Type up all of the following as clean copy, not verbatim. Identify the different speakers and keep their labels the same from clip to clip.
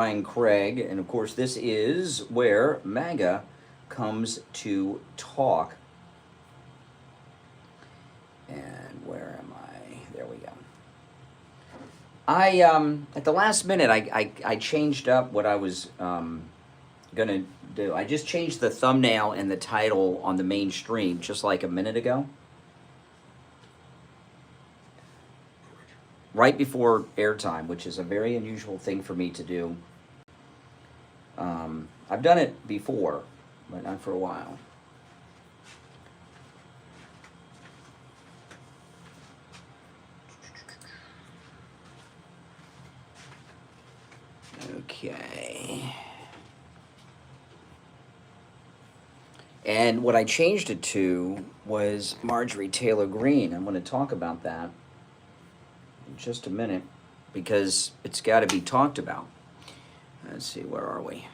Speaker 1: I'm Craig, and of course, this is where MAGA comes to talk. And where am I? There we go. At the last minute, I changed up what I was gonna do. I just changed the thumbnail and the title on the main stream just like a minute ago. Right before airtime, which is a very unusual thing for me to do. I've done it before, but not for a while. Okay. And what I changed it to was Marjorie Taylor Greene. I'm going to talk about that in just a minute because it's got to be talked about. Let's see, where are we?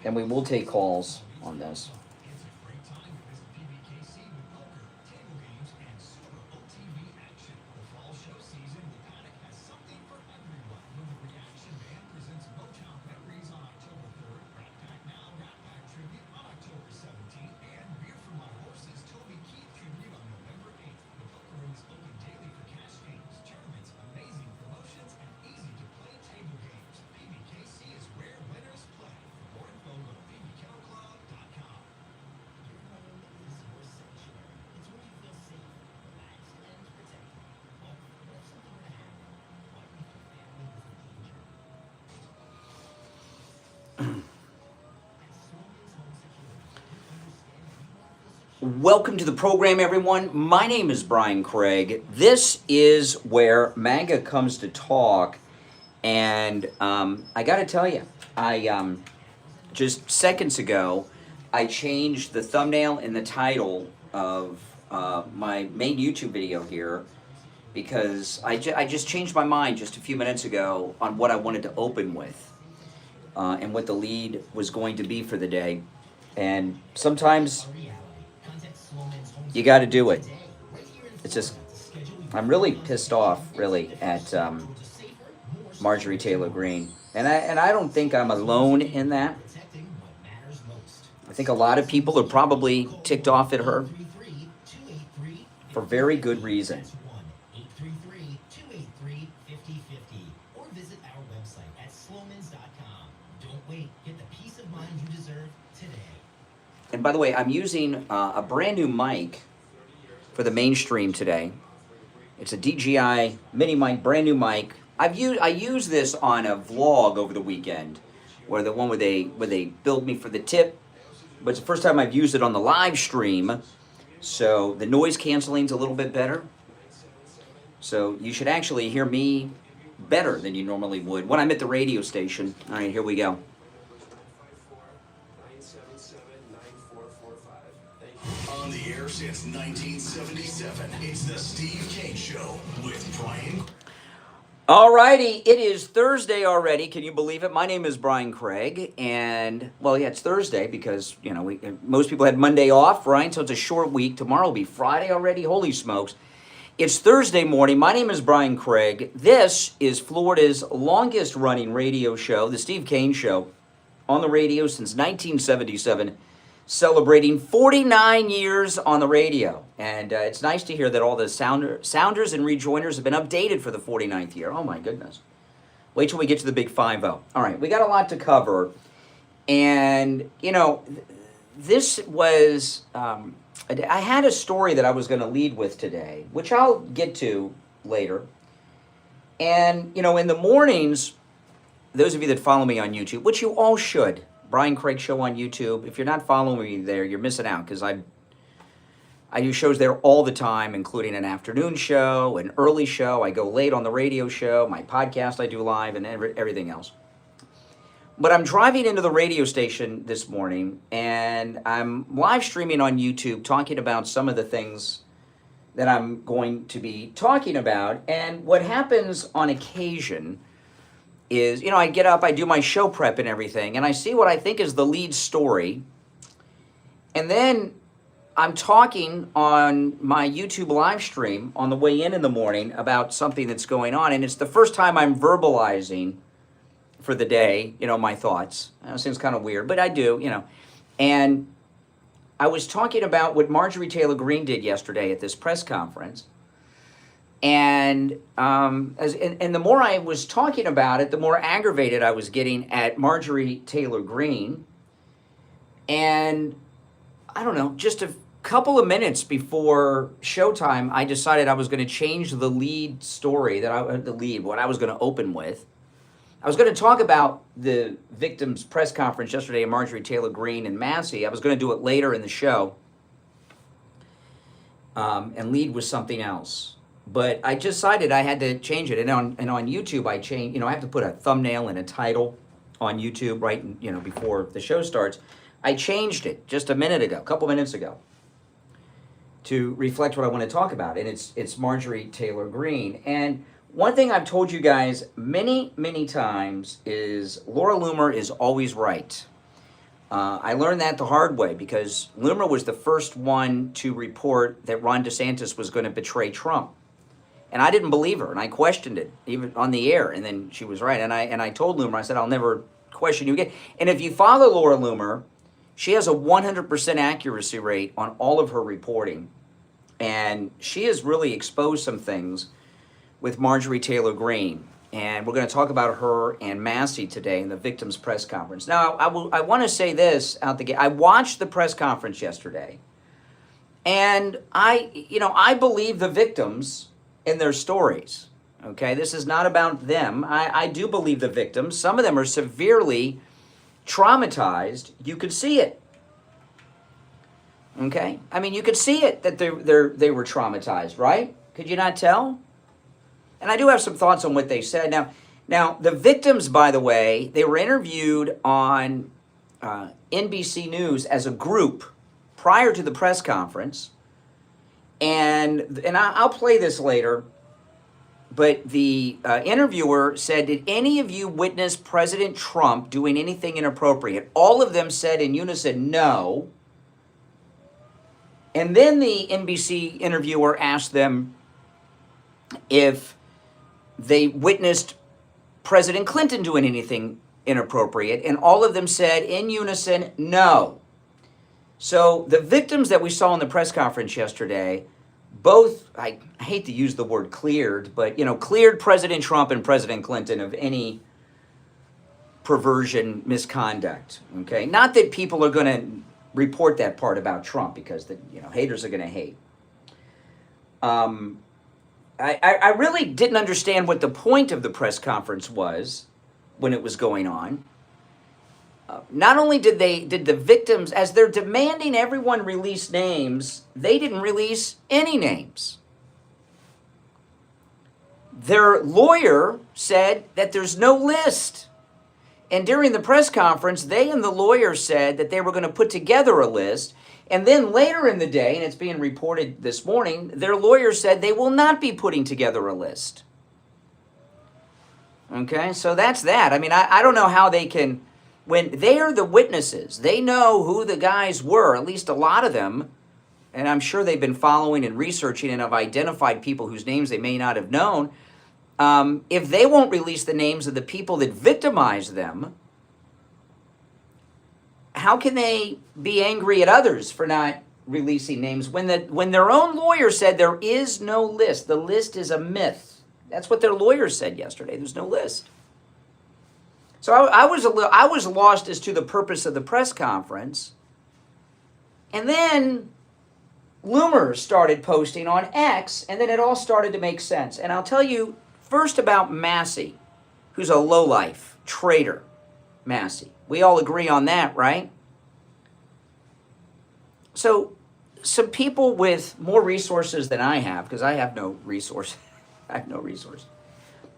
Speaker 1: And we will take calls on this. Welcome to the program, everyone. My name is Brian Craig. This is where MAGA comes to talk, and I got to tell you, I just seconds ago, I changed the thumbnail and the title of my main YouTube video here because I just changed my mind just a few minutes ago on what I wanted to open with and what the lead was going to be for the day. And sometimes you got to do it. It's just, I'm really pissed off, really, at Marjorie Taylor Greene. And I don't think I'm alone in that. I think a lot of people are probably ticked off at her for very good reason. And by the way, I'm using a brand new mic for the mainstream today. It's a DJI mini mic, brand new mic. I used this on a vlog over the weekend, where they billed me for the tip. But it's the first time I've used it on the live stream, so the noise canceling's a little bit better. So you should actually hear me better than you normally would when I'm at the radio station. All right, here we go.
Speaker 2: On the air since 1977, it's the Steve Kane Show with Brian.
Speaker 1: Alrighty, it is Thursday already. Can you believe it? My name is Brian Craig, and well, yeah, it's Thursday because most people had Monday off, right? So it's a short week. Tomorrow will be Friday already. Holy smokes! It's Thursday morning. My name is Brian Craig. This is Florida's longest-running radio show, the Steve Kane Show, on the radio since 1977. Celebrating 49 years on the radio. And it's nice to hear that all the sounders and rejoiners have been updated for the 49th year. Oh my goodness. Wait till we get to the big 5-0. All right, we got a lot to cover. And, this was, I had a story that I was going to lead with today, which I'll get to later. And, in the mornings, those of you that follow me on YouTube, which you all should, Brian Craig Show on YouTube. If you're not following me there, you're missing out because I do shows there all the time, including an afternoon show, an early show. I go late on the radio show, my podcast I do live, and everything else. But I'm driving into the radio station this morning, and I'm live streaming on YouTube talking about some of the things that I'm going to be talking about. And what happens on occasion is, I get up, I do my show prep and everything, and I see what I think is the lead story. And then I'm talking on my YouTube live stream on the way in the morning about something that's going on, and it's the first time I'm verbalizing for the day, my thoughts. It seems kind of weird, but I do, And I was talking about what Marjorie Taylor Greene did yesterday at this press conference. And and the more I was talking about it, the more aggravated I was getting at Marjorie Taylor Greene. And I don't know, just a couple of minutes before showtime, I decided I was going to change the lead story what I was going to open with. I was going to talk about the victims' press conference yesterday, Marjorie Taylor Greene and Massie. I was going to do it later in the show, and lead with something else. But I decided I had to change it, and on YouTube I changed. I have to put a thumbnail and a title on YouTube right, before the show starts. I changed it just a couple minutes ago, to reflect what I want to talk about, and it's Marjorie Taylor Greene. And one thing I've told you guys many, many times is Laura Loomer is always right. I learned that the hard way because Loomer was the first one to report that Ron DeSantis was going to betray Trump. And I didn't believe her, and I questioned it, even on the air, and then she was right. And I told Loomer, I said, I'll never question you again. And if you follow Laura Loomer, she has a 100% accuracy rate on all of her reporting. And she has really exposed some things with Marjorie Taylor Greene. And we're going to talk about her and Massie today in the victims' press conference. Now, I want to say this out the gate. I watched the press conference yesterday. And I believe the victims in their stories. Okay, this is not about them. I do believe the victims. Some of them are severely traumatized. You could see it. Okay, I mean, you could see it that they were traumatized, right? Could you not tell? And I do have some thoughts on what they said. Now the victims, by the way, they were interviewed on NBC News as a group prior to the press conference, and I'll play this later. But the interviewer said, did any of you witness President Trump doing anything inappropriate? All of them said in unison, no. And then the NBC interviewer asked them if they witnessed President Clinton doing anything inappropriate. And all of them said in unison, no. So the victims that we saw in the press conference yesterday, both, I hate to use the word cleared, but, cleared President Trump and President Clinton of any perversion, misconduct, okay? Not that people are going to report that part about Trump because, haters are going to hate. I really didn't understand what the point of the press conference was when it was going on. Not only did the victims, as they're demanding everyone release names, they didn't release any names. Their lawyer said that there's no list. And during the press conference, they and the lawyer said that they were going to put together a list. And then later in the day, and it's being reported this morning, their lawyer said they will not be putting together a list. Okay, so that's that. I mean, I don't know how they can... When they are the witnesses, they know who the guys were, at least a lot of them, and I'm sure they've been following and researching and have identified people whose names they may not have known. If they won't release the names of the people that victimized them, how can they be angry at others for not releasing names when their own lawyer said there is no list? The list is a myth. That's what their lawyer said yesterday. There's no list. So I was lost as to the purpose of the press conference. And then Loomer started posting on X, and then it all started to make sense. And I'll tell you first about Massie, who's a lowlife, traitor, Massie. We all agree on that, right? So some people with more resources than I have, because I have no resource. I have no resource.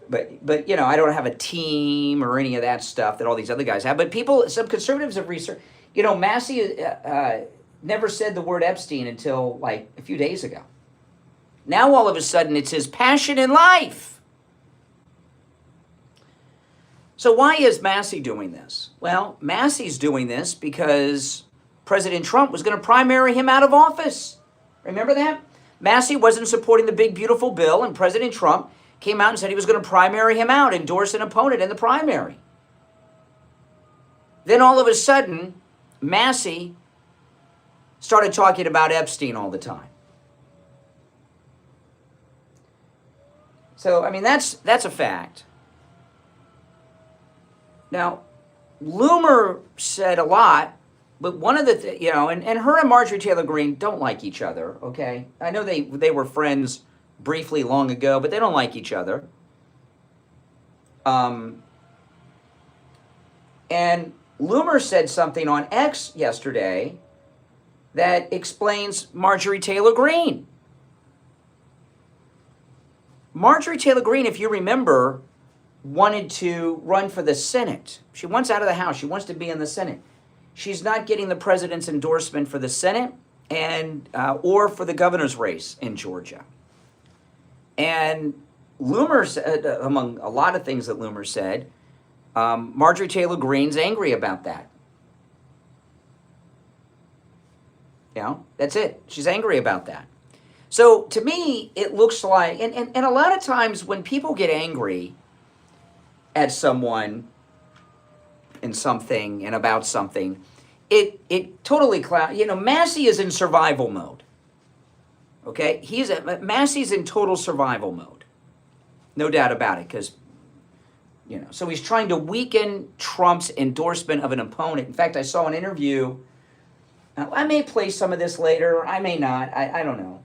Speaker 1: But I don't have a team or any of that stuff that all these other guys have. But some conservatives have researched. Massie never said the word Epstein until like a few days ago. Now all of a sudden it's his passion in life. So why is Massie doing this? Well, Massie's doing this because President Trump was going to primary him out of office. Remember that? Massie wasn't supporting the big, beautiful bill, and President Trump came out and said he was going to primary him out, endorse an opponent in the primary. Then all of a sudden, Massie started talking about Epstein all the time. So, I mean, that's a fact. Now, Loomer said a lot, but one of the, and her and Marjorie Taylor Greene don't like each other, okay? I know they were friends briefly long ago, but they don't like each other. And Loomer said something on X yesterday that explains Marjorie Taylor Greene. Marjorie Taylor Greene, if you remember, wanted to run for the Senate. She wants out of the House. She wants to be in the Senate. She's not getting the president's endorsement for the Senate and or for the governor's race in Georgia. And Loomer said, among a lot of things that Loomer said, Marjorie Taylor Greene's angry about that. That's it. She's angry about that. So to me, it looks like, and a lot of times when people get angry at someone and something and about something, it totally Massie is in survival mode. Okay? Massie's in total survival mode. No doubt about it, because, so he's trying to weaken Trump's endorsement of an opponent. In fact, I saw an interview. I may play some of this later. I may not. I don't know.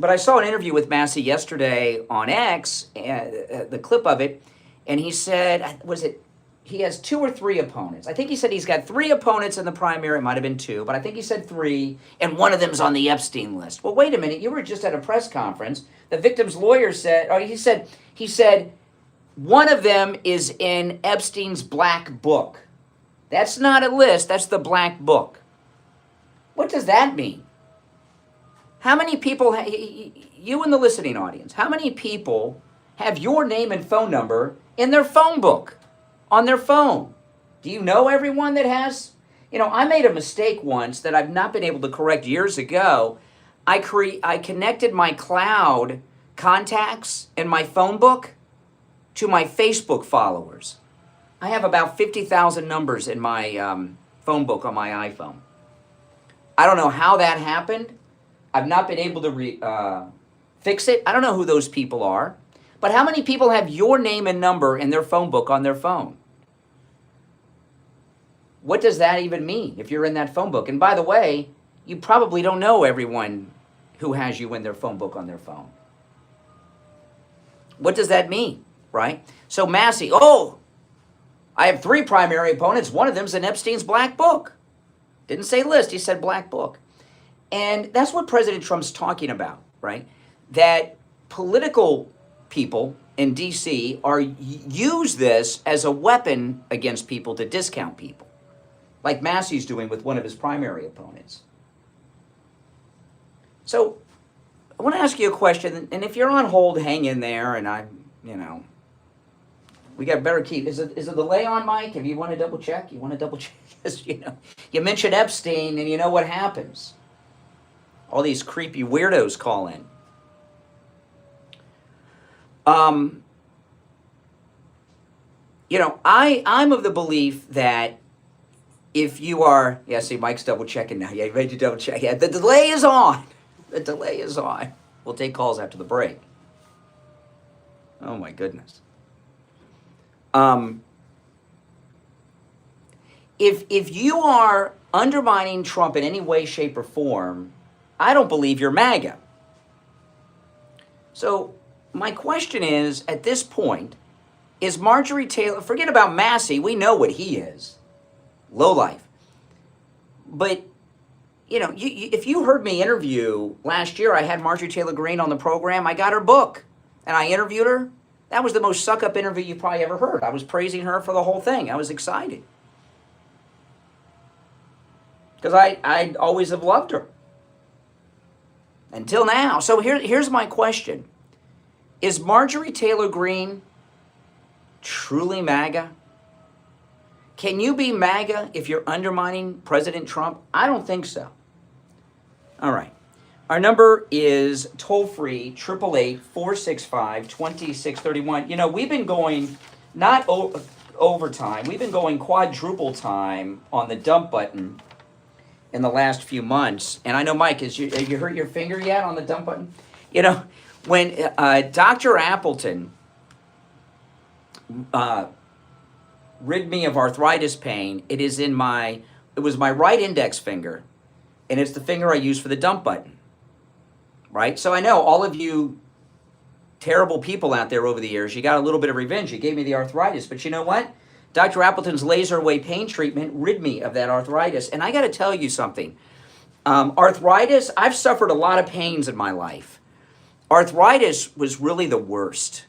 Speaker 1: But I saw an interview with Massie yesterday on X, the clip of it, and he said, he has 2 or 3 opponents. I think he said he's got 3 opponents in the primary. It might have been 2, but I think he said 3, and one of them's on the Epstein list. Well, wait a minute. You were just at a press conference. The victim's lawyer said, he said, one of them is in Epstein's black book. That's not a list. That's the black book. What does that mean? How many people, you in the listening audience, how many people have your name and phone number in their phone book, on their phone? Do you know everyone that has? I made a mistake once that I've not been able to correct years ago. I connected my cloud contacts in my phone book to my Facebook followers. I have about 50,000 numbers in my phone book on my iPhone. I don't know how that happened. I've not been able to fix it. I don't know who those people are. But how many people have your name and number in their phone book on their phone? What does that even mean if you're in that phone book? And by the way, you probably don't know everyone who has you in their phone book on their phone. What does that mean, right? So Massie, I have 3 primary opponents. One of them's in Epstein's black book. Didn't say list, he said black book. And that's what President Trump's talking about, right? That political people in D.C. use this as a weapon against people to discount people, like Massie's doing with one of his primary opponents. So I want to ask you a question, and if you're on hold, hang in there, and we got better keep. Is it the delay on, Mike? If you want to double check, Because, you mention Epstein, and you know what happens. All these creepy weirdos call in. I'm of the belief that if you are, see, Mike's double checking now. Yeah, you ready to double check? Yeah, the delay is on. The delay is on. We'll take calls after the break. Oh my goodness. If you are undermining Trump in any way, shape, or form, I don't believe you're MAGA. So my question is, at this point, is Marjorie Taylor, forget about Massie, we know what he is, lowlife. But, if you heard me interview last year, I had Marjorie Taylor Greene on the program, I got her book, and I interviewed her. That was the most suck-up interview you probably ever heard. I was praising her for the whole thing. I was excited. Because I always have loved her. Until now. So here's my question. Is Marjorie Taylor Greene truly MAGA? Can you be MAGA if you're undermining President Trump? I don't think so. All right. Our number is toll-free, 888-465-2631. You know, we've been going not overtime. We've been going quadruple time on the dump button in the last few months. And I know, Mike, have you hurt your finger yet on the dump button? You know, when Dr. Appleton rid me of arthritis pain, it was my right index finger, and it's the finger I use for the dump button, right? So I know all of you terrible people out there over the years, you got a little bit of revenge. You gave me the arthritis, but you know what? Dr. Appleton's laser away pain treatment rid me of that arthritis. And I got to tell you something. Arthritis, I've suffered a lot of pains in my life. Arthritis was really the worst.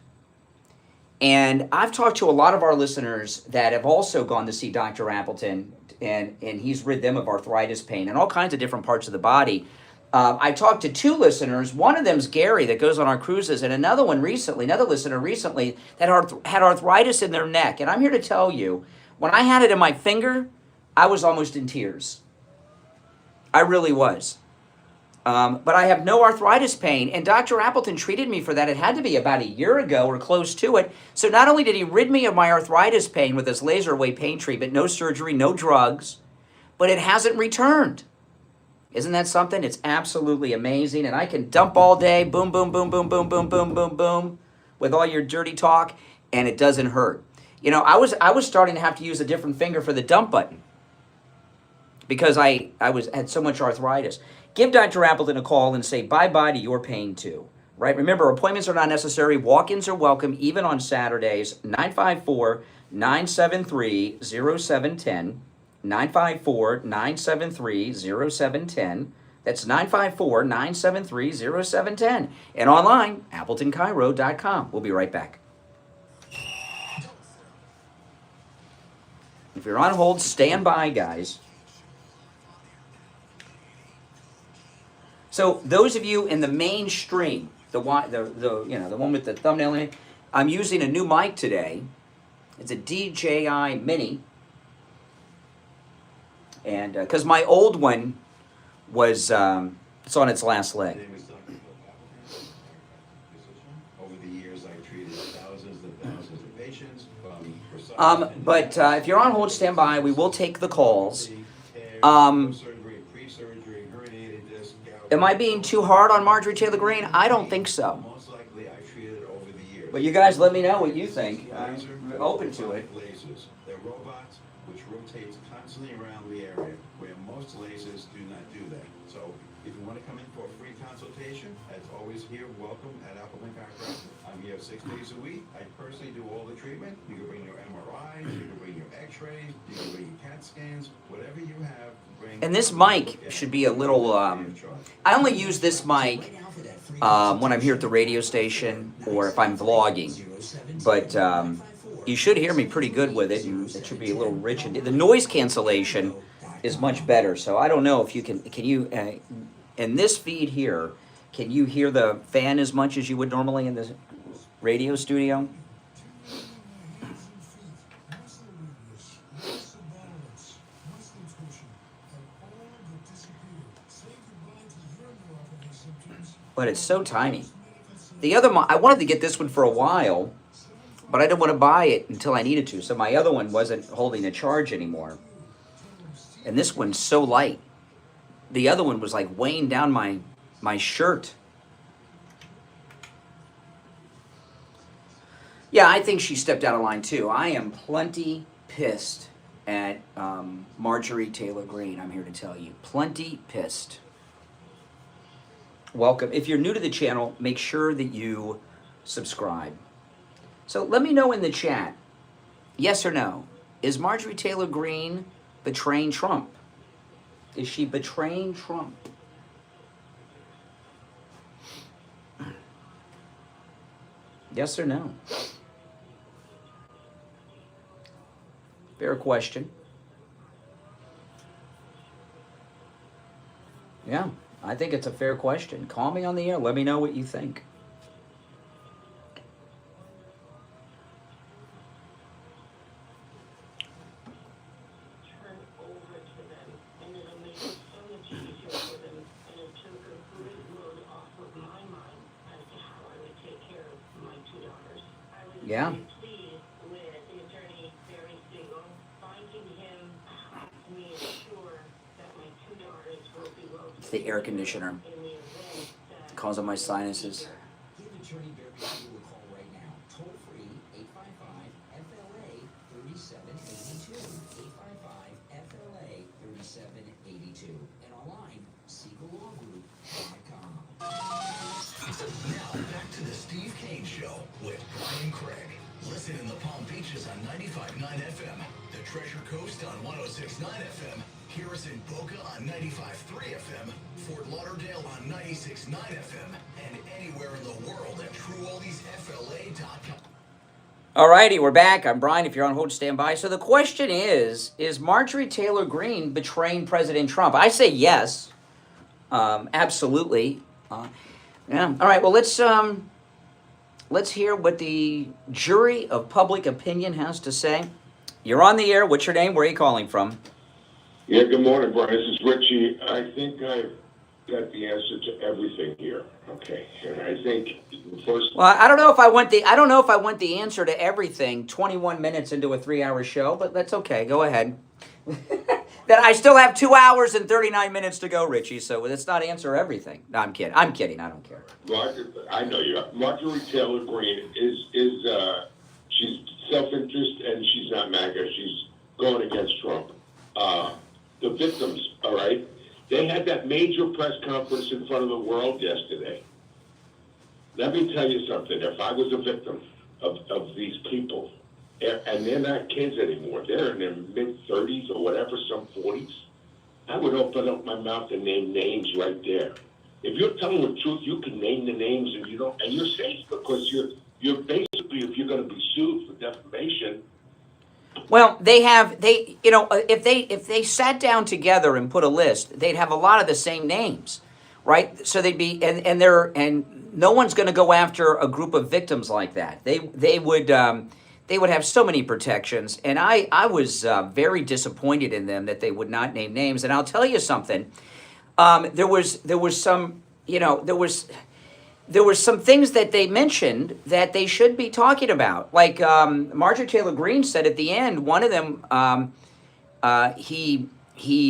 Speaker 1: And I've talked to a lot of our listeners that have also gone to see Dr. Appleton, and he's rid them of arthritis pain and all kinds of different parts of the body. I talked to two listeners. One of them's Gary that goes on our cruises, and another listener recently that had arthritis in their neck. And I'm here to tell you, when I had it in my finger, I was almost in tears. I really was. But I have no arthritis pain, and Dr. Appleton treated me for that. It had to be about a year ago or close to it. So not only did he rid me of my arthritis pain with this laser away pain treatment, no surgery, no drugs, but it hasn't returned. Isn't that something? It's absolutely amazing, and I can dump all day, boom, boom, boom, boom, boom, boom, boom, boom, boom, with all your dirty talk, and it doesn't hurt. You know, I was starting to have to use a different finger for the dump button because I had so much arthritis. Give Dr. Appleton a call and say bye-bye to your pain too, right? Remember, appointments are not necessary. Walk-ins are welcome, even on Saturdays. 954-973-0710. 954-973-0710. That's 954-973-0710. And online, AppletonCairo.com. We'll be right back. If you're on hold, stand by, guys. So those of you in the mainstream, the one with the thumbnail in it, I'm using a new mic today. It's a DJI Mini. And because my old one was, it's on its last leg.
Speaker 3: Over the years, I treated thousands and thousands of patients.
Speaker 1: But if you're on hold, stand by. We will take the calls. Am I being too hard on Marjorie Taylor Greene? I don't think so.
Speaker 3: Most likely, I treated over the years.
Speaker 1: But you guys let me know what you think. I'm open to it.
Speaker 3: Lasers. They're robots which rotates constantly around the area, where most lasers do not do that. So if you want to come in for a free consultation, as always here, welcome at Appleton Chiropractic. I'm here 6 days a week. I personally do all the treatment. You can bring your MRIs, you can bring your x-rays, you can bring your CAT scans, whatever you have.
Speaker 1: And this mic should be a little, I only use this mic when I'm here at the radio station or if I'm vlogging. But you should hear me pretty good with it, and it should be a little rich. And the noise cancellation is much better. So I don't know if you can you, in this feed here, can you hear the fan as much as you would normally in the radio studio? But it's so tiny. The other one, I wanted to get this one for a while, but I didn't want to buy it until I needed to. So my other one wasn't holding a charge anymore. And this one's so light. The other one was like weighing down my shirt. Yeah, I think she stepped out of line too. I am plenty pissed at Marjorie Taylor Greene, I'm here to tell you. Plenty pissed. Welcome. If you're new to the channel, make sure that you subscribe. So let me know in the chat, yes or no, is Marjorie Taylor Greene betraying Trump? Is she betraying Trump? Yes or no? Fair question. Yeah. I think it's a fair question. Call me on the air. Let me know what you think. Yeah. It's the air conditioner. It's causing my sinuses.
Speaker 4: Give Attorney Barry Krueger a call right now. Toll free 855-FLA-3782. 855-FLA-3782. And online, SiegelLawGroup.com.
Speaker 2: Now back to the Steve Kane Show with Brian Craig. Listen in the Palm Beaches on 95.9 FM, the Treasure Coast on 106.9 FM, hear us in Boca on 95.3 FM, Fort Lauderdale on 96.9 FM, and anywhere in the world at TrueOldiesFLA.com.
Speaker 1: All righty, we're back. I'm Brian. If you're on hold, stand by. So the question is Marjorie Taylor Greene betraying President Trump? I say yes. Absolutely. Yeah. All right, well, let's hear what the jury of public opinion has to say. You're on the air. What's your name? Where are you calling from?
Speaker 5: Yeah, good morning, Brian. This is Richie. I think I've got the answer to everything here. Okay, and I think first.
Speaker 1: Well, I don't know if I want the answer to everything 21 minutes into a 3-hour show, but that's okay. Go ahead. That I still have 2 hours and 39 minutes to go, Richie. So let's not answer everything. No, I'm kidding. I'm kidding. I don't care.
Speaker 5: I know you. Marjorie Taylor Greene is she's self-interest and she's not MAGA. She's going against Trump. The victims, all right. They had that major press conference in front of the world yesterday. Let me tell you something. If I was a victim of these people, and they're not kids anymore, they're in their mid-30s or whatever, some 40s, I would open up my mouth and name names right there. If you're telling the truth, you can name the names and you're safe because you're basically, if you're going to be sued for defamation.
Speaker 1: Well, if they sat down together and put a list, they'd have a lot of the same names, right? So they'd be, and no one's going to go after a group of victims like that. They would have so many protections, and I was very disappointed in them that they would not name names. And I'll tell you something. There was some things that they mentioned that they should be talking about. Like Marjorie Taylor Greene said at the end, one of them, he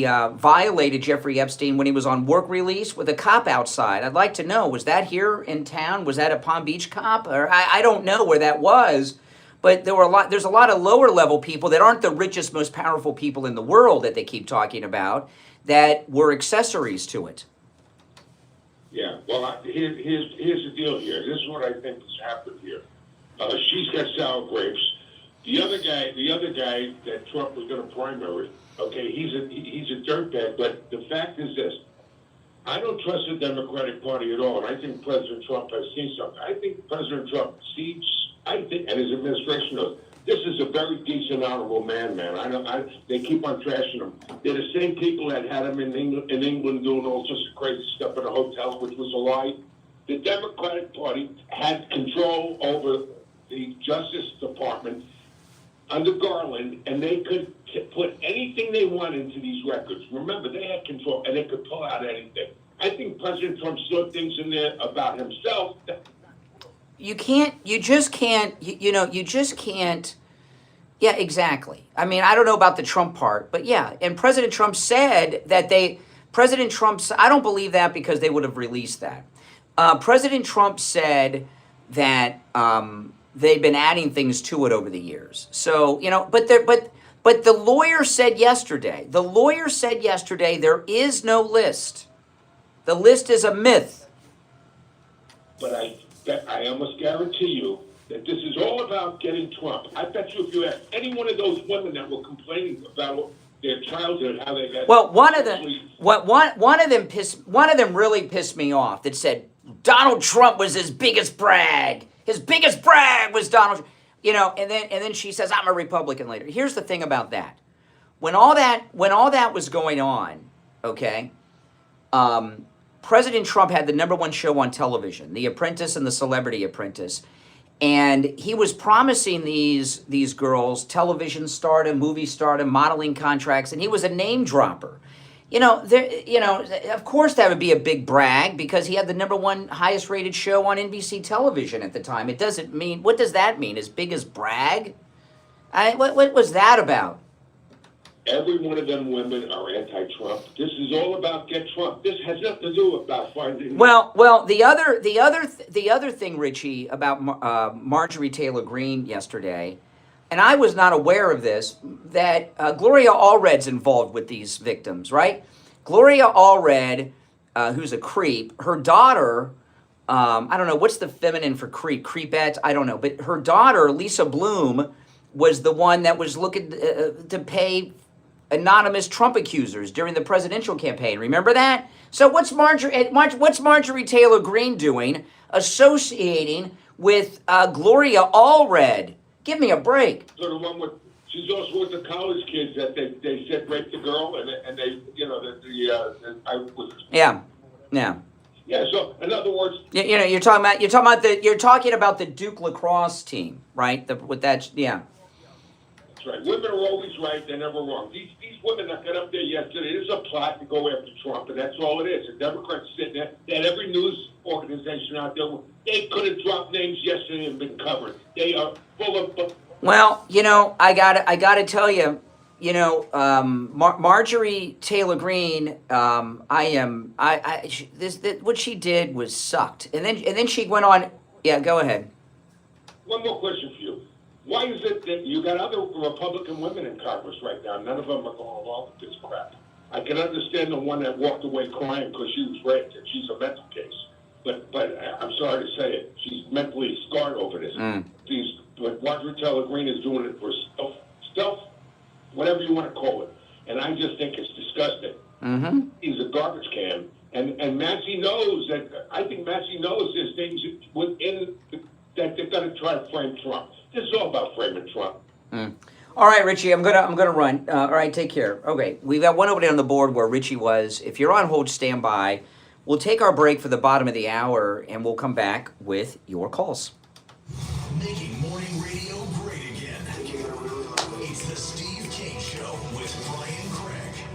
Speaker 1: violated Jeffrey Epstein when he was on work release with a cop outside. I'd like to know, was that here in town? Was that a Palm Beach cop? Or I don't know where that was. But there's a lot of lower level people that aren't the richest, most powerful people in the world that they keep talking about that were accessories to it.
Speaker 5: Yeah, well, here's the deal here. This is what I think has happened here. She's got sour grapes. The other guy that Trump was going to primary, okay, he's a dirtbag. But the fact is this: I don't trust the Democratic Party at all, and I think President Trump has seen something. I think President Trump sees. I think, and his administration knows, this is a very decent, honorable man. They keep on trashing him. They're the same people that had him in England doing all sorts of crazy stuff in a hotel, which was a lie. The Democratic Party had control over the Justice Department under Garland, and they could put anything they want into these records. Remember, they had control, and they could pull out anything. I think President Trump saw things in there about himself.
Speaker 1: You just can't. Yeah, exactly. I mean, I don't know about the Trump part, but yeah. And President Trump said that I don't believe that because they would have released that. President Trump said that they've been adding things to it over the years. So, but the lawyer said yesterday, there is no list. The list is a myth.
Speaker 5: But I almost guarantee you that this is all about getting Trump. I bet you if you ask any one of those women that were complaining about their childhood, how they got...
Speaker 1: Well, one of them really pissed me off that said Donald Trump was his biggest brag. His biggest brag was Donald, and then she says, I'm a Republican later. Here's the thing about that. When all that was going on, okay, President Trump had the #1 show on television, The Apprentice and The Celebrity Apprentice. And he was promising these girls television stardom, movie stardom, modeling contracts, and he was a name dropper. of course that would be a big brag because he had the #1 highest rated show on NBC television at the time. It doesn't mean, what does that mean? As big as brag? What was that about?
Speaker 5: Every one of them women are anti-Trump. This is all about get Trump. This has nothing to do about finding.
Speaker 1: Well, the other thing, Richie, about Marjorie Taylor Greene yesterday, and I was not aware of this, that Gloria Allred's involved with these victims, right? Gloria Allred, who's a creep, her daughter, I don't know, what's the feminine for creep? Creepette? I don't know. But her daughter, Lisa Bloom, was the one that was looking to pay anonymous Trump accusers during the presidential campaign. Remember that? So what's Marjorie Taylor Greene doing associating with Gloria Allred? Give me a break.
Speaker 5: So the one with, she's also with the college kids that they said raped the girl, and they, I was.
Speaker 1: Yeah.
Speaker 5: Yeah. So in other words,
Speaker 1: you're talking about the Duke lacrosse team, right? Yeah.
Speaker 5: That's right. Women are always right; they're never wrong. These women that got up there yesterday, there's a plot to go after Trump, and that's all it is. The Democrats sitting there, they had every news organization out there. They could have dropped names yesterday and been covered. They are full of. Well,
Speaker 1: I gotta tell you, Marjorie Taylor Greene, what she did was sucked, and then she went on. Yeah, go ahead.
Speaker 5: One more question for you. Why is it that you got other Republican women in Congress right now? None of them are going along with this crap. I can understand the one that walked away crying because she was raped, and she's a mental case. But I'm sorry to say it, she's mentally scarred over this. But Marjorie Taylor Greene is doing it for stealth, whatever you want to call it. And I just think it's disgusting. Mm-hmm. He's a garbage can. And Massie knows that, I think Massie knows there's things within that they're going to try to frame Trump. This is all about framing Trump.
Speaker 1: All right, Richie, I'm gonna run. All right, take care. Okay, we've got one over there on the board where Richie was. If you're on hold, stand by. We'll take our break for the bottom of the hour, and we'll come back with your calls.
Speaker 2: Making morning radio great again. It's the Steve Kane Show with Brian Craig.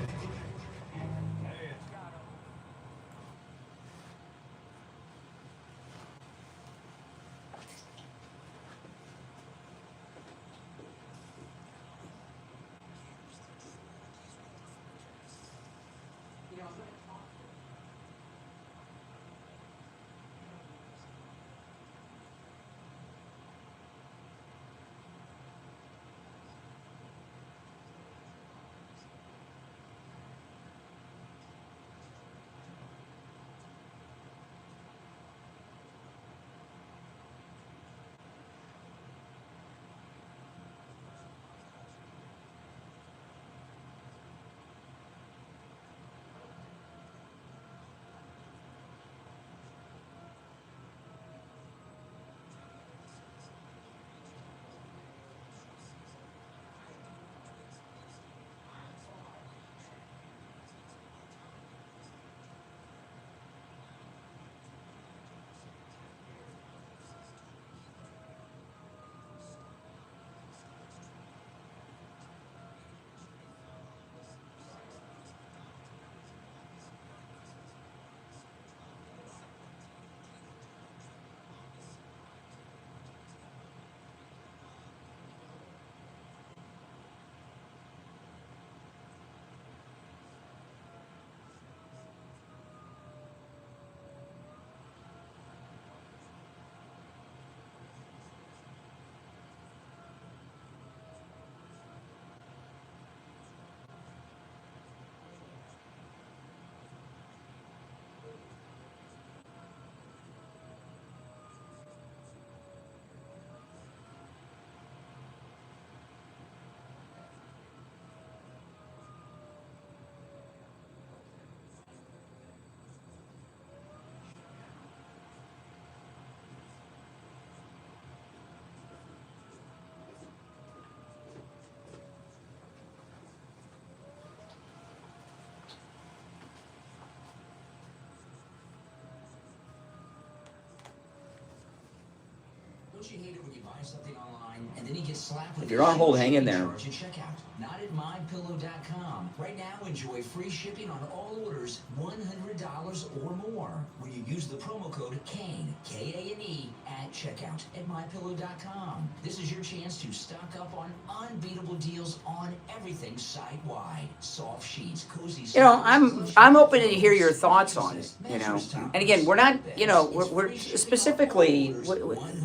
Speaker 4: Don't you hate it when you buy something online and then you get slapped with
Speaker 1: If you're on hold, hang in there.
Speaker 4: charge at checkout? Not at MyPillow.com. Right now, enjoy free shipping on all orders $100 or more when you use the promo code KANE, K-A-N-E, at checkout at MyPillow.com. This is your chance to stock up on unbeatable deals on everything site-wide. Soft sheets, cozy.
Speaker 1: You know, I'm open to hear your thoughts on it. You know, and again, we're not. You know, we're specifically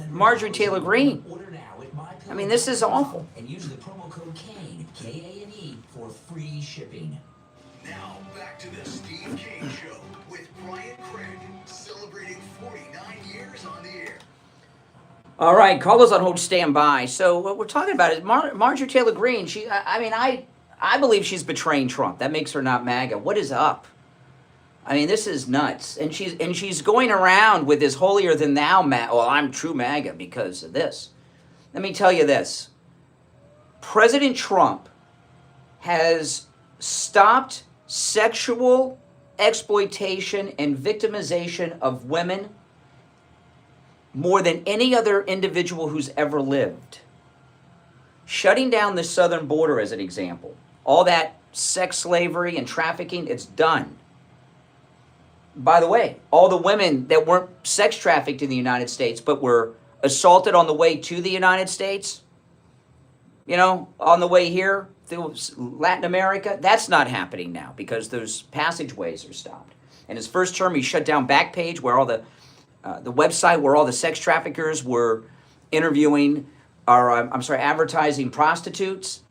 Speaker 1: Marjorie Taylor Greene. I mean, this is awful.
Speaker 4: And use the promo code KANE, K-A-N-E, for free shipping.
Speaker 2: Now, back to the Steve Kane Show with Brian Craig, celebrating 49 years on the air.
Speaker 1: All right, callers on hold, stand by. So what we're talking about is Marjorie Taylor Greene. I believe she's betraying Trump. That makes her not MAGA. What is up? I mean, this is nuts. And she's going around with this holier than thou well, I'm true MAGA because of this. Let me tell you this. President Trump has stopped sexual exploitation and victimization of women more than any other individual who's ever lived. Shutting down the southern border as an example. All that sex slavery and trafficking, it's done. By the way, all the women that weren't sex trafficked in the United States but were assaulted on the way to the United States, you know, on the way here through Latin America, that's not happening now because those passageways are stopped. In his first term, he shut down Backpage, where all the website where all the sex traffickers were interviewing, or advertising prostitutes.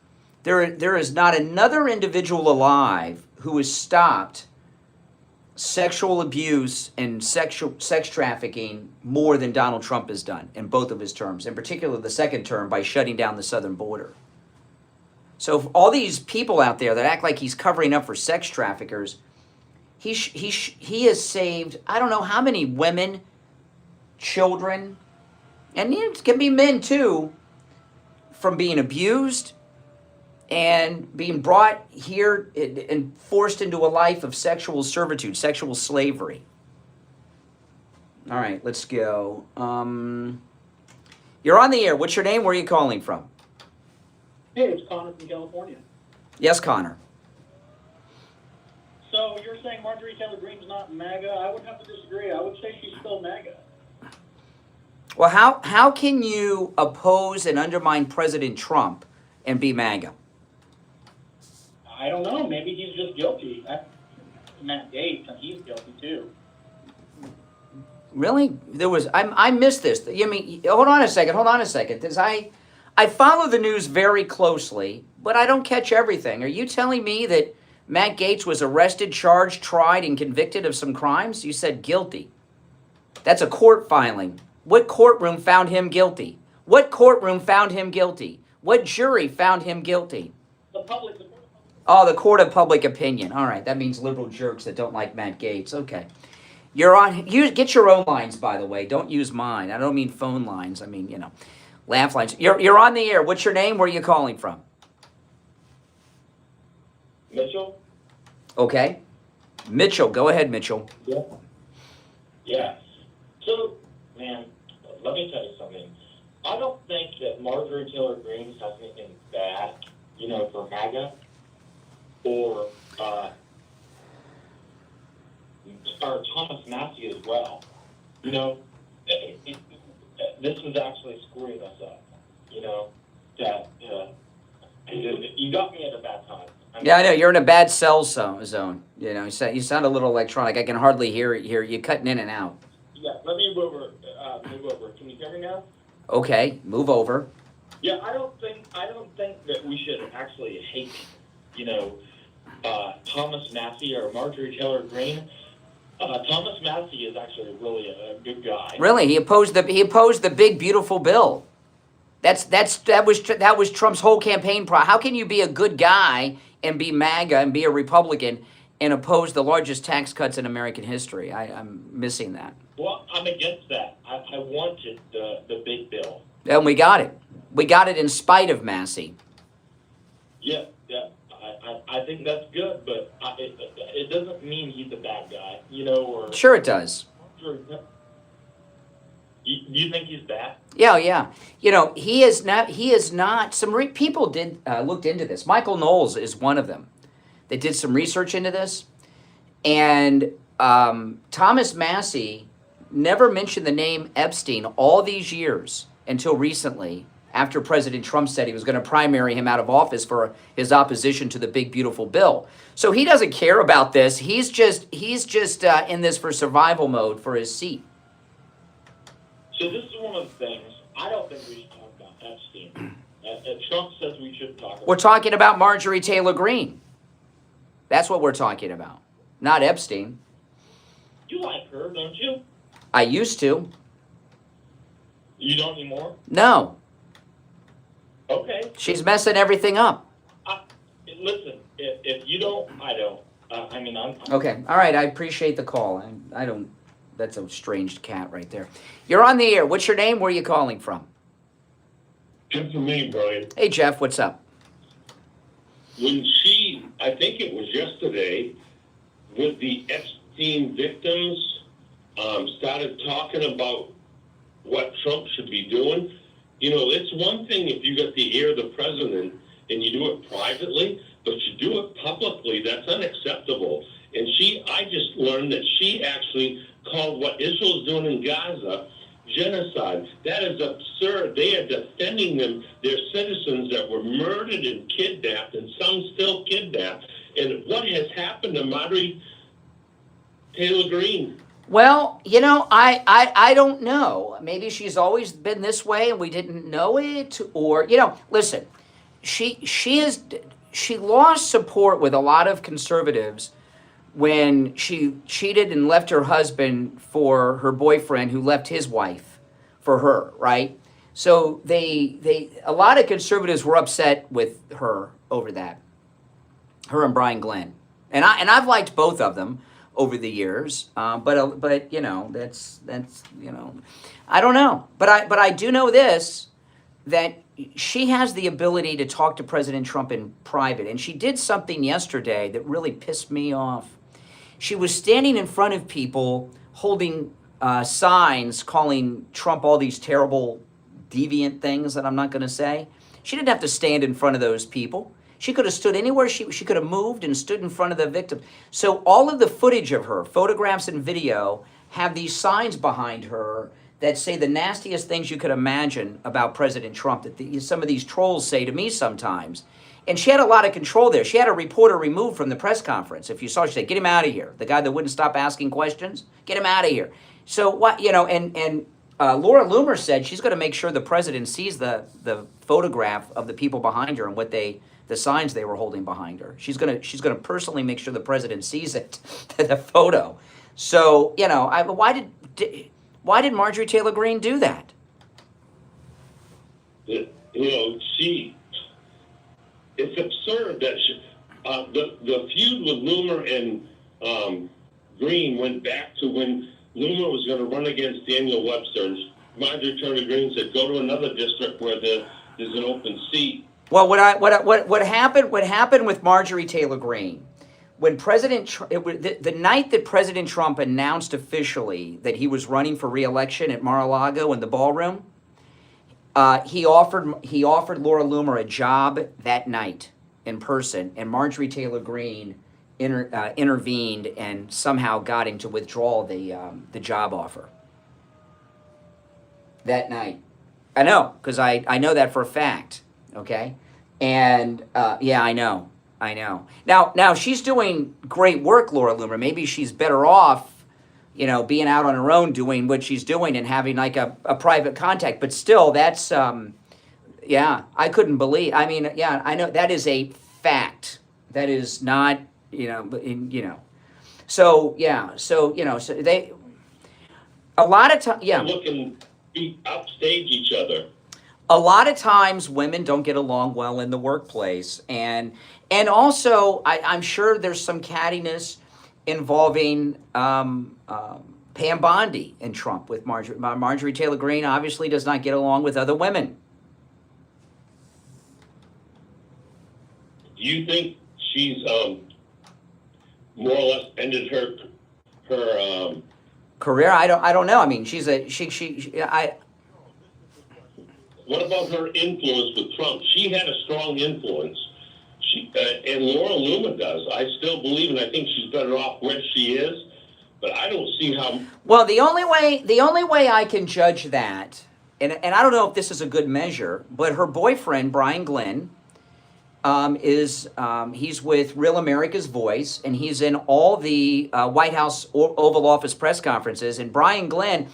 Speaker 1: There is not another individual alive who has stopped sexual abuse and sex trafficking more than Donald Trump has done in both of his terms, in particular the second term by shutting down the southern border. So all these people out there that act like he's covering up for sex traffickers, he has saved I don't know how many women, children, and it can be men too, from being abused and being brought here and forced into a life of sexual servitude, sexual slavery. All right, let's go. You're on the air. What's your name? Where are you calling from?
Speaker 6: Hey, it's Connor from California.
Speaker 1: Yes, Connor.
Speaker 6: So you're saying Marjorie Taylor Greene's not MAGA? I would have to disagree. I would say she's still MAGA.
Speaker 1: Well, how can you oppose and undermine President Trump and be MAGA?
Speaker 6: I don't know. Maybe he's just guilty. Matt Gaetz, and he's guilty too.
Speaker 1: Really? I missed this. I mean, hold on a second. Because I follow the news very closely, but I don't catch everything. Are you telling me that Matt Gaetz was arrested, charged, tried, and convicted of some crimes? You said guilty. That's a court filing. What courtroom found him guilty? What courtroom found him guilty? What jury found him guilty?
Speaker 6: The public.
Speaker 1: Oh, the court of public opinion. All right, that means liberal jerks that don't like Matt Gaetz. Okay. You're on. Get your own lines, by the way. Don't use mine. I don't mean phone lines. I mean, you know, laugh lines. You're on the air. What's your name? Where are you calling from?
Speaker 6: Mitchell?
Speaker 1: Okay. Mitchell. Go ahead, Mitchell.
Speaker 6: Yeah. Yeah. So, man, let me tell you something. I don't think that Marjorie Taylor Greene has anything bad, for MAGA or Thomas Massie as well. This was actually screwing us up. That you got me at a bad time.
Speaker 1: Yeah, I know. You're in a bad cell zone. You sound a little electronic. I can hardly hear it here. You're cutting in and out.
Speaker 6: Yeah, let me move over. Can you hear me now?
Speaker 1: Okay, move over.
Speaker 6: Yeah, I don't think that we should actually hate, Thomas Massie or Marjorie Taylor Greene. Thomas Massie is actually really a good guy.
Speaker 1: Really, he opposed the big beautiful bill. That was Trump's whole campaign. How can you be a good guy and be MAGA and be a Republican and oppose the largest tax cuts in American history? I'm missing that.
Speaker 6: Well, I'm against that. I wanted the big bill.
Speaker 1: And we got it. We got it in spite of Massie.
Speaker 6: Yeah. I think that's good, but it doesn't mean he's a bad guy, or...
Speaker 1: Sure it does.
Speaker 6: You think he's bad?
Speaker 1: Yeah, yeah. You know, he is not, people did, looked into this. Michael Knowles is one of them. They did some research into this. And Thomas Massie never mentioned the name Epstein all these years until recently, after President Trump said he was going to primary him out of office for his opposition to the big, beautiful bill. So he doesn't care about this. He's just in this for survival mode for his seat.
Speaker 6: So this is one of the things, I don't think we should talk about Epstein. Trump says we should talk about.
Speaker 1: We're talking about Marjorie Taylor Greene. That's what we're talking about, not Epstein.
Speaker 6: You like her, don't you?
Speaker 1: I used to.
Speaker 6: You don't anymore?
Speaker 1: No.
Speaker 6: Okay.
Speaker 1: She's messing everything up.
Speaker 6: Listen, if you don't, I don't. I'm
Speaker 1: Okay. All right. I appreciate the call. I don't. That's a strange cat right there. You're on the air. What's your name? Where are you calling from?
Speaker 5: Good for me, Brian.
Speaker 1: Hey, Jeff. What's up?
Speaker 5: When she, I think it was yesterday, with the Epstein victims, started talking about what Trump should be doing. You know, it's one thing if you got the ear of the president and you do it privately, but you do it publicly, that's unacceptable. And I just learned that she actually called what Israel's doing in Gaza genocide. That is absurd. They are defending them, their citizens that were murdered and kidnapped, and some still kidnapped. And what has happened to Marjorie Taylor Greene?
Speaker 1: Well, you know, I don't know. Maybe she's always been this way and we didn't know it, or, you know, listen, she lost support with a lot of conservatives when she cheated and left her husband for her boyfriend, who left his wife for her, right? So a lot of conservatives were upset with her over that, her and Brian Glenn, and I've liked both of them over the years, but you know, that's you know, I don't know, but I do know this, that she has the ability to talk to President Trump in private, and she did something yesterday that really pissed me off. She was standing in front of people holding signs calling Trump all these terrible, deviant things that I'm not going to say. She didn't have to stand in front of those people. She could have stood anywhere. She could have moved and stood in front of the victim. So all of the footage of her, photographs and video, have these signs behind her that say the nastiest things you could imagine about President Trump, that some of these trolls say to me sometimes. And she had a lot of control there. She had a reporter removed from the press conference. If you saw, she said, "Get him out of here." The guy that wouldn't stop asking questions, get him out of here. So what, you know, and Laura Loomer said she's going to make sure the president sees the photograph of the people behind her and what the signs they were holding behind her. She's gonna personally make sure the president sees it, the photo. So, you know, why did Marjorie Taylor Greene do that?
Speaker 5: You know, it's absurd that the feud with Loomer and Greene went back to when Loomer was going to run against Daniel Webster, and Marjorie Taylor Greene said, "Go to another district where there's an open seat." Well,
Speaker 1: what happened with Marjorie Taylor Greene, when the night that President Trump announced officially that he was running for re-election at Mar-a-Lago in the ballroom, he offered Laura Loomer a job that night in person, and Marjorie Taylor Greene intervened and somehow got him to withdraw the job offer that night. I know, because I know that for a fact. Okay, and yeah, I know. Now she's doing great work, Laura Loomer. Maybe she's better off, you know, being out on her own doing what she's doing and having like a private contact. But still, that's yeah, I couldn't believe. I mean, yeah, I know that is a fact. That is not, you know, So yeah, so you know, so they a lot of times, yeah,
Speaker 5: looking upstage each other.
Speaker 1: A lot of times women don't get along well in the workplace, and also I'm sure there's some cattiness involving Pam Bondi and Trump with Marjorie. Marjorie Taylor Greene obviously does not get along with other women.
Speaker 5: Do you think she's more or less ended her
Speaker 1: Career? I don't know. I mean, she's a
Speaker 5: What about her influence with Trump? She had a strong influence. And Laura Loomer does. I still believe, and I think she's better off where she is. But I don't see how.
Speaker 1: Well, the only way I can judge that, and I don't know if this is a good measure, but her boyfriend Brian Glenn he's with Real America's Voice, and he's in all the White House Oval Office press conferences. And Brian Glenn,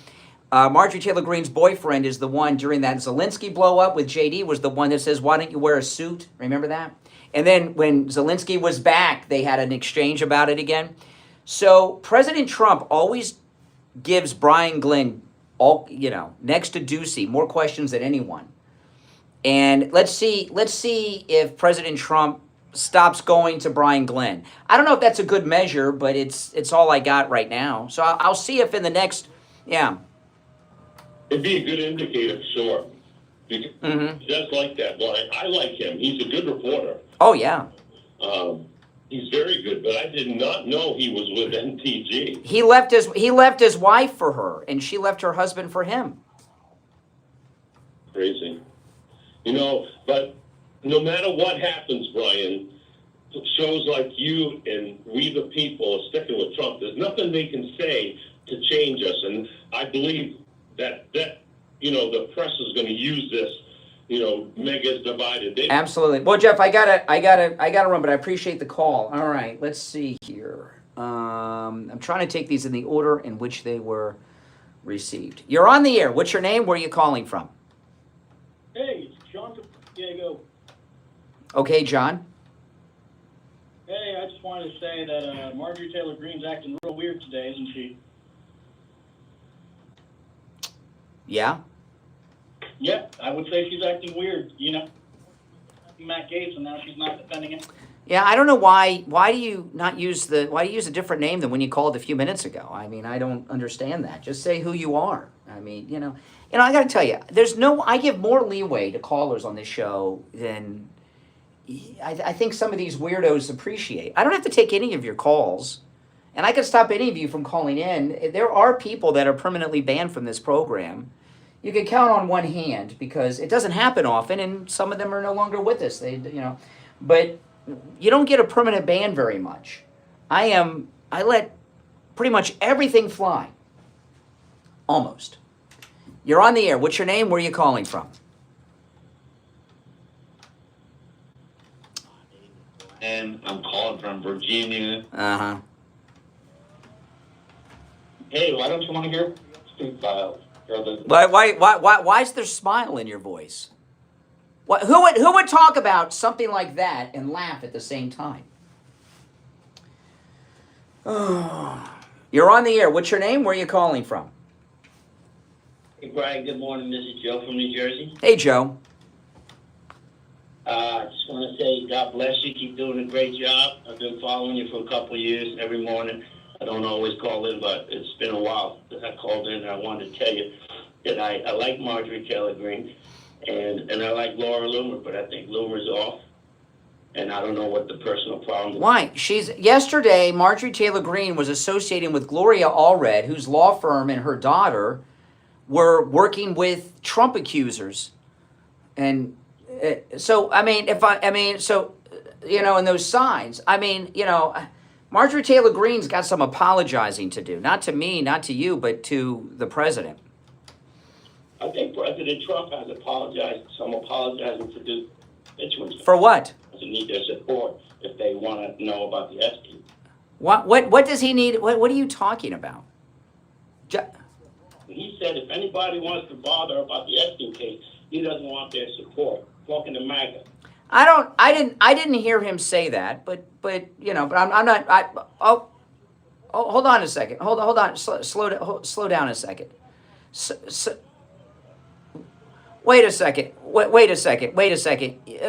Speaker 1: Marjorie Taylor Greene's boyfriend, is the one during that Zelensky blow up with JD was the one that says, "Why don't you wear a suit?" Remember that? And then when Zelensky was back, they had an exchange about it again. So President Trump always gives Brian Glenn next to Ducey more questions than anyone. And let's see if President Trump stops going to Brian Glenn. I don't know if that's a good measure, but it's all I got right now. So I'll see if in the next,
Speaker 5: It'd be a good indicator, sure. Because he does like that. Well, I like him. He's a good reporter.
Speaker 1: Oh, yeah.
Speaker 5: He's very good, but I did not know he was with MTG.
Speaker 1: He left his wife for her, and she left her husband for him.
Speaker 5: Crazy. But no matter what happens, Brian, shows like you and We the People are sticking with Trump. There's nothing they can say to change us, and I believe that the press is going to use this. Mega's divided.
Speaker 1: Absolutely. Well, Jeff, I gotta run, but I appreciate the call. All right, let's see here. I'm trying to take these in the order in which they were received. You're on the air. What's your name? Where are you calling from?
Speaker 7: Hey, it's John from Diego.
Speaker 1: Okay, John.
Speaker 7: Hey, I just wanted to say that Marjorie Taylor Greene's acting real weird today, isn't she?
Speaker 1: Yeah.
Speaker 7: Yep, I would say she's acting weird. Matt Gaetz, and now she's not defending him.
Speaker 1: Yeah, I don't know why. Why do you use a different name than when you called a few minutes ago? I mean, I don't understand that. Just say who you are. I mean, I got to tell you, I give more leeway to callers on this show than I think some of these weirdos appreciate. I don't have to take any of your calls, and I can stop any of you from calling in. There are people that are permanently banned from this program. You can count on one hand because it doesn't happen often, and some of them are no longer with us. But you don't get a permanent ban very much. I let pretty much everything fly. Almost. You're on the air. What's your name? Where are you calling from?
Speaker 8: And I'm calling from Virginia.
Speaker 1: Uh-huh.
Speaker 6: Hey, why don't you want to hear Steve Files?
Speaker 1: Why is there smile in your voice? Who would talk about something like that and laugh at the same time? You're on the air. What's your name? Where are you calling from?
Speaker 6: Hey, Brian, good morning. This is Joe from New Jersey.
Speaker 1: Hey, Joe.
Speaker 6: I just want to say God bless you. Keep doing a great job. I've been following you for a couple of years every morning. I don't always call in, but it's been a while that I called in, and I wanted to tell you that I like Marjorie Taylor Greene, and I like Laura Loomer, but I think Loomer's off, and I don't know what the personal problem is.
Speaker 1: Why? Yesterday, Marjorie Taylor Greene was associating with Gloria Allred, whose law firm and her daughter were working with Trump accusers. And so, in those signs, Marjorie Taylor Greene's got some apologizing to do. Not to me, not to you, but to the president.
Speaker 6: I think President Trump has some apologizing to do.
Speaker 1: For what?
Speaker 6: Doesn't need their support if they want to know about the Epstein.
Speaker 1: What does he need? What are you talking about?
Speaker 6: He said if anybody wants to bother about the Epstein case, he doesn't want their support. Talking to MAGA.
Speaker 1: I didn't hear him say that, but I'm not. Hold on a second. Hold on. Slow down a second. Wait a second.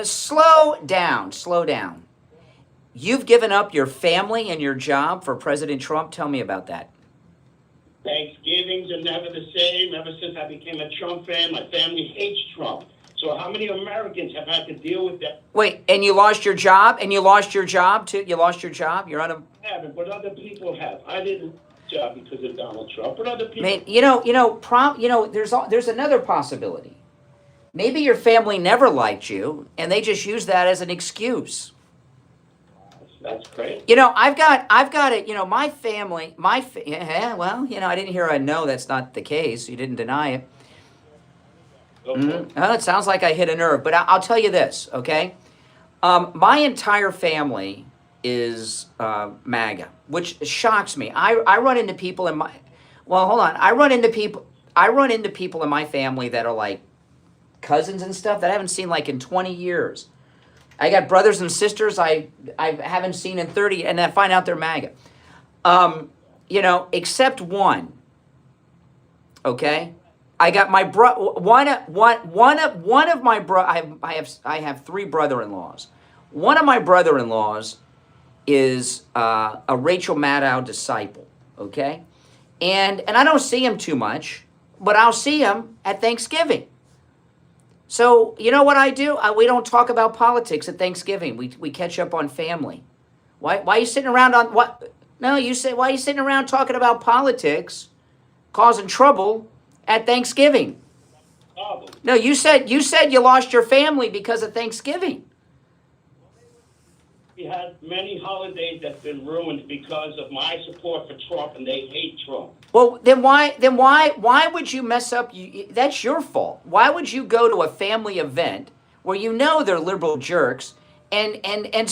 Speaker 1: Slow down. You've given up your family and your job for President Trump. Tell me about that.
Speaker 6: Thanksgivings are never the same. Ever since I became a Trump fan, my family hates Trump. So how many Americans have had to deal with that?
Speaker 1: Wait, and you lost your job? And you lost your job too? You lost your job? You're on a...
Speaker 6: I haven't, but other people have. I didn't.
Speaker 7: job because of Donald Trump, but other people.
Speaker 1: There's another possibility. Maybe your family never liked you, and they just use that as an excuse.
Speaker 7: That's great.
Speaker 1: I've got it. My family, I didn't hear a no. That's not the case. You didn't deny it. Oh, it sounds like I hit a nerve, but I'll tell you this, okay? My entire family is MAGA, which shocks me. I run into people in my, well, hold on. I run into people in my family that are like cousins and stuff that I haven't seen like in 20 years. I got brothers and sisters I haven't seen in 30, and I find out they're MAGA. Except one. Okay, I got my one of my I have three brother-in-laws. One of my brother-in-laws is a Rachel Maddow disciple. Okay, and I don't see him too much, but I'll see him at Thanksgiving. So, you know what I do? We don't talk about politics at Thanksgiving. We catch up on family. Why are you sitting around on what? No, you say, why are you sitting around talking about politics, causing trouble at Thanksgiving? No, you said you lost your family because of Thanksgiving.
Speaker 7: We had many holidays that's been ruined because of my support for Trump, and they hate Trump.
Speaker 1: Well, then why would you mess up? That's your fault. Why would you go to a family event where you know they're liberal jerks and then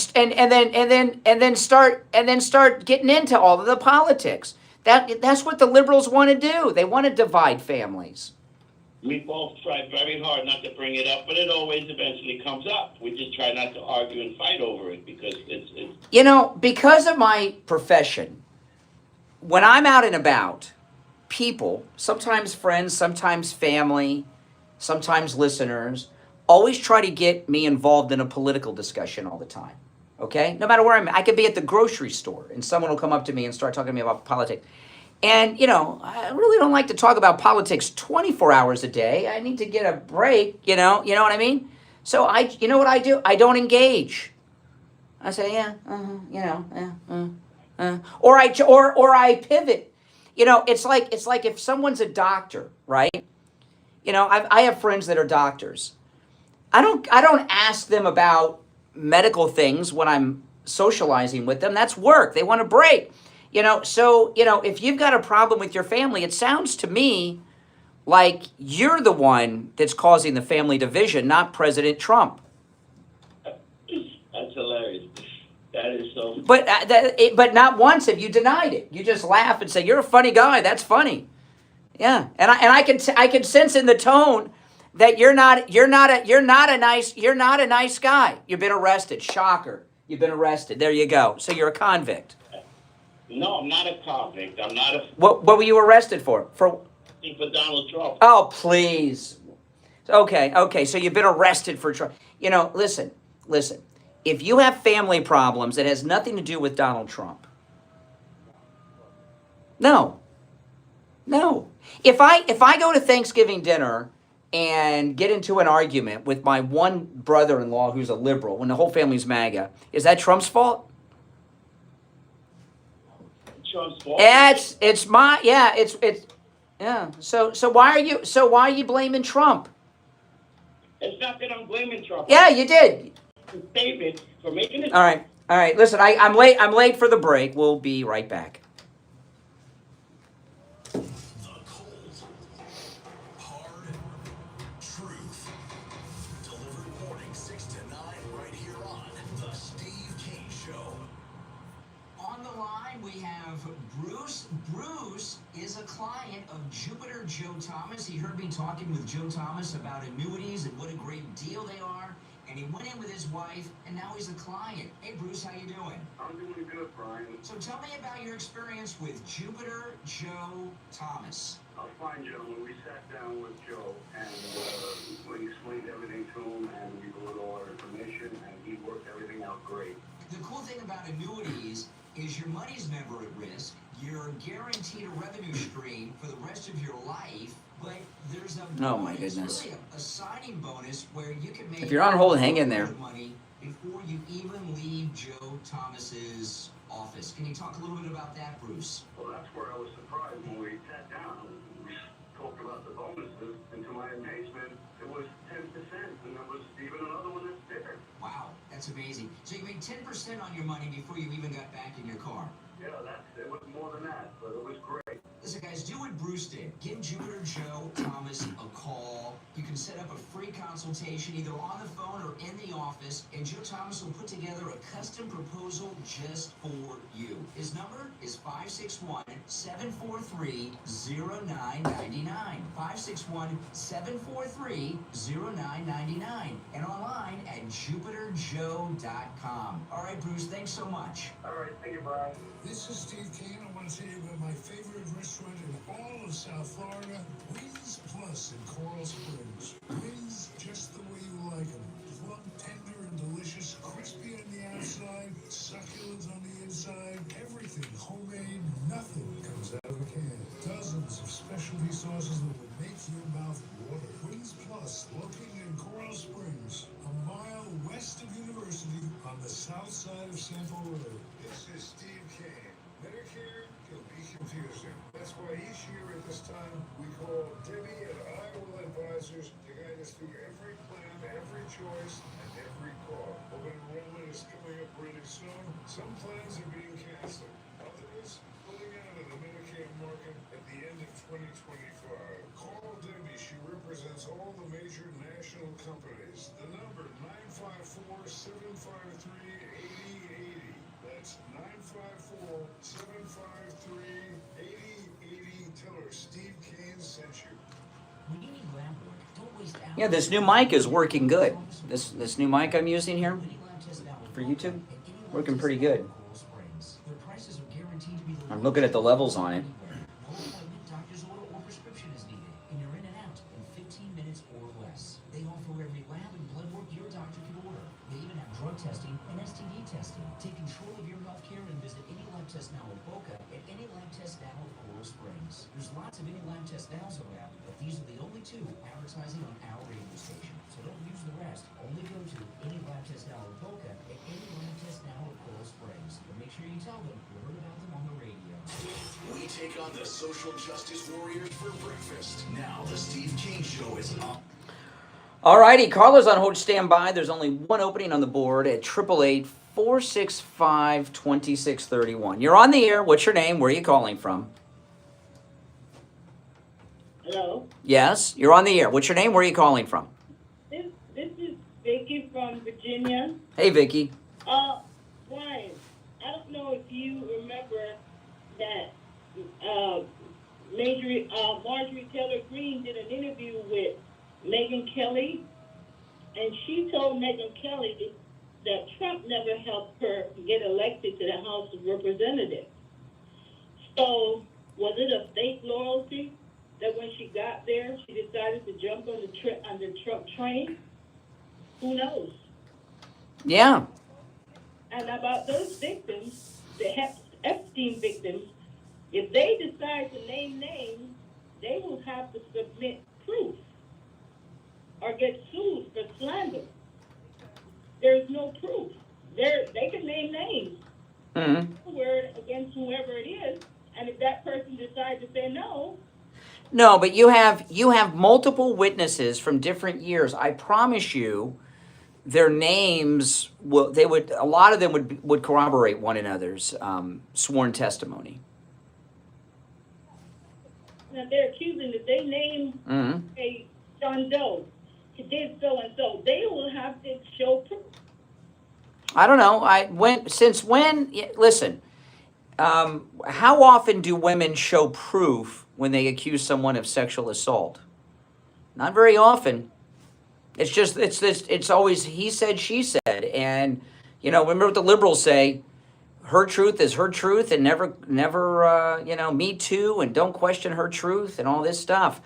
Speaker 1: start getting into all of the politics? That's what the liberals want to do. They want to divide families.
Speaker 7: We both try very hard not to bring it up, but it always eventually comes up. We just try not to argue and fight over it because it's
Speaker 1: because of my profession, when I'm out and about, people, sometimes friends, sometimes family, sometimes listeners, always try to get me involved in a political discussion all the time. Okay? No matter where I'm at. I could be at the grocery store and someone will come up to me and start talking to me about politics. And, I really don't like to talk about politics 24 hours a day. I need to get a break, you know what I mean? So you know what I do? I don't engage. I say, or I pivot. It's like if someone's a doctor, right? I have friends that are doctors. I don't ask them about medical things when I'm socializing with them. That's work. They want a break. So if you've got a problem with your family, it sounds to me like you're the one that's causing the family division, not President Trump.
Speaker 7: That's hilarious. That is so.
Speaker 1: But not once have you denied it. You just laugh and say you're a funny guy. That's funny. Yeah, and I can sense in the tone that you're not a nice guy. You've been arrested. Shocker. You've been arrested. There you go. So you're a convict.
Speaker 7: No, I'm not a convict. I'm not a.
Speaker 1: What were you arrested for? For
Speaker 7: Donald Trump.
Speaker 1: Oh, please. Okay. So you've been arrested for Trump. Listen. If you have family problems, it has nothing to do with Donald Trump. No. If I go to Thanksgiving dinner and get into an argument with my one brother-in-law who's a liberal when the whole family's MAGA, is that Trump's fault?
Speaker 7: Trump's fault.
Speaker 1: It's So why are you blaming Trump?
Speaker 7: It's not that I'm blaming Trump.
Speaker 1: Yeah, you did.
Speaker 7: David for making it.
Speaker 1: All right. Listen, I'm late for the break. We'll be right back.
Speaker 2: The cold, hard truth. Delivered morning 6 to 9 right here on The Steve Kane Show.
Speaker 4: On the line, we have Bruce. Bruce is a client of Jupiter Joe Thomas. He heard me talking with Joe Thomas about annuities and what a great deal they are. And he went in with his wife, and now he's a client. Hey, Bruce, how you doing?
Speaker 9: I'm doing good, Brian.
Speaker 4: So tell me about your experience with Jupiter Joe Thomas.
Speaker 9: A fine gentleman. We sat down with Joe, and we explained everything to him, and we wrote all our information, and he worked everything out great.
Speaker 4: The cool thing about annuities is your money's never at risk. You're guaranteed a revenue stream for the rest of your life. But there's a bonus,
Speaker 1: oh my goodness,
Speaker 4: really a signing bonus where you can make.
Speaker 1: If you're on hold, hang in there.
Speaker 4: Money before you even leave Joe Thomas's office. Can you talk a little bit about that, Bruce?
Speaker 9: Well, that's where I was surprised when we sat down. We talked about the bonuses, and to my amazement, it was 10%, and there was even another one that's there.
Speaker 4: Wow, that's amazing. So you made 10% on your money before you even got back in your car.
Speaker 9: Yeah, it was more than that, but it was great.
Speaker 4: Listen, guys, do what Bruce did. Give Jupiter Joe Thomas a call. You can set up a free consultation either on the phone or in the office, and Joe Thomas will put together a custom proposal just for you. His number is 561-743-0999. 561-743-0999. And online at jupiterjoe.com. All right, Bruce, thanks so much.
Speaker 9: All right, thank you, Brian.
Speaker 10: This is Steve Kane. I want to tell you about my favorite restaurant in all of South Florida, Wings Plus in Coral Springs. Wings just the way you like them. Plump, tender, and delicious, crispy on the outside, succulent on the inside, everything homemade, nothing comes out of a can. Dozens of specialty sauces that would make your mouth water. Wings Plus, located in Coral Springs, a mile west of University on the south side of Sample Road. This is Steve Kane. Medicare can be confusing. That's why each year at this time, we call Debbie and Iowa Advisors to guide us through every plan, every choice, and every call. Open enrollment is coming up really soon. Some plans are being canceled. Others pulling out of the Medicare market at the end of 2025. Call Debbie. She represents all the major national companies. The number 954-753-8080. That's 954-753-8080. Tell her Steve Kane sent you.
Speaker 4: When you need lab work, don't waste hours.
Speaker 1: Yeah, this new mic is working good. This new mic I'm using here for YouTube, working pretty good.
Speaker 4: Their prices are guaranteed to be the
Speaker 1: I'm looking at the levels on it.
Speaker 4: No appointment, doctor's order, or prescription is needed, and you're in and out in 15 minutes or less. They offer every lab and blood work your doctor can order. They even have drug testing and STD testing. Take control of your health care and visit Any Lab Test Now in Boca at Any Lab Test Now in Coral Springs. There's lots of Any Lab Test Nows around, but these are the only two advertising on our radio station. So don't use the rest. Only go to Any Lab Test Now in Boca at Any Lab Test Now in Coral Springs. And make sure you tell them you heard about them on the radio.
Speaker 2: We take on the social justice warriors for breakfast. Now the Steve Kane Show is up.
Speaker 1: All righty, Carla's on hold standby. There's only one opening on the board at 888-465-2631. You're on the air. What's your name? Where are you calling from?
Speaker 11: Hello.
Speaker 1: Yes, you're on the air. What's your name? Where are you calling from?
Speaker 11: This is Vicky from Virginia.
Speaker 1: Hey, Vicky.
Speaker 11: Brian, I don't know if you remember that Marjorie Taylor Greene did an interview with Megyn Kelly, and she told Megyn Kelly that Trump never helped her get elected to the House of Representatives. So was it a fake loyalty that when she got there, she decided to jump on the Trump train? Who knows?
Speaker 1: Yeah.
Speaker 11: And about those victims, the Epstein victims, if they decide to name names, they will have to submit proof or get sued for slander. There's no proof. They can name names.
Speaker 1: Mm-hmm.
Speaker 11: Word against whoever it is, and if that person decides to say no.
Speaker 1: No, but you have multiple witnesses from different years. I promise you, their names a lot of them would corroborate one another's sworn testimony.
Speaker 11: Now they're accusing that they named a John Doe. He did so and so. They will have to show proof.
Speaker 1: I don't know. Listen, how often do women show proof when they accuse someone of sexual assault? Not very often. It's always he said, she said. And, remember what the liberals say, her truth is her truth, and never, me too, and don't question her truth and all this stuff.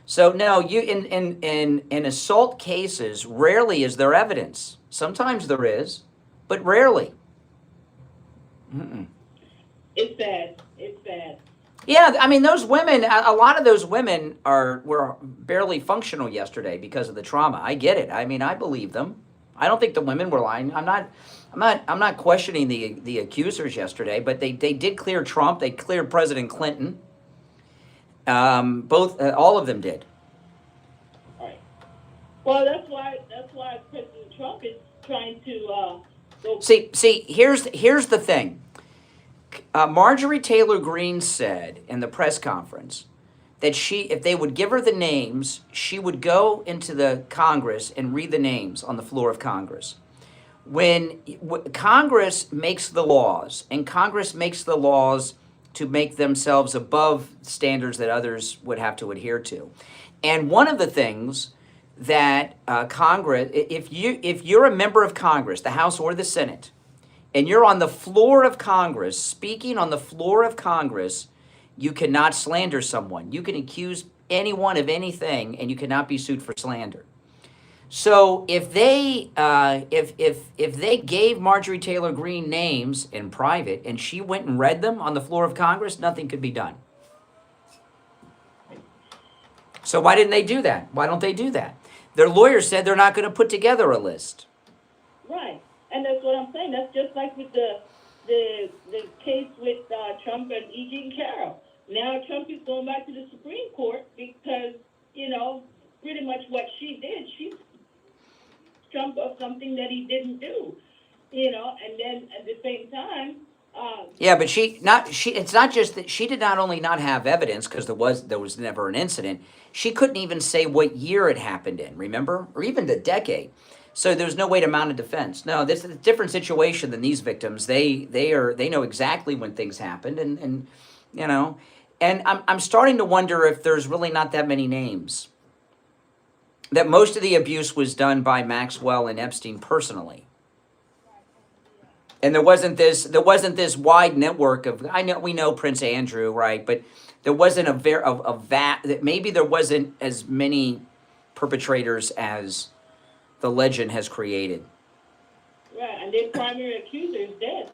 Speaker 1: So no, you in assault cases, rarely is there evidence. Sometimes there is, but rarely.
Speaker 11: It's bad. It's bad.
Speaker 1: Yeah, I mean, those women, a lot of those women were barely functional yesterday because of the trauma. I get it. I mean, I believe them. I don't think the women were lying. I'm I'm not questioning the accusers yesterday, but they did clear Trump. They cleared President Clinton. All of them did.
Speaker 11: Right. Well, that's why President Trump is trying to go.
Speaker 1: See, here's the thing. Marjorie Taylor Greene said in the press conference that if they would give her the names, she would go into the Congress and read the names on the floor of Congress. When Congress makes the laws, and Congress makes the laws to make themselves above standards that others would have to adhere to. And one of the things that Congress, if you're a member of Congress, the House or the Senate, and you're on the floor of Congress, speaking on the floor of Congress, you cannot slander someone. You can accuse anyone of anything, and you cannot be sued for slander. So if they gave Marjorie Taylor Greene names in private and she went and read them on the floor of Congress, nothing could be done. So why didn't they do that? Why don't they do that? Their lawyers said they're not going to put together a list.
Speaker 11: Right, and that's what I'm saying. That's just like with the case with Trump and E. Jean Carroll. Now Trump is going back to the Supreme Court because, pretty much what she did, she Trump of something that he didn't do, and then at the same time.
Speaker 1: Yeah, but it's not just that she did not only not have evidence because there was never an incident. She couldn't even say what year it happened in, remember? Or even the decade. So there's no way to mount a defense. No, this is a different situation than these victims. They know exactly when things happened, and I'm starting to wonder if there's really not that many names. That most of the abuse was done by Maxwell and Epstein personally. And there wasn't this wide network of, we know Prince Andrew, right? But there wasn't maybe there wasn't as many perpetrators as the legend has created.
Speaker 11: Right, and their primary accuser is dead.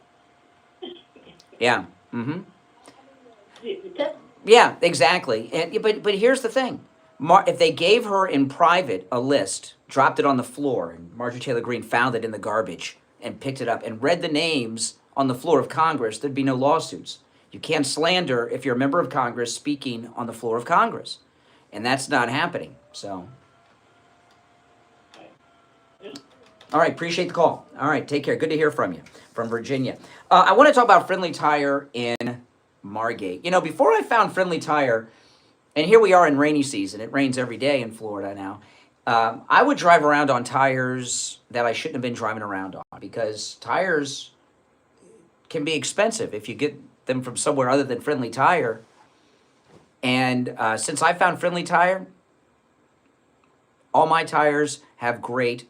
Speaker 1: Yeah. Mm-hmm. Yeah, exactly. But here's the thing. If they gave her in private a list, dropped it on the floor, and Marjorie Taylor Greene found it in the garbage and picked it up and read the names on the floor of Congress, there'd be no lawsuits. You can't slander if you're a member of Congress speaking on the floor of Congress. And that's not happening. So, all right, appreciate the call. All right, take care. Good to hear from you, from Virginia. I want to talk about Friendly Tire in Margate. Before I found Friendly Tire, and here we are in rainy season. It rains every day in Florida now. I would drive around on tires that I shouldn't have been driving around on because tires can be expensive if you get them from somewhere other than Friendly Tire. And since I found Friendly Tire, all my tires have great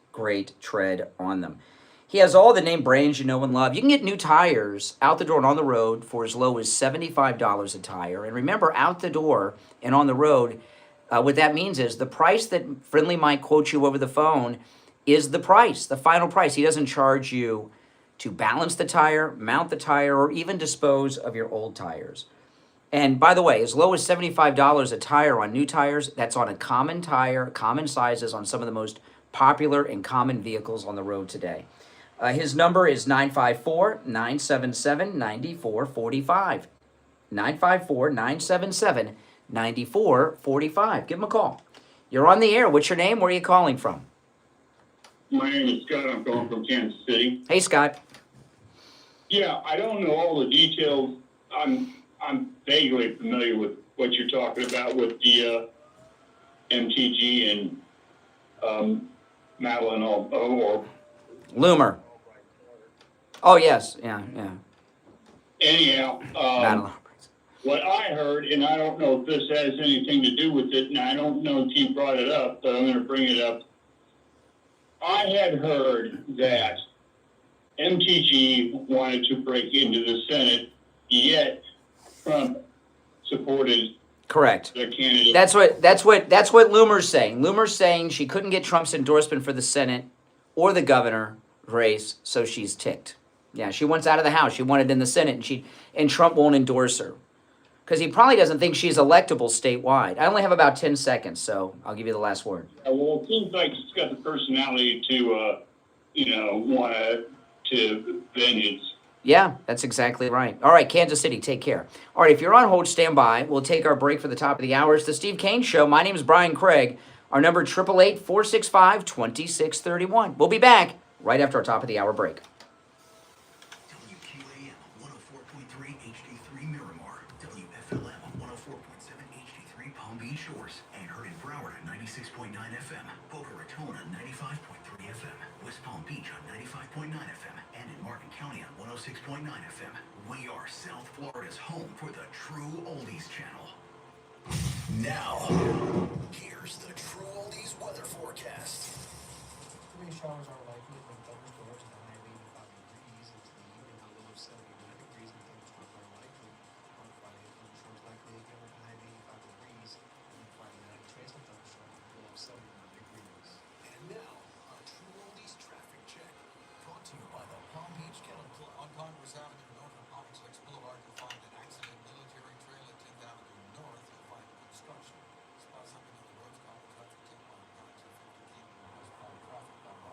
Speaker 1: tread on them. He has all the name brands you know and love. You can get new tires out the door and on the road for as low as $75 a tire. And remember, out the door and on the road, what that means is the price that Friendly might quote you over the phone is the price, the final price. He doesn't charge you to balance the tire, mount the tire, or even dispose of your old tires. And by the way, as low as $75 a tire on new tires, that's on a common tire, common sizes on some of the most popular and common vehicles on the road today. His number is 954-977-9445. 954-977-9445. Give him a call. You're on the air. What's your name? Where are you calling from?
Speaker 5: My name is Scott. I'm calling from Kansas City.
Speaker 1: Hey, Scott.
Speaker 5: Yeah, I don't know all the details. I'm vaguely familiar with what you're talking about with the MTG and Madeline or
Speaker 1: Loomer. Oh, yes. Yeah.
Speaker 5: Anyhow, what I heard, and I don't know if this has anything to do with it, and I don't know if you brought it up, but I'm going to bring it up. I had heard that MTG wanted to break into the Senate, yet Trump supported
Speaker 1: correct
Speaker 5: the candidate.
Speaker 1: That's what Loomer's saying. Loomer's saying she couldn't get Trump's endorsement for the Senate or the governor race, so she's ticked. Yeah, she wants out of the House. She wanted in the Senate, and Trump won't endorse her because he probably doesn't think she's electable statewide. I only have about 10 seconds, so I'll give you the last word.
Speaker 5: Well, it seems like she's got the personality to, want
Speaker 7: to venues.
Speaker 1: Yeah, that's exactly right. All right, Kansas City, take care. All right, if you're on hold, stand by. We'll take our break for the top of the hour. It's the Steve Kane Show. My name is Brian Craig. Our number 888-465-2631. We'll be back right after our top of the hour break.
Speaker 2: WQAM 104.3 HD3 Miramar, WFLM 104.7 HD3 Palm Beach Shores, and heard in Broward at 96.9 FM, Boca Raton on 95.3 FM, West Palm Beach on 95.9 FM, and in Martin County on 106.9 FM. We are South Florida's home for the True Oldies channel. Now, here's the True Oldies weather forecast.
Speaker 12: Showers are likely from thunderstorms at a high of 85 degrees into the evening, a low of 79 degrees, and thunderstorms are likely on Friday. Thunderstorms likely again with a high of 85 degrees, and then Friday night, chance of thunderstorms with a low of 79 degrees.
Speaker 2: And now, a True Oldies traffic check, brought to you by the Palm Beach Kennel Club.
Speaker 13: On Congress Avenue north of Onyx Lakes Boulevard, you'll find an accident military trail at 10th Avenue north. You'll find construction. Spot something on the roads, common traffic 10 mile an hour to 50 km/h.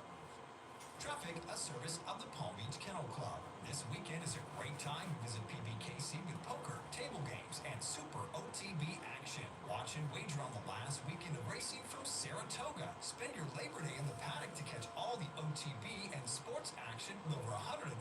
Speaker 2: Traffic, a service of the Palm Beach Kennel Club. This weekend is a great time to visit PBKC with poker, table games, and super OTB action. Watch and wager on the last weekend of racing from Saratoga. Spend your Labor Day in the paddock to catch all the OTB and sports action with over 140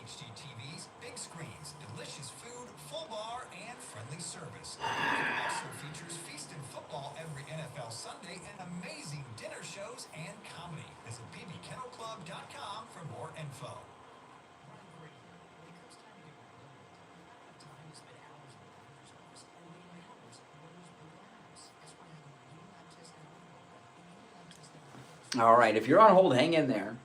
Speaker 2: HD TVs, big screens, delicious food, full bar, and friendly service. It also features feast and football every NFL Sunday and amazing dinner shows and comedy. Visit pbkennelclub.com for more info.
Speaker 1: All right, if you're on hold, hang in there.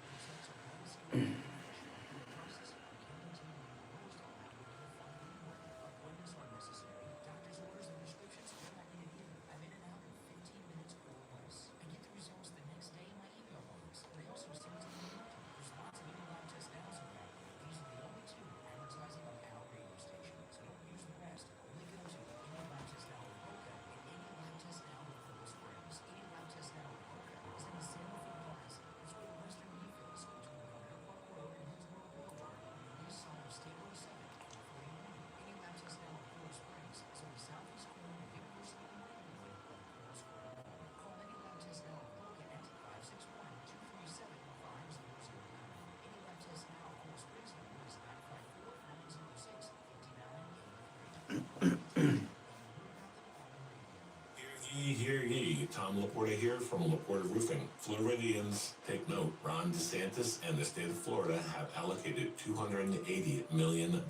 Speaker 14: Hear ye, Tom Laporta here from Laporta Roofing. Floridians, take note, Ron DeSantis and the state of Florida have allocated $280 million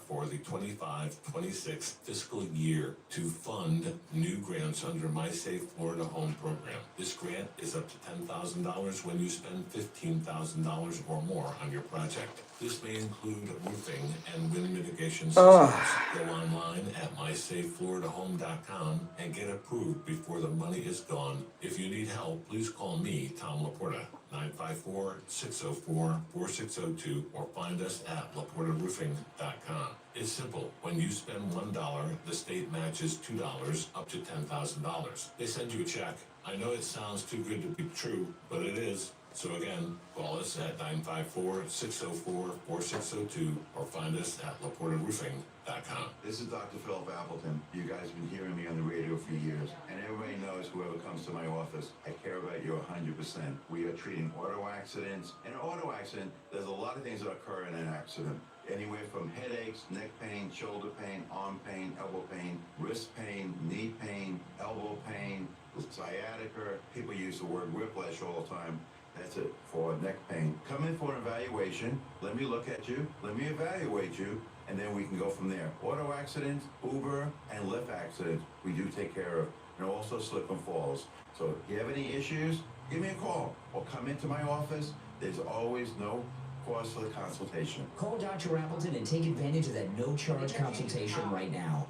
Speaker 14: for the 25-26 fiscal year to fund new grants under My Safe Florida Home program. This grant is up to $10,000 when you spend $15,000 or more on your project. This may include roofing and wind mitigation systems. Go online at mysafefloridahome.com and get approved before the money is gone. If you need help, please call me, Tom Laporta, 954-604-4602, or find us at laportaroofing.com. It's simple. When you spend $1, the state matches $2 up to $10,000. They send you a check. I know it sounds too good to be true, but it is. So again, call us at 954-604-4602 or find us at laportaroofing.com.
Speaker 3: This is Dr. Philip Appleton. You guys have been hearing me on the radio for years, and everybody knows whoever comes to my office, I care about you 100%. We are treating auto accidents. In an auto accident, there's a lot of things that occur in an accident. Anywhere from headaches, neck pain, shoulder pain, arm pain, elbow pain, wrist pain, knee pain, elbow pain, sciatica. People use the word whiplash all the time. That's it for neck pain. Come in for an evaluation. Let me look at you. Let me evaluate you. And then we can go from there. Auto accidents, Uber, and Lyft accidents, we do take care of. And also slip and falls. So if you have any issues, give me a call or come into my office. There's always no cost for the consultation.
Speaker 4: Call Dr. Appleton and take advantage of that no-charge consultation right now.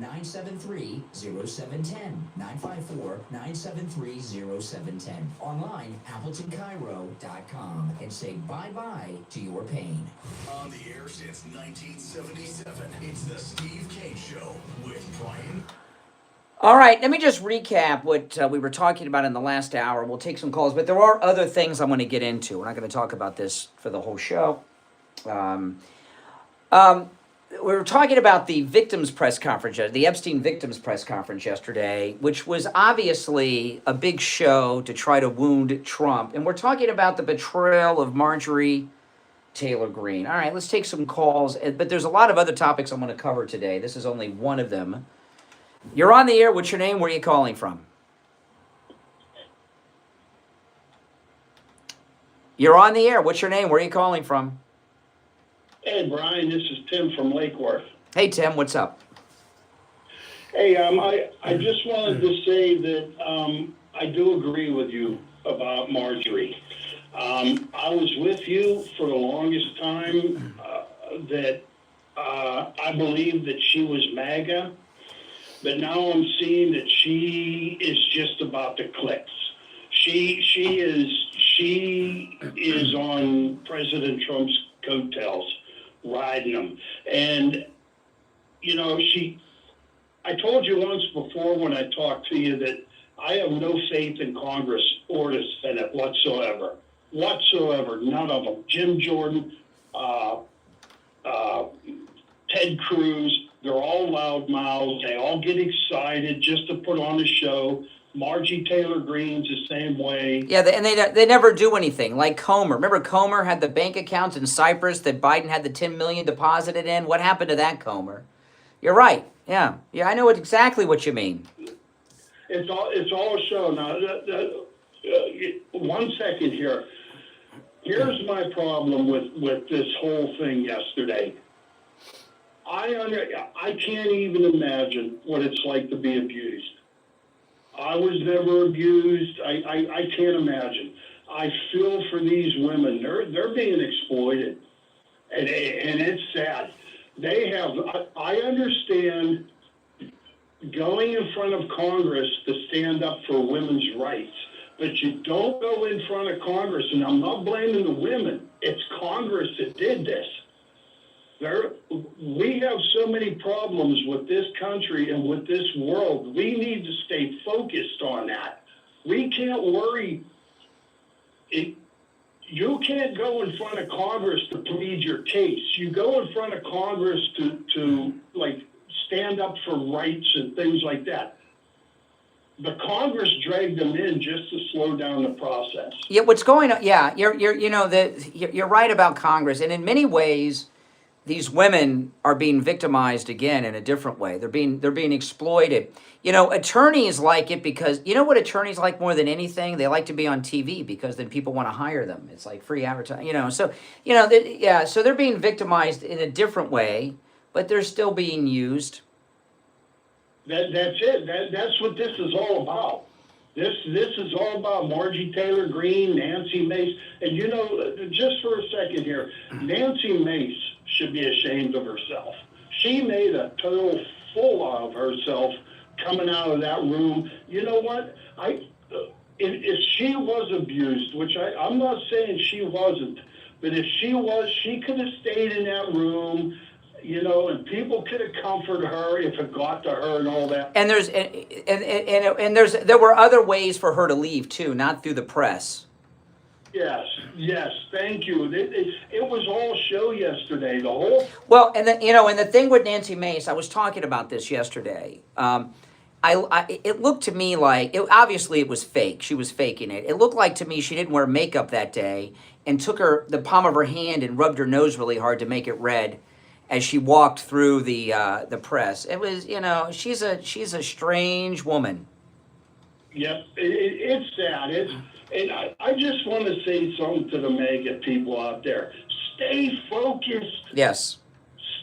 Speaker 4: 954-973-0710. 954-973-0710. Online, AppletonCairo.com. And say bye-bye to your pain.
Speaker 2: On the air since 1977, it's the Steve Kane Show with Brian.
Speaker 1: All right, let me just recap what we were talking about in the last hour. We'll take some calls, but there are other things I'm going to get into. We're not going to talk about this for the whole show. We were talking about the victims press conference, the Epstein victims press conference yesterday, which was obviously a big show to try to wound Trump. And we're talking about the betrayal of Marjorie Taylor Greene. All right, let's take some calls. But there's a lot of other topics I'm going to cover today. This is only one of them. You're on the air. What's your name? Where are you calling from? You're on the air. What's your name? Where are you calling from?
Speaker 7: Hey, Brian, this is Tim from Lake Worth.
Speaker 1: Hey, Tim, what's up?
Speaker 7: Hey, I just wanted to say that I do agree with you about Marjorie. I was with you for the longest time that I believed that she was MAGA, but now I'm seeing that she is just about the clicks. She is on President Trump's coattails, riding them. And, you know, I told you once before when I talked to you that I have no faith in Congress or the Senate whatsoever. None of them. Jim Jordan, Ted Cruz, they're all loudmouths. They all get excited just to put on a show. Margie Taylor Greene's the same way.
Speaker 1: Yeah, and they never do anything. Like Comer. Remember Comer had the bank accounts in Cyprus that Biden had the $10 million deposited in? What happened to that, Comer? You're right. Yeah, I know exactly what you mean.
Speaker 7: It's all a show. Now, 1 second here. Here's my problem with this whole thing yesterday. I can't even imagine what it's like to be abused. I was never abused. I can't imagine. I feel for these women. They're being exploited, and it's sad. They have. I understand going in front of Congress to stand up for women's rights, but you don't go in front of Congress. And I'm not blaming the women. It's Congress that did this. We have so many problems with this country and with this world. We need to stay focused on that. We can't worry. You can't go in front of Congress to plead your case. You go in front of Congress to like stand up for rights and things like that. The Congress dragged them in just to slow down the process.
Speaker 1: Yeah, what's going on? Yeah, you're right about Congress, and in many ways, these women are being victimized again in a different way. They're being exploited. You know, attorneys like it because, you know what attorneys like more than anything? They like to be on TV because then people want to hire them. It's like free advertising, you know. So, you know, so they're being victimized in a different way, but they're still being used.
Speaker 7: That's it. That's what this is all about. This is all about Margie Taylor Greene, Nancy Mace. And, you know, just for a second here, Nancy Mace should be ashamed of herself. She made a total fool of herself coming out of that room. You know what? If she was abused, which I'm not saying she wasn't, but if she was, she could have stayed in that room, you know, and people could have comforted her if it got to her and all that.
Speaker 1: And there were other ways for her to leave too, not through the press.
Speaker 7: Yes, thank you. It was all show yesterday. The whole
Speaker 1: well, and the thing with Nancy Mace, I was talking about this yesterday. It looked to me like obviously it was fake. She was faking it. It looked like to me she didn't wear makeup that day and took the palm of her hand and rubbed her nose really hard to make it red as she walked through the press. It was, you know, she's a strange woman.
Speaker 7: Yep, it's sad. And I just want to say something to the MAGA people out there. Stay focused.
Speaker 1: Yes.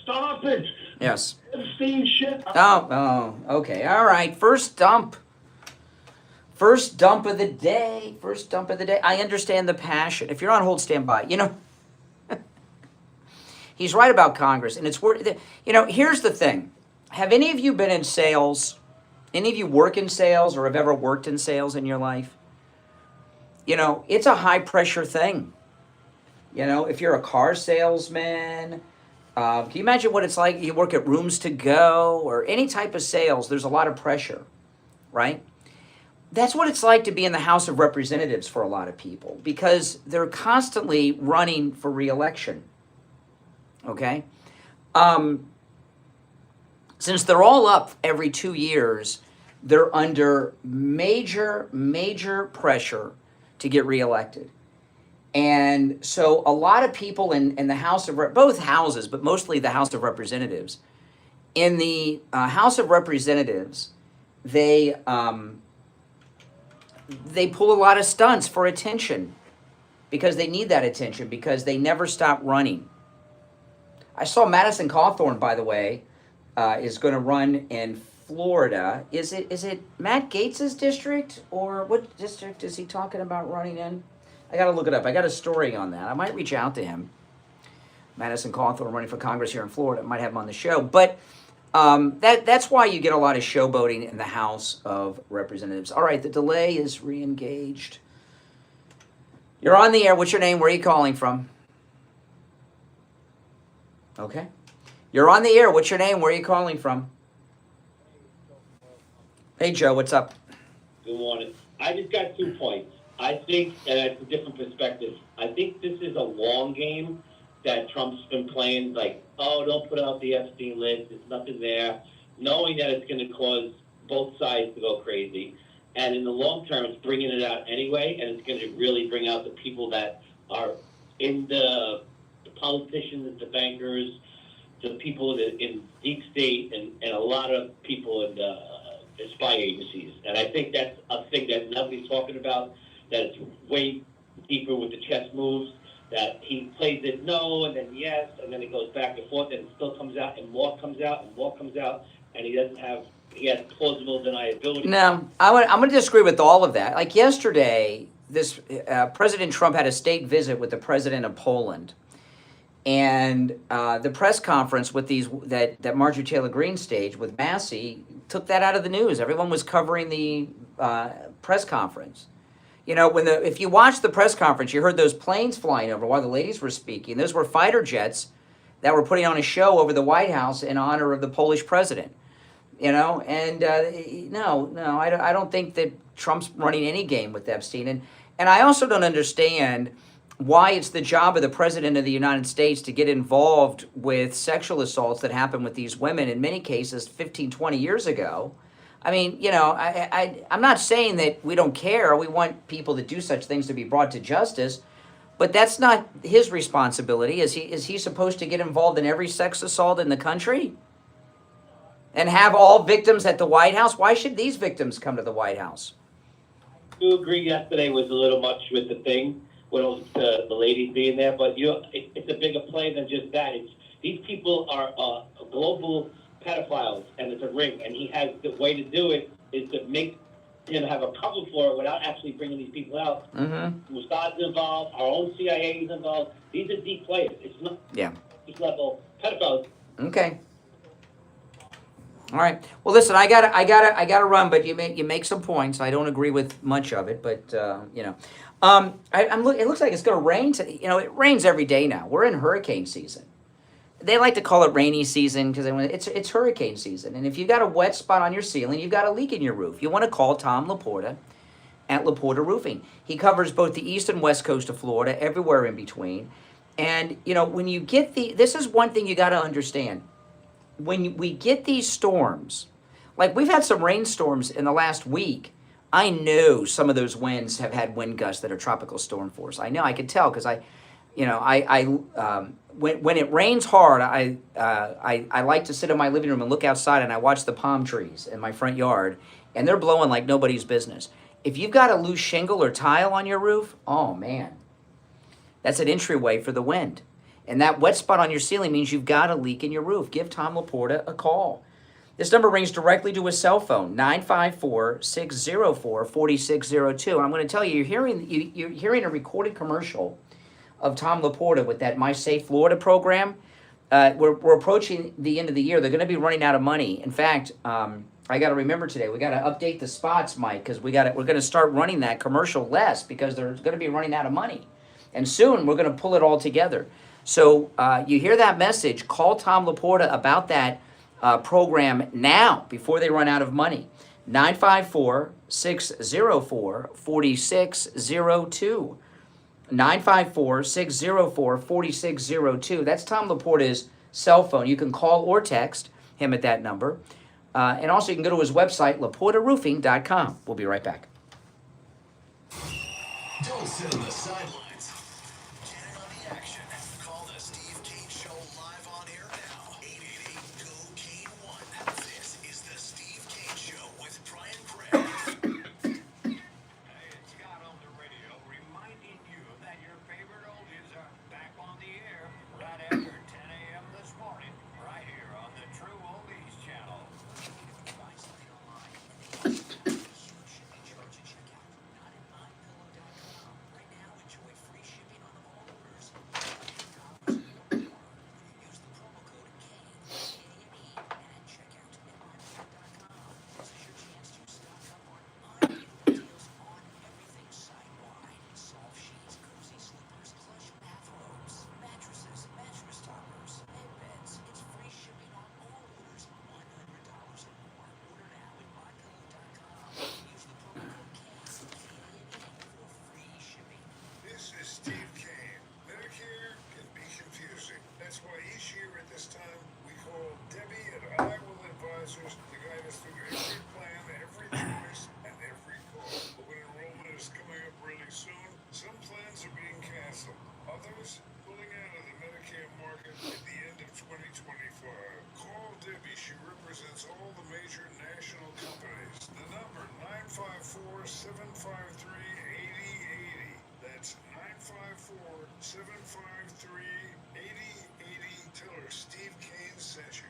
Speaker 7: Stop it.
Speaker 1: Yes.
Speaker 7: Epstein shit.
Speaker 1: Oh, okay. All right. First dump of the day. I understand the passion. If you're on hold, stand by. You know, he's right about Congress. And it's worth, you know, here's the thing. Have any of you been in sales? Any of you work in sales or have ever worked in sales in your life? You know, it's a high pressure thing. You know, if you're a car salesman, can you imagine what it's like? You work at Rooms to Go or any type of sales, there's a lot of pressure. right? That's what it's like to be in the House of Representatives for a lot of people, because they're constantly running for re-election, okay? Since they're all up every 2 years, they're under major pressure to get reelected. And so a lot of people in the House of, both houses, but mostly the House of Representatives, in the House of Representatives, they pull a lot of stunts for attention, because they need that attention, because they never stop running. I saw Madison Cawthorn, by the way, is going to run in Florida. Is it Matt Gaetz's district, or what district is he talking about running in? I got to look it up. I got a story on that. I might reach out to him. Madison Cawthorn running for Congress here in Florida. I might have him on the show. But that's why you get a lot of showboating in the House of Representatives. All right, the delay is re-engaged. You're on the air. What's your name? Where are you calling from? Okay. You're on the air. What's your name? Where are you calling from? Hey, Joe. What's up?
Speaker 15: Good morning. I just got 2 points. I think, and it's a different perspective, I think this is a long game that Trump's been playing, like, oh, don't put out the Epstein list, there's nothing there, knowing that it's going to cause both sides to go crazy. And in the long term, it's bringing it out anyway, and it's going to really bring out the people that are in the politicians, the bankers, the people in deep state, and a lot of people in the spy agencies. And I think that's a thing that nobody's talking about, that it's way deeper with the chess moves, that he plays it no, and then yes, and then it goes back and forth, and it still comes out, and more comes out, and more comes out, and he has plausible deniability.
Speaker 1: No, I'm going to disagree with all of that. Like yesterday, this President Trump had a state visit with the president of Poland, and the press conference with that Marjorie Taylor Greene staged with Massie took that out of the news. Everyone was covering the press conference. You know, if you watched the press conference, you heard those planes flying over while the ladies were speaking. Those were fighter jets that were putting on a show over the White House in honor of the Polish president. You know, and no, I don't think that Trump's running any game with Epstein. And I also don't understand why it's the job of the president of the United States to get involved with sexual assaults that happen with these women, in many cases 15, 20 years ago. I mean, you know, I'm not saying that we don't care. We want people that do such things to be brought to justice, but that's not his responsibility. Is he supposed to get involved in every sex assault in the country and have all victims at the White House? Why should these victims come to the White House?
Speaker 15: I do agree yesterday was a little much with the thing, with the ladies being there, but you know, it's a bigger play than just that. These people are global pedophiles, and it's a ring, and he has the way to do it is to make him have a cover for it without actually bringing these people out. Mm-hmm. Mossad's involved, our own CIA is involved. These are deep players. It's not this level pedophiles. Okay. All right. Well, listen, I gotta run, but you make some points. I don't agree with much of it, but you know, it looks like it's going to rain. You know, it rains every day now. We're in hurricane season. They like to call it rainy season because it's hurricane season. And if you've got a wet spot on your ceiling, you've got a leak in your roof, you want to call Tom Laporta at Laporta Roofing. He covers both the east and west coast of Florida, everywhere in between. And, you know, when you get this is one thing you got to understand. When we get these storms, like we've had some rainstorms in the last week, I know some of those winds have had wind gusts that are tropical storm force. I know, I can tell because when it rains hard, I like to sit in my living room and look outside, and I watch the palm trees in my front yard, and they're blowing like nobody's business. If you've got a loose shingle or tile on your roof, oh man, that's an entryway for the wind. And that wet spot on your ceiling means you've got a leak in your roof. Give Tom Laporta a call. This number rings directly to his cell phone, 954-604-4602. And I'm going to tell you, you're hearing a recorded commercial of Tom Laporta with that My Safe Florida program. We're approaching the end of the year. They're going to be running out of money. In fact, I got to remember today, we got to update the spots, Mike, because we're going to start running that commercial less because they're going to be running out of money. And soon we're going to pull it all together. So you hear that message, call Tom Laporta about that program now before they run out of money.
Speaker 1: 954-604-4602. 954-604-4602. That's Tom Laporta's cell phone. You can call or text him at that number. And also you can go to his website, laportaroofing.com. We'll be right back.
Speaker 2: Don't sit on the sidelines. Get in on the action. Call the Steve Kane Show live on air now. 888-GO-KANE-1. This is the Steve Kane Show with Brian Craig.
Speaker 16: Hey, it's Scott on the radio, reminding you that your favorite oldies are back on the air right after 10 a.m. this morning, right here on the True Oldies channel.
Speaker 10: This is Steve Kane. Medicare can be confusing. That's why each year at this time, we call Debbie and I will advisors to guide us through every plan, every choice, and every call. But when enrollment is coming up really soon, some plans are being canceled. Others pulling out of the Medicare market at the end of 2025. Call Debbie. She represents all the major national companies. The number 954-753-8080. That's 954-753-8080. Tell her Steve Kane sent you.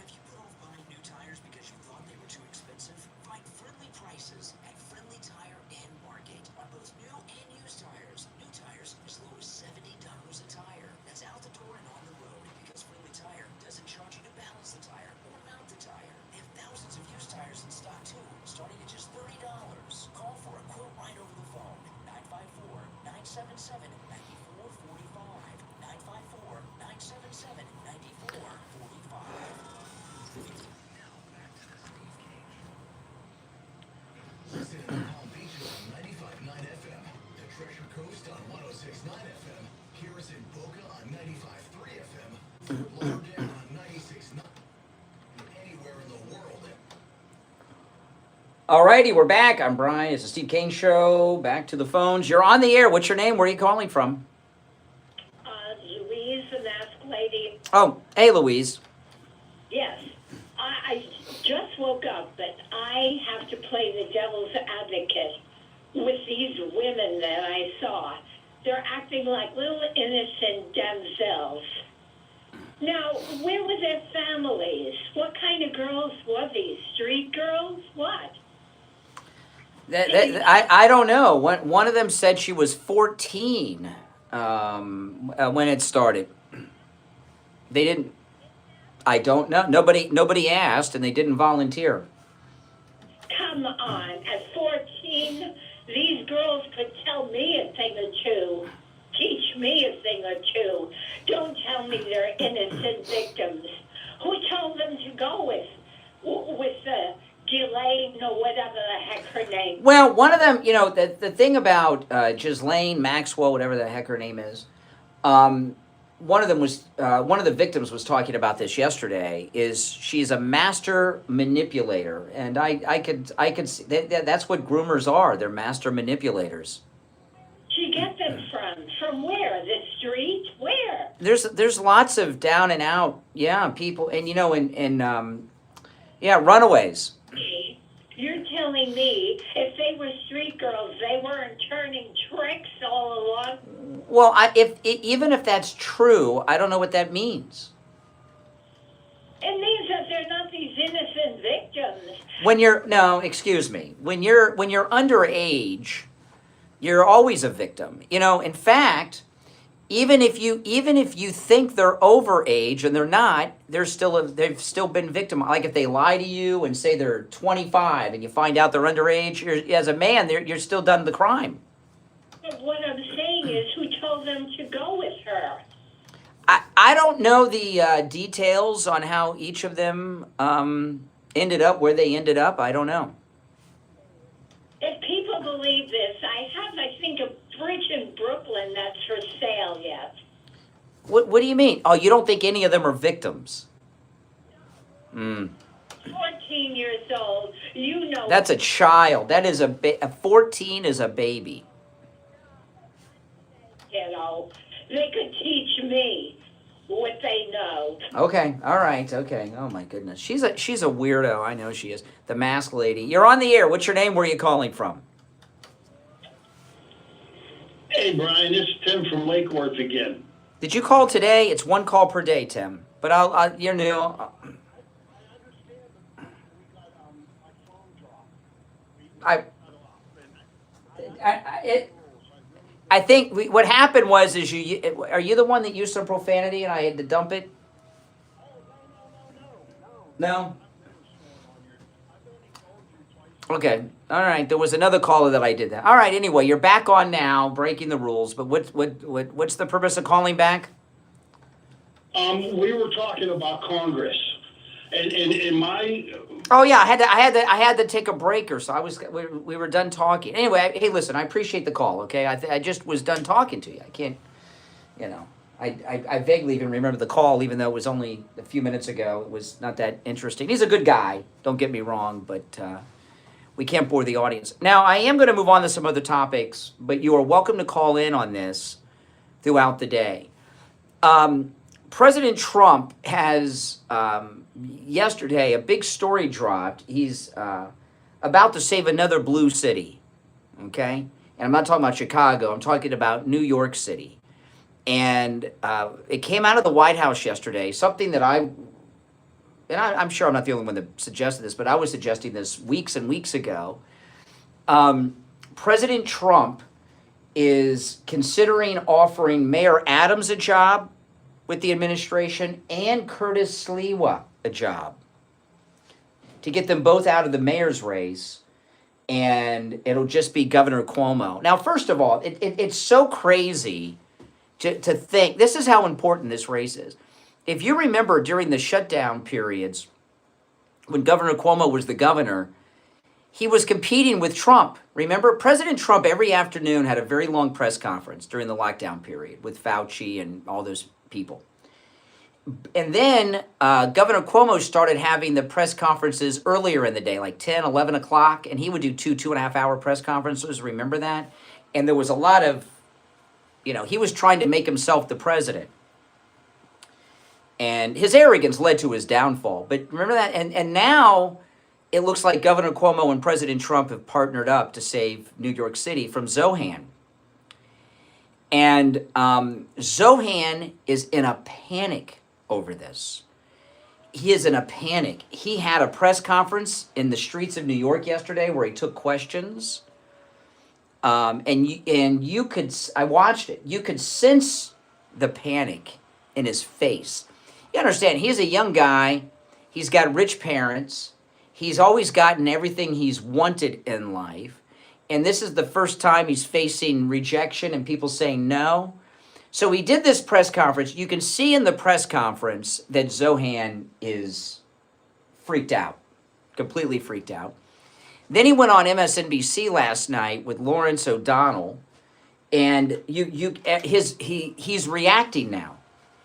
Speaker 4: Have you put off buying new tires because you thought they were too expensive? Find friendly prices at Friendly Tire and Market on both new and used tires. New tires as low as $70 a tire. That's out the door and on the road because Friendly Tire doesn't charge you to balance the tire or mount the tire. They have thousands of used tires in stock too, starting at just $30. Call for a quote right over the phone. 954-977-9445. 954-977-9445.
Speaker 2: Listen in the Palm Beaches on 95.9 FM, the Treasure Coast on 106.9 FM, hear us in Boca on 95.3 FM, Fort Lauderdale on 96.9, and anywhere in the world.
Speaker 1: Alrighty, we're back. I'm Brian. It's the Steve Kane Show. Back to the phones. You're on the air. What's your name? Where are you calling from?
Speaker 11: Louise, the mask lady.
Speaker 1: Oh, hey, Louise.
Speaker 11: Yes. I just woke up, but I have to play the devil's advocate with these women that I saw. They're acting like little innocent damsels. Now, where were their families? What kind of girls were these? Street girls? What?
Speaker 1: I don't know. One of them said she was 14 when it started. They didn't. I don't know. Nobody asked, and they didn't volunteer.
Speaker 11: Come on. At 14, these girls could tell me a thing or two. Teach me a thing or two. Don't tell me they're innocent victims. Who told them to go with Ghislaine or whatever the heck her name?
Speaker 1: Well, one of them, the thing about Ghislaine Maxwell, whatever the heck her name is, one of the victims was talking about this yesterday. Is she's a master manipulator, and I could see that's what groomers are. They're master manipulators.
Speaker 11: Did you get them from? From where? The street? Where?
Speaker 1: There's lots of down and out, people, and runaways.
Speaker 11: You're telling me if they were street girls, they weren't turning tricks all along?
Speaker 1: Well, even if that's true, I don't know what that means.
Speaker 11: It means that they're not these innocent victims.
Speaker 1: When you're underage, you're always a victim. In fact, even if you think they're overage and they're not, they've still been victim. Like if they lie to you and say they're 25 and you find out they're underage, as a man, you're still done the crime.
Speaker 11: But what I'm saying is, who told them to go with her?
Speaker 1: I don't know the details on how each of them ended up where they ended up, I don't know.
Speaker 11: If people believe this, I think, a bridge in Brooklyn that's for sale yet.
Speaker 1: What do you mean? Oh, you don't think any of them are victims?
Speaker 11: 14 years old, you know.
Speaker 1: That's a child. That is a 14 is a baby.
Speaker 11: You know, they could teach me what they know.
Speaker 1: Okay, all right, okay. Oh my goodness, she's a weirdo. I know she is. The mask lady. You're on the air. What's your name? Where are you calling from?
Speaker 7: Hey, Brian, this is Tim from Lake Worth again.
Speaker 1: Did you call today? It's one call per day, Tim. But you're new. I think what happened was are you the one that used some profanity and I had to dump it? No. Okay. All right. There was another caller that I did that. All right. Anyway, you're back on now, breaking the rules. But what's the purpose of calling back?
Speaker 7: We were talking about Congress, and in my.
Speaker 1: Oh yeah, I had to take a break, or so we were done talking. Anyway, hey, listen, I appreciate the call. Okay, I just was done talking to you. I can't, I vaguely even remember the call, even though it was only a few minutes ago. It was not that interesting. He's a good guy. Don't get me wrong, but we can't bore the audience. Now, I am going to move on to some other topics, but you are welcome to call in on this throughout the day. President Trump has, yesterday, a big story dropped. He's about to save another blue city, okay? And I'm not talking about Chicago. I'm talking about New York City. And it came out of the White House yesterday, something that I'm sure I'm not the only one that suggested this, but I was suggesting this weeks and weeks ago. President Trump is considering offering Mayor Adams a job with the administration and Curtis Sliwa a job to get them both out of the mayor's race, and it'll just be Governor Cuomo. Now, first of all, it's so crazy to think, this is how important this race is. If you remember during the shutdown periods, when Governor Cuomo was the governor, he was competing with Trump. Remember, President Trump every afternoon had a very long press conference during the lockdown period with Fauci and all those people. And then Governor Cuomo started having the press conferences earlier in the day, like 10, 11 o'clock, and he would do 2.5 hour press conferences. Remember that? And there was a lot of, he was trying to make himself the president. And his arrogance led to his downfall. But remember that? And now it looks like Governor Cuomo and President Trump have partnered up to save New York City from Zohan. And Zohan is in a panic over this. He is in a panic. He had a press conference in the streets of New York yesterday where he took questions. And you could, I watched it, you could sense the panic in his face. You understand, he's a young guy. He's got rich parents. He's always gotten everything he's wanted in life. And this is the first time he's facing rejection and people saying no. So he did this press conference. You can see in the press conference that Zohan is freaked out, completely freaked out. Then he went on MSNBC last night with Lawrence O'Donnell, and he's reacting now.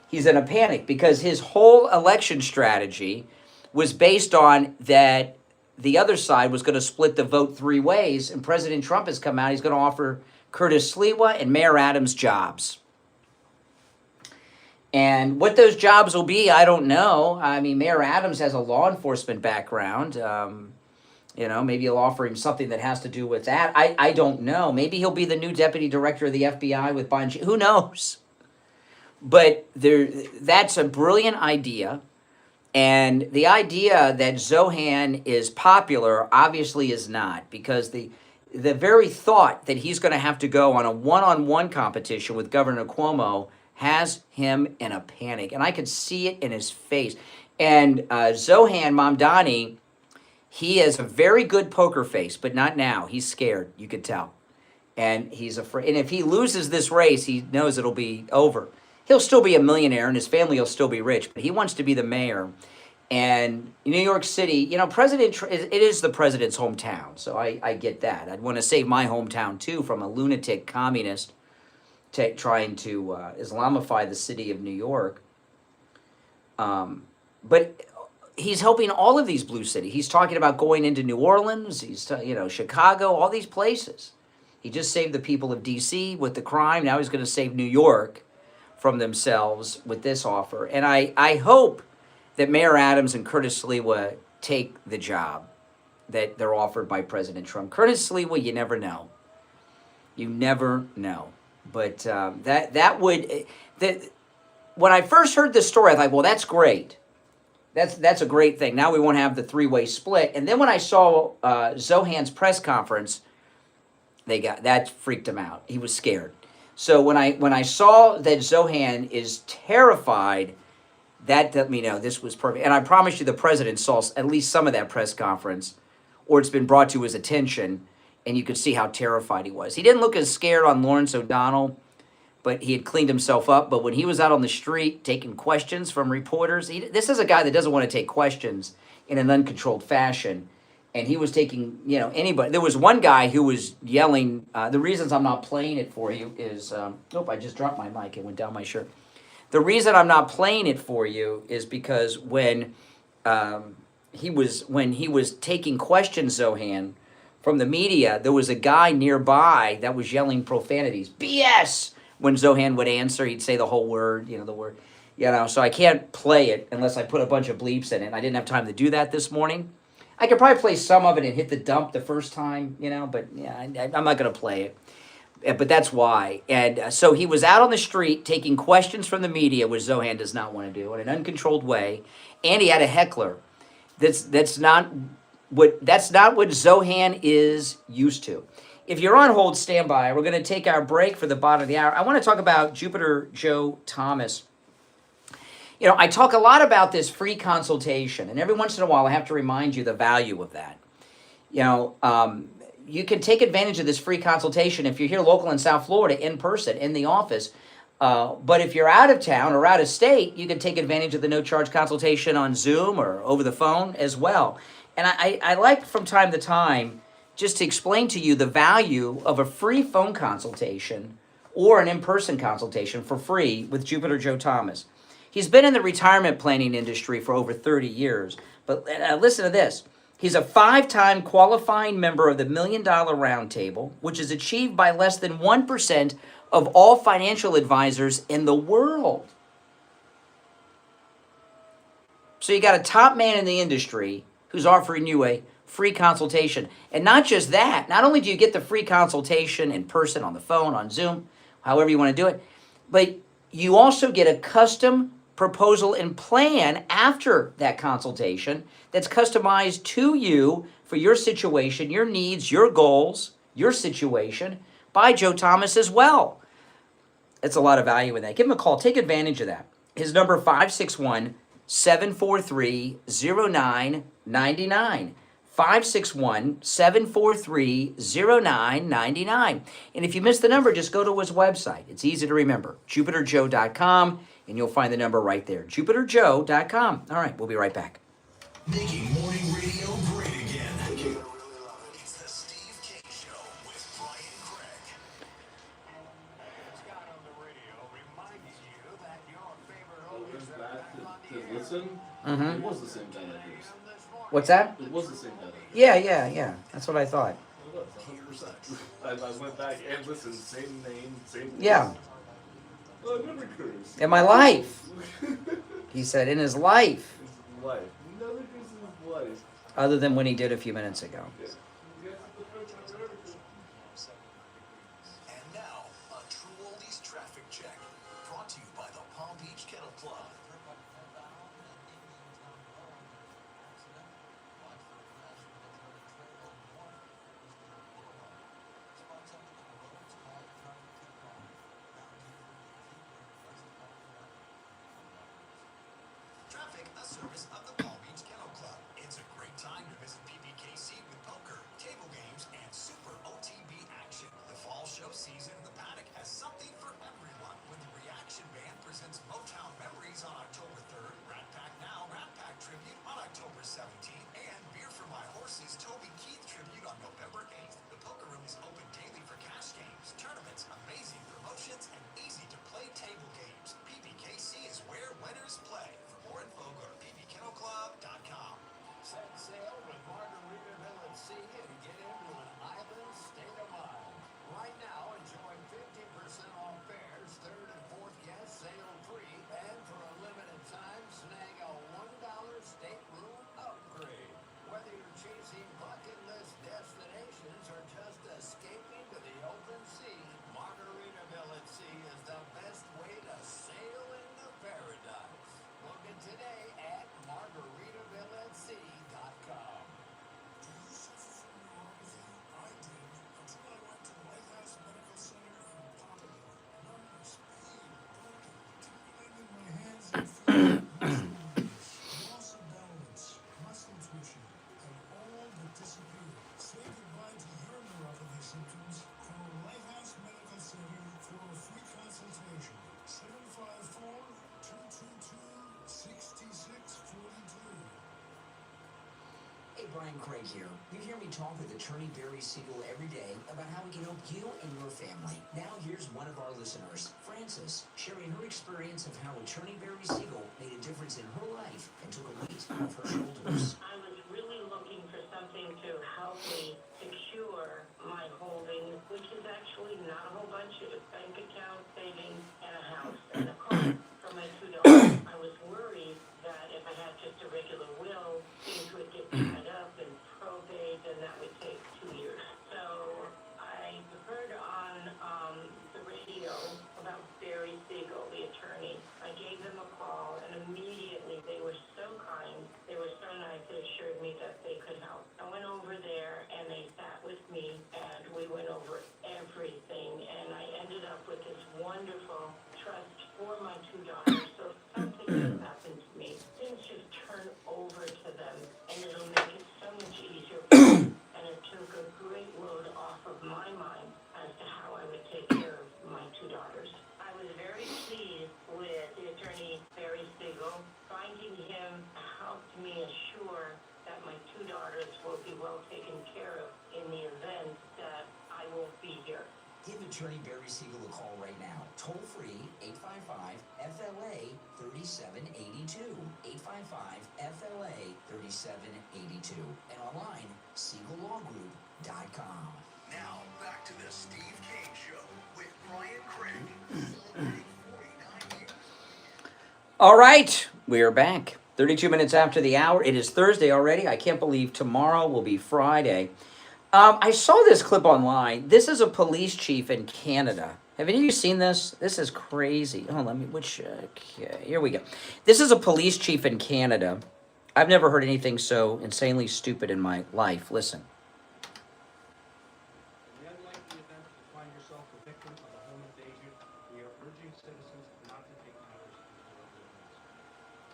Speaker 1: He's in a panic because his whole election strategy was based on that the other side was going to split the vote three ways, and President Trump has come out. He's going to offer Curtis Sliwa and Mayor Adams jobs. And what those jobs will be, I don't know. I mean, Mayor Adams has a law enforcement background. Maybe he'll offer him something that has to do with that. I don't know. Maybe he'll be the new deputy director of the FBI with Bonji. Who knows? But that's a brilliant idea. And the idea that Zohan is popular obviously is not, because the very thought that he's going to have to go on a one-on-one competition with Governor Cuomo has him in a panic. And I could see it in his face. And Zohan Mamdani, he has a very good poker face, but not now. He's scared, you could tell. And he's afraid. And if he loses this race, he knows it'll be over. He'll still be a millionaire and his family will still be rich, but he wants to be the mayor. And New York City, you know, it is the president's hometown, so I get that. I'd want to save my hometown too from a lunatic communist trying to Islamify the city of New York. But he's helping all of these blue cities. He's talking about going into New Orleans, Chicago, all these places. He just saved the people of D.C. with the crime. Now he's going to save New York from themselves with this offer. And I hope that Mayor Adams and Curtis Sliwa take the job that they're offered by President Trump. Curtis Sliwa, you never know. You never know. But when I first heard this story, I thought, well, that's great. That's a great thing. Now we won't have the three-way split. And then when I saw Zohan's press conference, that freaked him out. He was scared. So when I saw that Zohan is terrified, that let me know this was perfect. And I promise you the president saw at least some of that press conference, or it's been brought to his attention, and you could see how terrified he was. He didn't look as scared on Lawrence O'Donnell, but he had cleaned himself up. But when he was out on the street taking questions from reporters, this is a guy that doesn't want to take questions in an uncontrolled fashion. And he was taking, anybody. There was one guy who was yelling. The reasons I'm not playing it for you is, I just dropped my mic. It went down my shirt. The reason I'm not playing it for you is because when he was taking questions, Zohan, from the media, there was a guy nearby that was yelling profanities. BS! When Zohan would answer, he'd say the whole word, the word. So I can't play it unless I put a bunch of bleeps in it. I didn't have time to do that this morning. I could probably play some of it and hit the dump the first time, but I'm not going to play it. But that's why. And so he was out on the street taking questions from the media, which Zohan does not want to do, in an uncontrolled way. And he had a heckler. That's not what Zohan is used to. If you're on hold, stand by. We're going to take our break for the bottom of the hour. I want to talk about Jupiter Joe Thomas. I talk a lot about this free consultation, and every once in a while I have to remind you the value of that. You can take advantage of this free consultation if you're here local in South Florida in person in the office. But if you're out of town or out of state, you can take advantage of the no-charge consultation on Zoom or over the phone as well. And I like from time to time just to explain to you the value of a free phone consultation or an in-person consultation for free with Jupiter Joe Thomas. He's been in the retirement planning industry for over 30 years. But listen to this. He's a 5-time qualifying member of the $1 Million Roundtable, which is achieved by less than 1% of all financial advisors in the world. So you got a top man in the industry who's offering you a free consultation. And not just that, not only do you get the free consultation in person, on the phone, on Zoom, however you want to do it, but you also get a custom proposal and plan after that consultation that's customized to you for your situation, your needs, your goals, your situation by Joe Thomas as well. It's a lot of value in that. Give him a call. Take advantage of that. His number 561-743-0999. 561-743-0999. And if you missed the number, just go to his website. It's easy to remember. JupiterJoe.com, and you'll find the number right there. JupiterJoe.com. All right, we'll be right back.
Speaker 2: Making morning radio great again. It's the Steve Kane Show with Brian Craig.
Speaker 16: Scott on the radio reminds you that your favorite oldies are back on the air.
Speaker 17: Listen,
Speaker 1: Mm-hmm.
Speaker 17: it was the same guy that used.
Speaker 1: What's that?
Speaker 17: It was the same guy that used.
Speaker 1: Yeah. That's what I thought.
Speaker 17: It was, 100%. I went back and listened, same name, same voice.
Speaker 1: Yeah.
Speaker 17: Oh, never cursed.
Speaker 1: In my life. He said in his life.
Speaker 17: His life. Never cursed in his life.
Speaker 1: Other than when he did a few minutes ago.
Speaker 17: Yeah.
Speaker 2: And now, a True Oldies traffic check. Brought to you by the Palm Beach Kennel Club. Traffic, a service of the Palm Beach Kennel Club. It's a great time to visit PBKC with poker, table games, and super
Speaker 4: Brian Craig here. You hear me talk with attorney Barry Siegel every day about how we can help you and your family. Now here's one of our listeners, Frances, sharing her experience of how attorney Barry Siegel made a difference in her life and took a weight off her shoulders.
Speaker 11: I was really looking for something to help me secure my holdings, which is actually not a whole bunch of bank account savings and a house and a car for my two daughters. I was worried that if I had just a regular will, things would get tied up and probate, and that would take 2 years. So I heard on the radio about Barry Siegel, the attorney. I gave them a call, and immediately they were so kind. They were so nice. They assured me that they could help. I went over there, and they sat with me, and we went over everything, and I ended up with this wonderful trust for my two daughters. So if something does happen to me, things just turn over to them, and it'll make it so much easier for them. And it took a great load off of my mind as to how I would take care of my two daughters. I was very pleased with the attorney Barry Siegel. Finding him helped me assure that my two daughters will be well taken care of in the event that I won't be here.
Speaker 4: Give attorney Barry Siegel a call right now. Toll free 855-FLA-3782. 855-FLA-3782. And online, SiegelLawGroup.com.
Speaker 2: Now, back to the Steve Kane Show with Brian Craig. Celebrating 49 years.
Speaker 1: All right, we are back. 32 minutes after the hour. It is Thursday already. I can't believe tomorrow will be Friday. I saw this clip online. This is a police chief in Canada. Have any of you seen this? This is crazy. Oh, okay, here we go. This is a police chief in Canada. I've never heard anything so insanely stupid in my life. Listen.
Speaker 12: In the unlikely event that you find yourself the victim of a home invasion, we are urging citizens not to take matters into their own hands.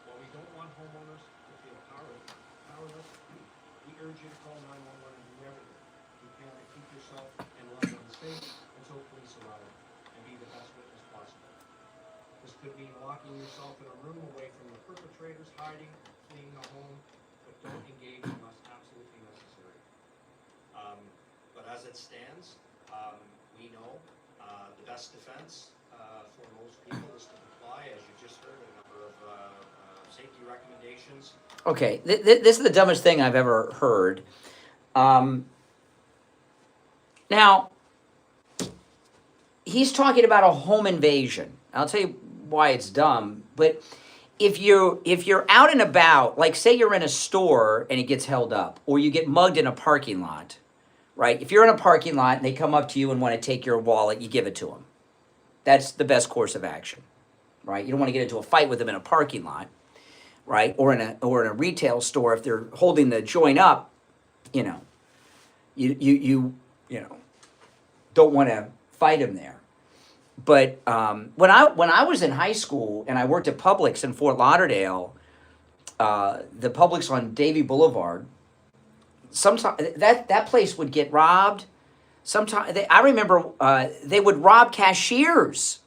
Speaker 12: While we don't want homeowners to feel powerless, we urge you to call 911 and do everything you can to keep yourself and loved ones safe until police arrive, and be the best witness possible. This could mean locking yourself in a room away from the perpetrators, hiding, fleeing a home, but don't engage unless absolutely necessary. But as it stands, we know the best defense for most people is to comply, as you just heard, a number of safety recommendations.
Speaker 1: Okay, this is the dumbest thing I've ever heard. Now, he's talking about a home invasion. I'll tell you why it's dumb, but if you're out and about, like say you're in a store and it gets held up, or you get mugged in a parking lot, right? If you're in a parking lot and they come up to you and want to take your wallet, you give it to them. That's the best course of action, right? You don't want to get into a fight with them in a parking lot, right? Or in a retail store if they're holding the joint up, you know, you don't want to fight them there. But when I was in high school and I worked at Publix in Fort Lauderdale, the Publix on Davie Boulevard, sometimes that place would get robbed. Sometimes I remember they would rob cashiers.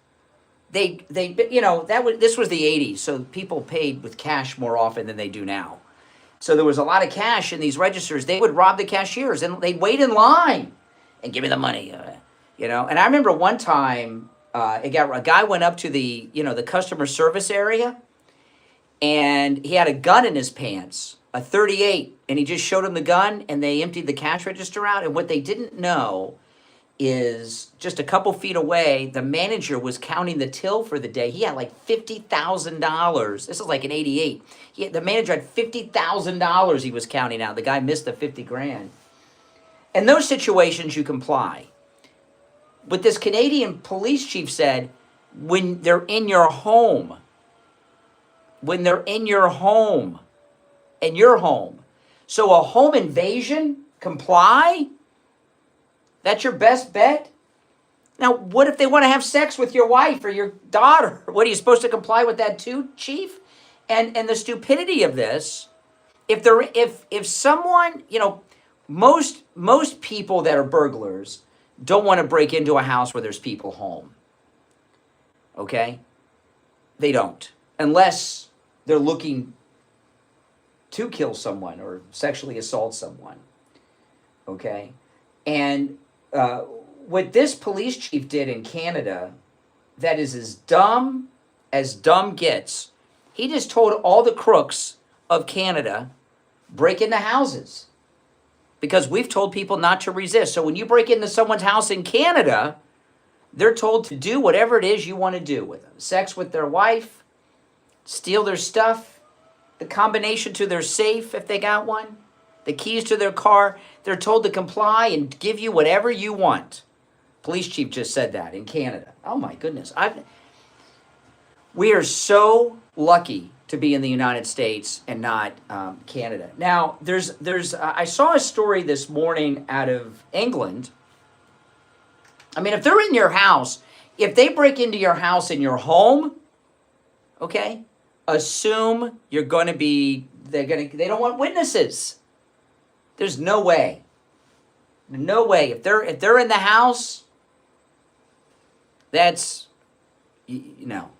Speaker 1: This was the 80s, so people paid with cash more often than they do now. So there was a lot of cash in these registers. They would rob the cashiers and they'd wait in line and give me the money, And I remember one time, a guy went up to the customer service area, and he had a gun in his pants, a .38, and he just showed him the gun, and they emptied the cash register out. And what they didn't know is just a couple feet away, the manager was counting the till for the day. He had like $50,000. This is like in '88. The manager had $50,000 he was counting out. The guy missed the 50 grand. In those situations, you comply. But this Canadian police chief said, when they're in your home, So a home invasion, comply? That's your best bet? Now, what if they want to have sex with your wife or your daughter? What, are you supposed to comply with that too, chief? And the stupidity of this, if someone, most people that are burglars don't want to break into a house where there's people home. Okay? They don't. Unless they're looking to kill someone or sexually assault someone. Okay? And what this police chief did in Canada, that is as dumb gets. He just told all the crooks of Canada, break into houses. Because we've told people not to resist. So when you break into someone's house in Canada, they're told to do whatever it is you want to do with them. Sex with their wife, steal their stuff, the combination to their safe if they got one, the keys to their car. They're told to comply and give you whatever you want. Police chief just said that in Canada. Oh my goodness. We are so lucky to be in the United States and not Canada. Now, I saw a story this morning out of England. I mean, if they're in your house, if they break into your house in your home, okay, assume you're going to be, they don't want witnesses. There's no way. No way. If they're in the house, that's, no,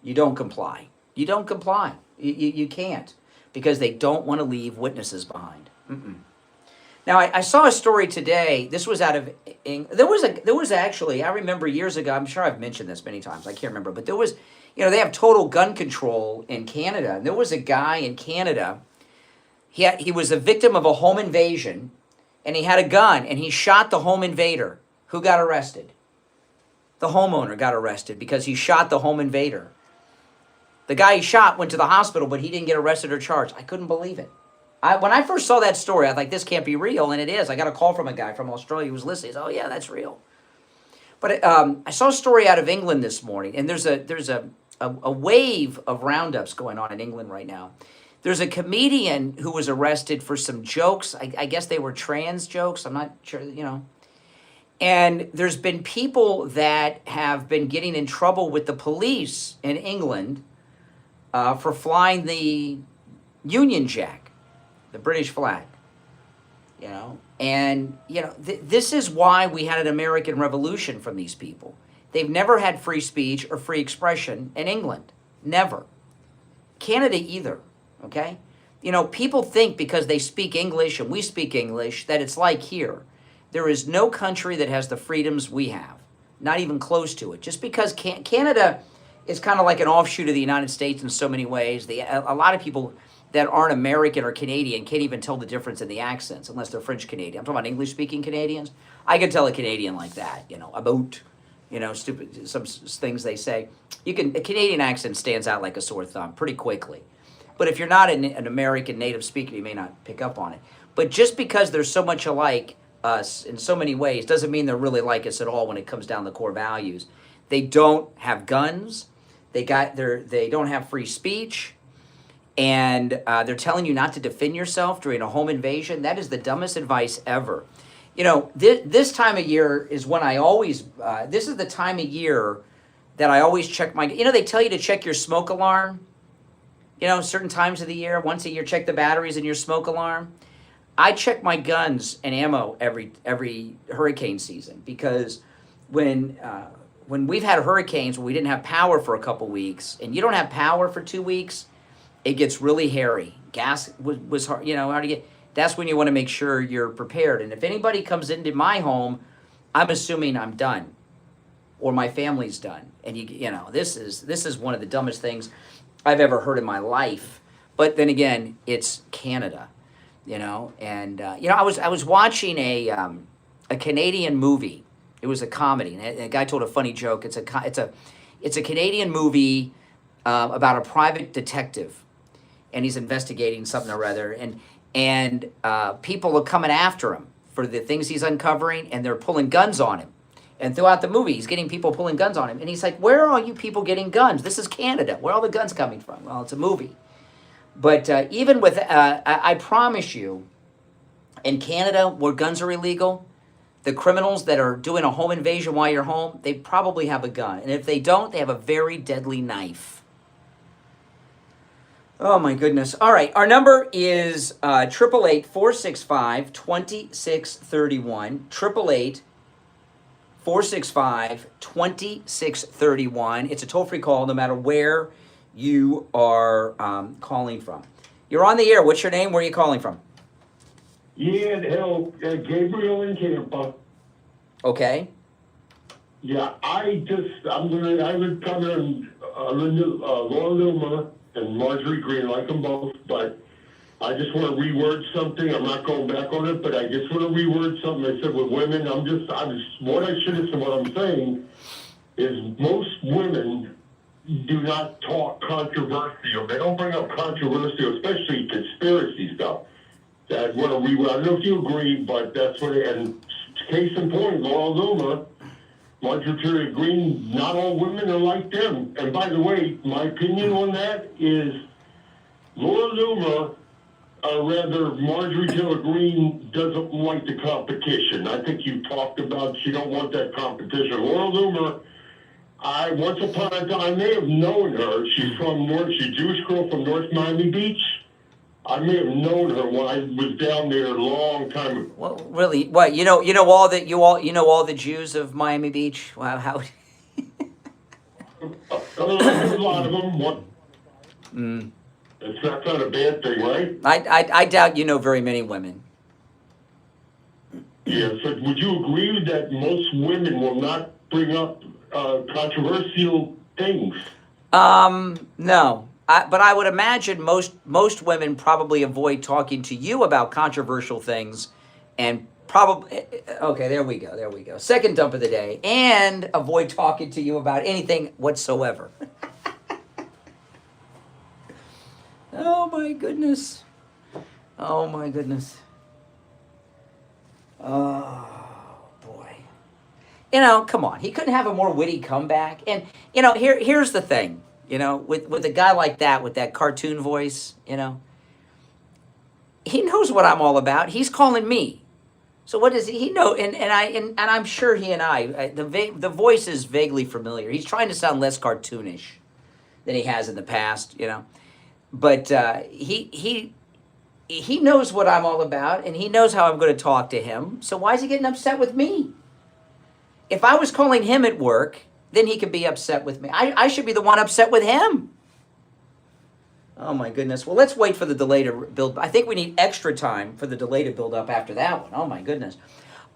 Speaker 1: you don't comply. You don't comply. You can't, because they don't want to leave witnesses behind. Now, I saw a story today. This was out of there was actually, I remember years ago, I'm sure I've mentioned this many times, I can't remember, but there was, they have total gun control in Canada. And there was a guy in Canada, he was a victim of a home invasion, and he had a gun, and he shot the home invader. Who got arrested? The homeowner got arrested because he shot the home invader. The guy he shot went to the hospital, but he didn't get arrested or charged. I couldn't believe it. When I first saw that story, I was like, this can't be real, and it is. I got a call from a guy from Australia who was listening. He said, oh, yeah, that's real. But I saw a story out of England this morning, and there's a wave of roundups going on in England right now. There's a comedian who was arrested for some jokes. I guess they were trans jokes. I'm not sure, And there's been people that have been getting in trouble with the police in England for flying the Union Jack, the British flag, And, this is why we had an American Revolution from these people. They've never had free speech or free expression in England. Never. Canada either, okay? People think because they speak English and we speak English that it's like here. There is no country that has the freedoms we have. Not even close to it. Just because Canada is kind of like an offshoot of the United States in so many ways. A lot of people that aren't American or Canadian can't even tell the difference in the accents unless they're French Canadian. I'm talking about English-speaking Canadians. I can tell a Canadian like that, about, stupid, some things they say. A Canadian accent stands out like a sore thumb pretty quickly. But if you're not an American native speaker, you may not pick up on it. But just because they're so much alike us in so many ways doesn't mean they're really like us at all when it comes down to core values. They don't have guns. They don't have free speech. And they're telling you not to defend yourself during a home invasion. That is the dumbest advice ever. This time of year is when I always, this is the time of year that I always check my, they tell you to check your smoke alarm. Certain times of the year, once a year, check the batteries in your smoke alarm. I check my guns and ammo every hurricane season, because when we've had hurricanes where we didn't have power for a couple weeks, and you don't have power for 2 weeks, it gets really hairy. Gas was hard, hard to get. That's when you want to make sure you're prepared. And if anybody comes into my home, I'm assuming I'm done, or my family's done. And this is one of the dumbest things I've ever heard in my life. But then again, it's Canada, And I was watching a Canadian movie. It was a comedy, and a guy told a funny joke. It's a Canadian movie about a private detective, and he's investigating something or other, and people are coming after him for the things he's uncovering, and they're pulling guns on him. And throughout the movie, he's getting people pulling guns on him, and he's like, "Where are all you people getting guns? This is Canada. Where are all the guns coming from?" Well, it's a movie, but even with, I promise you, in Canada, where guns are illegal, the criminals that are doing a home invasion while you're home, they probably have a gun. And if they don't, they have a very deadly knife. Oh, my goodness. All right. Our number is 888-465-2631. 888-465-2631. It's a toll-free call no matter where you are calling from. You're on the air. What's your name? Where are you calling from?
Speaker 18: Yeah, hell, Gabriel in Tampa.
Speaker 1: Okay.
Speaker 18: Yeah, I would cover Laura Loomer and Marjorie Greene, like them both, but I just want to reword something. I'm not going back on it, but I just want to reword something I said with women. What I should have said, what I'm saying is most women do not talk controversial. They don't bring up controversial, especially conspiracy stuff. I want to reword. I don't know if you agree, but that's what and case in point, Laura Loomer, Marjorie Greene, not all women are like them. And by the way, my opinion on that is Laura Loomer, rather Marjorie Taylor Greene, doesn't like the competition. I think you talked about she don't want that competition. Laura Loomer, once upon a time, I may have known her. She's a Jewish girl from North Miami Beach. I may have known her when I was down there a long time ago.
Speaker 1: Well, really? What you know all the Jews of Miami Beach? Wow, how?
Speaker 18: A lot of them. That's not a bad thing, right?
Speaker 1: I doubt you know very many women.
Speaker 18: Yeah. So would you agree that most women will not bring up controversial things?
Speaker 1: No. But I would imagine most women probably avoid talking to you about controversial things, and probably okay. There we go. Second dump of the day, and avoid talking to you about anything whatsoever. Oh my goodness. Oh boy. Come on. He couldn't have a more witty comeback. And here's the thing. With a guy like that, with that cartoon voice, he knows what I'm all about. He's calling me. So what does he know? And I'm sure he and I, the voice is vaguely familiar. He's trying to sound less cartoonish than he has in the past, But he knows what I'm all about, and he knows how I'm going to talk to him. So why is he getting upset with me? If I was calling him at work, then he could be upset with me. I should be the one upset with him. Oh my goodness. Well, let's wait for the delay to build. I think we need extra time for the delay to build up after that one. Oh my goodness.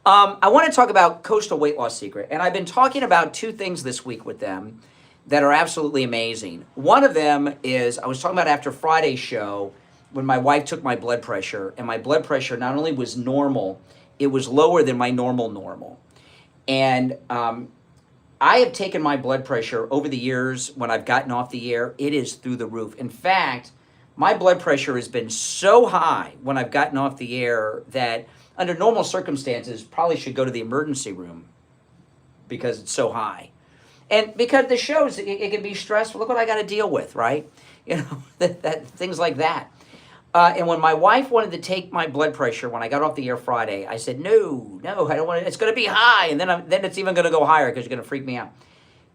Speaker 1: I want to talk about Coastal Weight Loss Secret. And I've been talking about two things this week with them that are absolutely amazing. One of them is, I was talking about after Friday's show, when my wife took my blood pressure, and my blood pressure not only was normal, it was lower than my normal. And I have taken my blood pressure over the years when I've gotten off the air. It is through the roof. In fact, my blood pressure has been so high when I've gotten off the air that under normal circumstances, probably should go to the emergency room because it's so high. And because the shows, it can be stressful. Look what I got to deal with, right? That things like that. And when my wife wanted to take my blood pressure when I got off the air Friday, I said, no, I don't want it. It's going to be high. And then it's even going to go higher because you're going to freak me out.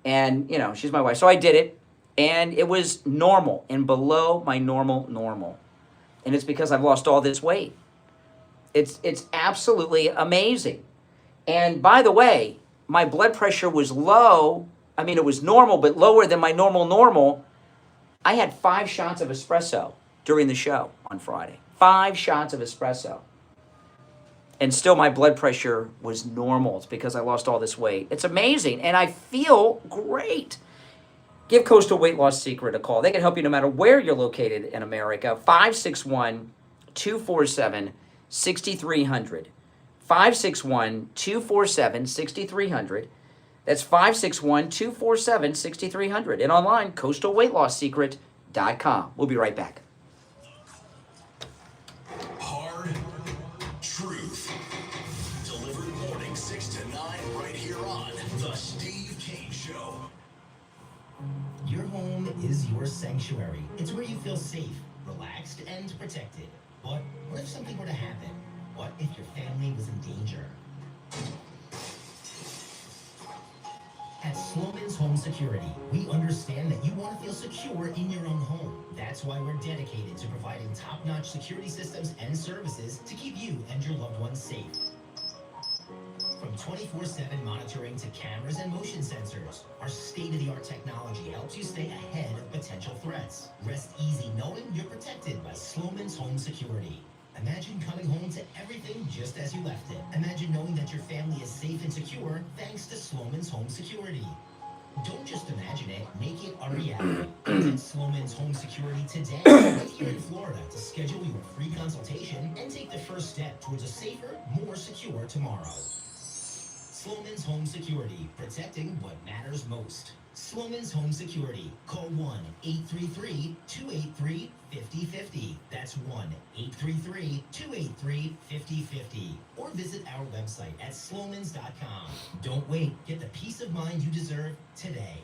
Speaker 1: And, she's my wife. So I did it. And it was normal and below my normal. And it's because I've lost all this weight. It's absolutely amazing. And by the way, my blood pressure was low. I mean, it was normal, but lower than my normal. I had 5 shots of espresso during the show on Friday. 5 shots of espresso. And still my blood pressure was normal. It's because I lost all this weight. It's amazing. And I feel great. Give Coastal Weight Loss Secret a call. They can help you no matter where you're located in America. 561-247-6300. 561-247-6300. That's 561-247-6300. And online, coastalweightloss.com. We'll be right back.
Speaker 2: Hard Truth. Delivered morning 6 to 9 right here on The Steve Kane Show.
Speaker 19: Your home is your sanctuary. It's where you feel safe, relaxed, and protected. But what if something were to happen? What if your family was in danger? At Sloman's Home Security, we understand that you want to feel secure in your own home. That's why we're dedicated to providing top-notch security systems and services to keep you and your loved ones safe. From From 24/7 monitoring to cameras and motion sensors, our state-of-the-art technology helps you stay ahead of potential threats. Rest easy knowing you're protected by Sloman's Home Security. Imagine coming home to everything just as you left it. Imagine knowing that your family is safe and secure thanks to Sloman's Home Security. Don't just imagine it, make it a reality. Visit Sloman's Home Security today, right here in Florida, to schedule your free consultation and take the first step towards a safer, more secure tomorrow. Sloman's Home Security, protecting what matters most. Sloman's Home Security. Call 1-833-283-5050. That's 1-833-283-5050. Or visit our website at slomans.com. Don't wait. Get the peace of mind you deserve today.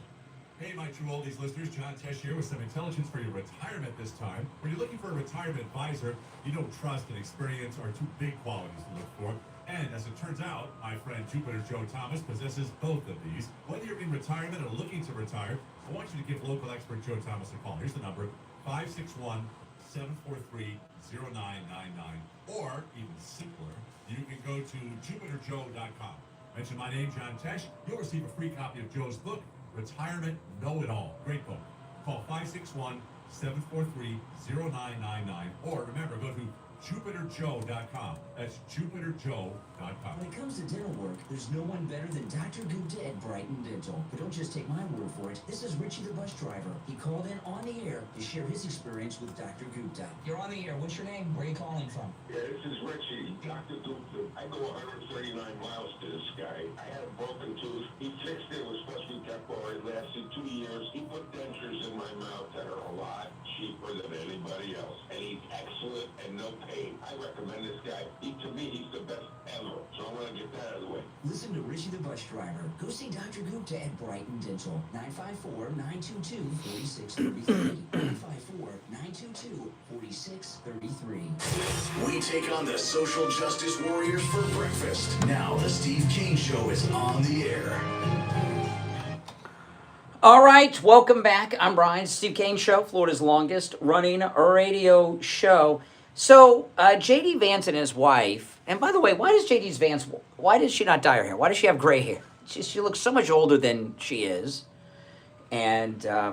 Speaker 20: Hey, my true oldies listeners, John Tesh here with some intelligence for your retirement this time. When you're looking for a retirement advisor, you know trust and experience are two big qualities to look for. And as it turns out, my friend Jupiter Joe Thomas possesses both of these. Whether you're in retirement or looking to retire, I want you to give local expert Joe Thomas a call. Here's the number, 561-743-0999. Or, even simpler, you can go to jupiterjoe.com. Mention my name, John Tesh. You'll receive a free copy of Joe's book, Retirement Know-It-All. Great book. Call 561-743-0999. Or remember, go to jupiterjoe.com. That's jupiterjoe.com.
Speaker 4: When it comes to dental work, there's no one better than Dr. Gupta at Brighton Dental. But don't just take my word for it. This is Richie the bus driver. He called in on the air to share his experience with Dr. Gupta. You're on the air. What's your name? Where are you calling from?
Speaker 5: Yeah, this is Richie, Dr. Gupta. I go 139 miles to this guy. I had a broken tooth. He fixed it. It was supposed to be temporary. It lasted 2 years. He put dentures in my mouth that are a lot cheaper than anybody else. And he's excellent and no pain. I recommend this guy. To me, he's the best ever. So I want to get that out of the way.
Speaker 4: Listen to Richie the bus driver. Go see Dr. Gupta at Brighton Dental. 954-922-4633. 954-922-4633.
Speaker 2: We take on the social justice warriors for breakfast. Now the Steve Kane Show is on the air.
Speaker 1: All right, welcome back. I'm Brian, Steve Kane Show, Florida's longest running radio show. So, J.D. Vance and his wife, and by the way, why does she not dye her hair? Why does she have gray hair? She looks so much older than she is. And I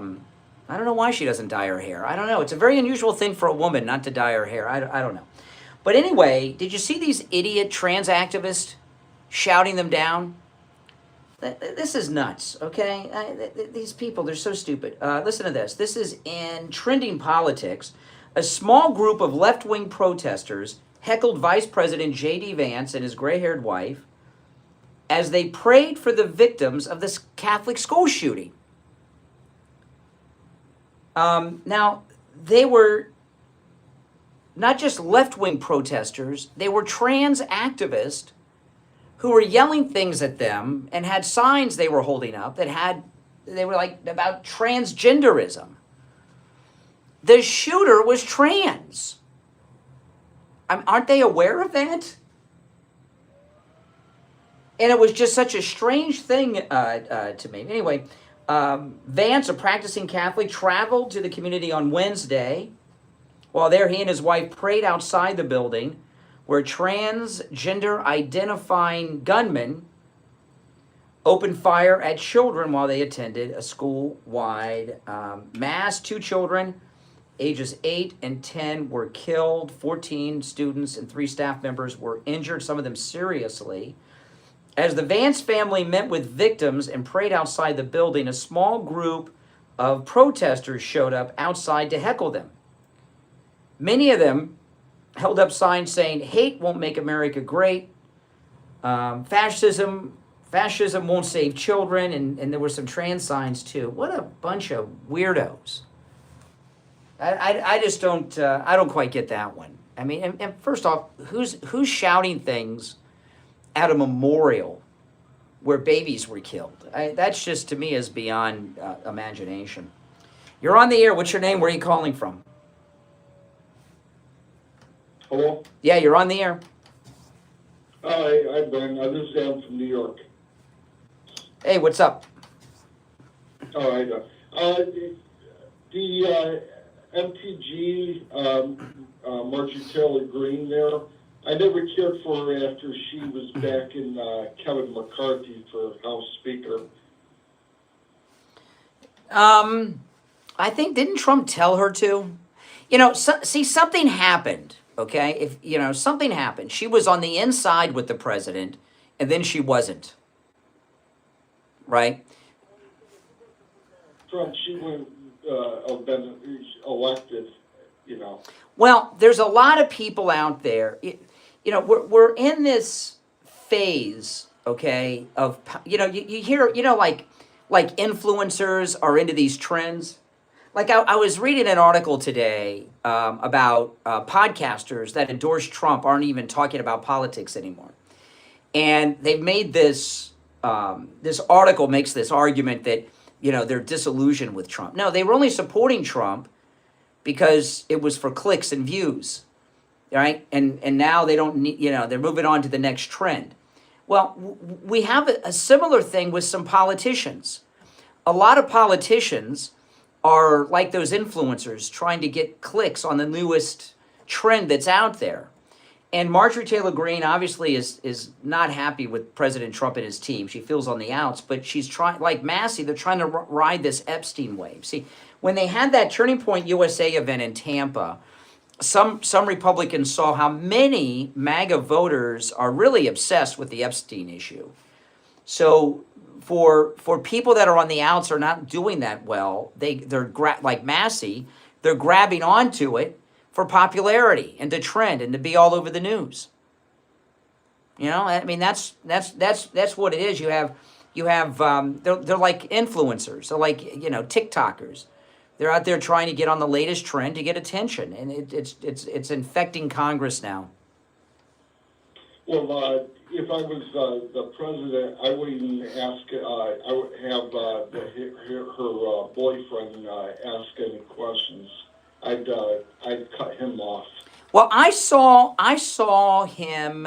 Speaker 1: don't know why she doesn't dye her hair. I don't know. It's a very unusual thing for a woman not to dye her hair. I don't know. But anyway, did you see these idiot trans activists shouting them down? This is nuts, okay? These people, they're so stupid. Listen to this. This is in Trending Politics. A small group of left-wing protesters heckled Vice President J.D. Vance and his gray-haired wife as they prayed for the victims of this Catholic school shooting. Now, they were not just left-wing protesters, they were trans activists who were yelling things at them and had signs they were holding up they were like about transgenderism. The shooter was trans. Aren't they aware of that? And it was just such a strange thing to me. Anyway, Vance, a practicing Catholic, traveled to the community on Wednesday. While there, he and his wife prayed outside the building where transgender identifying gunmen opened fire at children while they attended a school-wide mass. 2 children, ages 8 and 10, were killed. 14 students and 3 staff members were injured, some of them seriously. As the Vance family met with victims and prayed outside the building, a small group of protesters showed up outside to heckle them. Many of them held up signs saying, "Hate won't make America great. Fascism won't save children," and there were some trans signs too. What a bunch of weirdos. I just don't I don't quite get that one. I mean, and first off, who's shouting things at a memorial where babies were killed? That's just, to me, is beyond imagination. You're on the air. What's your name? Where are you calling from?
Speaker 21: Hello?
Speaker 1: Yeah, you're on the air.
Speaker 21: Hi, Ben. This is Sam from New York.
Speaker 1: Hey, what's up?
Speaker 21: All right. The MTG, Marjorie Taylor Greene there,
Speaker 8: I never cared for her after she was back in Kevin McCarthy for House Speaker.
Speaker 1: I think, didn't Trump tell her to? You know, see, something happened, okay? If, you know, something happened. She was on the inside with the president, and then she wasn't. Right?
Speaker 8: Trump, she wouldn't have been elected, you know.
Speaker 1: Well, there's a lot of people out there. You know, we're in this phase, okay, of, you know, you hear, you know, like influencers are into these trends. Like I was reading an article today about podcasters that endorse Trump aren't even talking about politics anymore. And they've made this, this article makes this argument that, you know, they're disillusioned with Trump. No, they were only supporting Trump because it was for clicks and views, right? And now they don't need, you know, they're moving on to the next trend. Well, we have a similar thing with some politicians. A lot of politicians are like those influencers trying to get clicks on the newest trend that's out there. And Marjorie Taylor Greene obviously is not happy with President Trump and his team. She feels on the outs, but she's trying, like Massie, they're trying to ride this Epstein wave. See, when they had that Turning Point USA event in Tampa, some Republicans saw how many MAGA voters are really obsessed with the Epstein issue. So for people that are on the outs are not doing that well, they're like Massie, they're grabbing onto it for popularity and to trend and to be all over the news. You know, I mean, that's what it is. You have they're like influencers. They're like, you know, TikTokers. They're out there trying to get on the latest trend to get attention, and it's infecting Congress now.
Speaker 8: Well, if I was the president, I wouldn't ask. I would have her boyfriend ask any questions. I'd cut him off.
Speaker 1: Well, I saw him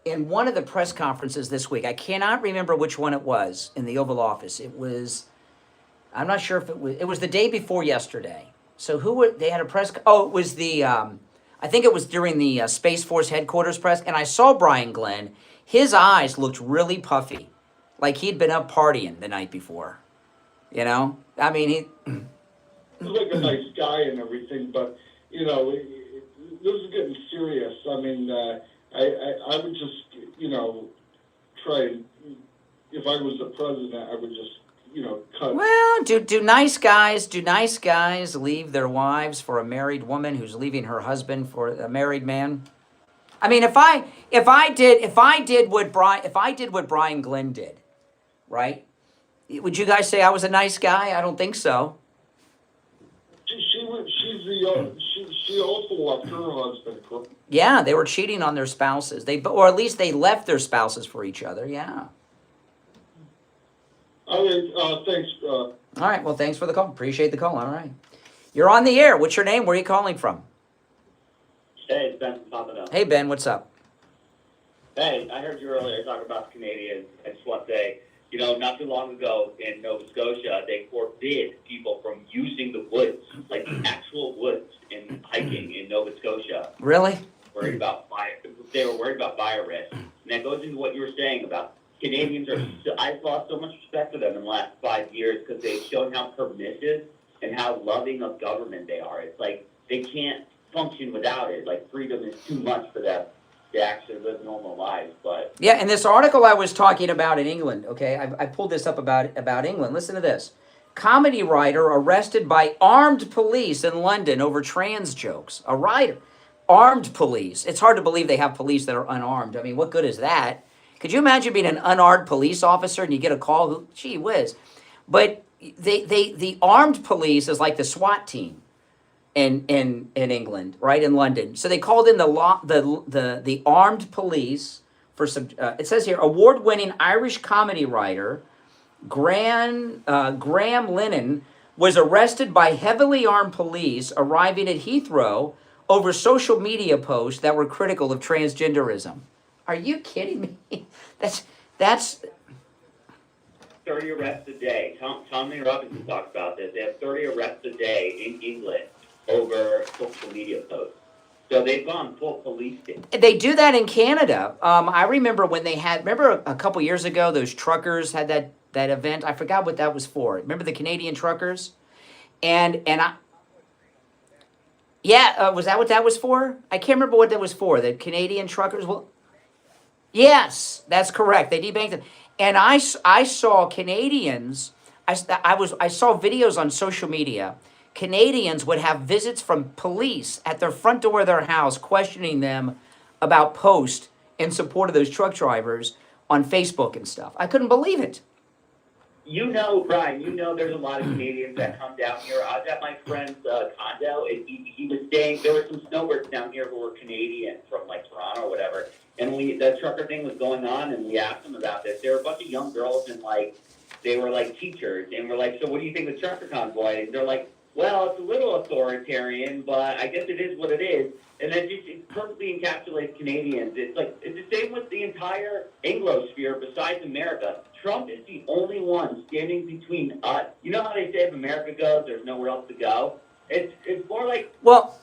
Speaker 1: in one of the press conferences this week. I cannot remember which one it was in the Oval Office. It was, I'm not sure if it was the day before yesterday. So they had a press, it was the, I think it was during the Space Force headquarters press, and I saw Brian Glenn. His eyes looked really puffy, like he'd been up partying the night before. You know? I mean,
Speaker 8: He's like a nice guy and everything, but, you know, this is getting serious. I mean, I would just, you know, try, if I was the president, I would just, you know, cut.
Speaker 1: Well, do nice guys leave their wives for a married woman who's leaving her husband for a married man? I mean, if I did what Brian Glenn did, right? Would you guys say I was a nice guy? I don't think so.
Speaker 8: She also left her husband.
Speaker 1: Yeah, they were cheating on their spouses. Or at least they left their spouses for each other. Yeah.
Speaker 8: All right. Thanks.
Speaker 1: All right. Well, thanks for the call. Appreciate the call. All right. You're on the air. What's your name? Where are you calling from?
Speaker 22: Hey, it's Ben from Pamela.
Speaker 1: Hey, Ben. What's up?
Speaker 22: Hey, I heard you earlier talk about the Canadians. I just want to say, you know, not too long ago in Nova Scotia, they forbid people from using the woods, like the actual woods, in hiking in Nova Scotia.
Speaker 1: Really?
Speaker 22: They were worried about fire risk. And that goes into what you were saying about Canadians I've lost so much respect for them in the last 5 years because they've shown how permissive and how loving of government they are. It's like they can't function without it. Like freedom is too much for them to actually live normal lives. But
Speaker 1: yeah, and this article I was talking about in England, okay, I pulled this up about England. Listen to this. Comedy writer arrested by armed police in London over trans jokes. A writer. Armed police. It's hard to believe they have police that are unarmed. I mean, what good is that? Could you imagine being an unarmed police officer and you get a call? Gee whiz. But the armed police is like the SWAT team in England, right, in London. So they called in the armed police for some. It says here, award-winning Irish comedy writer Graham Lennon was arrested by heavily armed police arriving at Heathrow over social media posts that were critical of transgenderism. Are you kidding me? That's
Speaker 22: 30 arrests a day. Tommy Robinson talks about this. They have 30 arrests a day in England over social media posts. So they've gone full police state.
Speaker 1: They do that in Canada. I remember when they had, remember a couple years ago, those truckers had that event. I forgot what that was for. Remember the Canadian truckers? And was that what that was for? I can't remember what that was for. The Canadian truckers. Well, yes, that's correct. They debanked it. And I saw Canadians. I saw videos on social media. Canadians would have visits from police at their front door of their house, questioning them about posts in support of those truck drivers on Facebook and stuff. I couldn't believe it.
Speaker 22: You know, Brian, there's a lot of Canadians that come down here. I was at my friend's condo, and he was staying, there were some snowbirds down here who were Canadian from, like, Toronto or whatever. And the trucker thing was going on, and we asked them about this. There were a bunch of young girls, and, like, they were, like, teachers. And we're like, so what do you think of trucker convoy? And they're like, well, it's a little authoritarian, but I guess it is what it is. And that just it perfectly encapsulates Canadians. It's like it's the same with the entire Anglosphere besides America. Trump is the only one standing between us. You know how they say if America goes, there's nowhere else to go? It's more like...
Speaker 1: Well,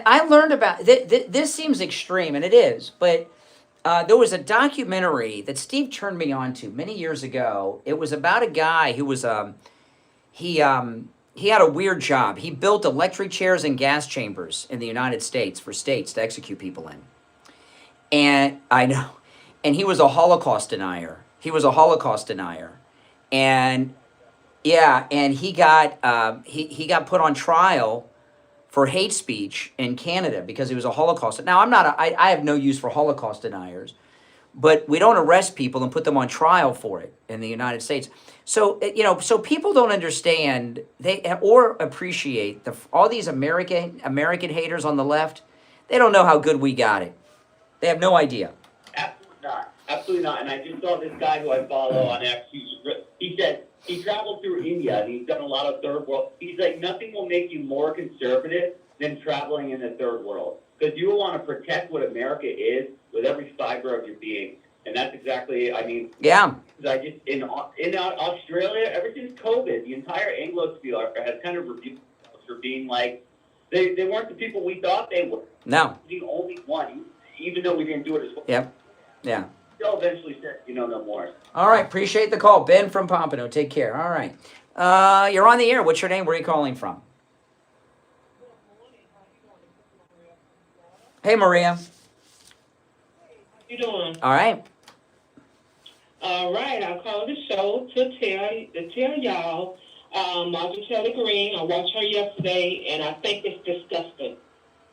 Speaker 1: I learned about, this seems extreme, and it is, but there was a documentary that Steve turned me on to many years ago. It was about a guy who was, he had a weird job. He built electric chairs and gas chambers in the United States for states to execute people in. And I know, and he was a Holocaust denier. And yeah, and he got he got put on trial for hate speech in Canada because he was a Holocaust. Now I have no use for Holocaust deniers, but we don't arrest people and put them on trial for it in the United States. So, so people don't understand or appreciate all these American haters on the left. They don't know how good we got it. They have no idea.
Speaker 22: Absolutely not. And I just saw this guy who I follow on X. He said he traveled through India and he's done a lot of third world. He's like, nothing will make you more conservative than traveling in the third world. Because you will want to protect what America is with every fiber of your being. And that's exactly,
Speaker 1: yeah.
Speaker 22: I just in Australia, ever since COVID, the entire Anglosphere has kind of reviewed for being like, they weren't the people we thought they were.
Speaker 1: No.
Speaker 22: The only one, even though we didn't do it as well.
Speaker 1: Yep. Yeah.
Speaker 22: They'll eventually say, no more.
Speaker 1: All right, appreciate the call. Ben from Pompano, take care. All right. You're on the air. What's your name? Where are you calling from? Hey, Maria.
Speaker 6: How you doing?
Speaker 1: All right.
Speaker 6: All right, I called the show to tell y'all, Marjorie Greene, I watched her yesterday, and I think it's disgusting.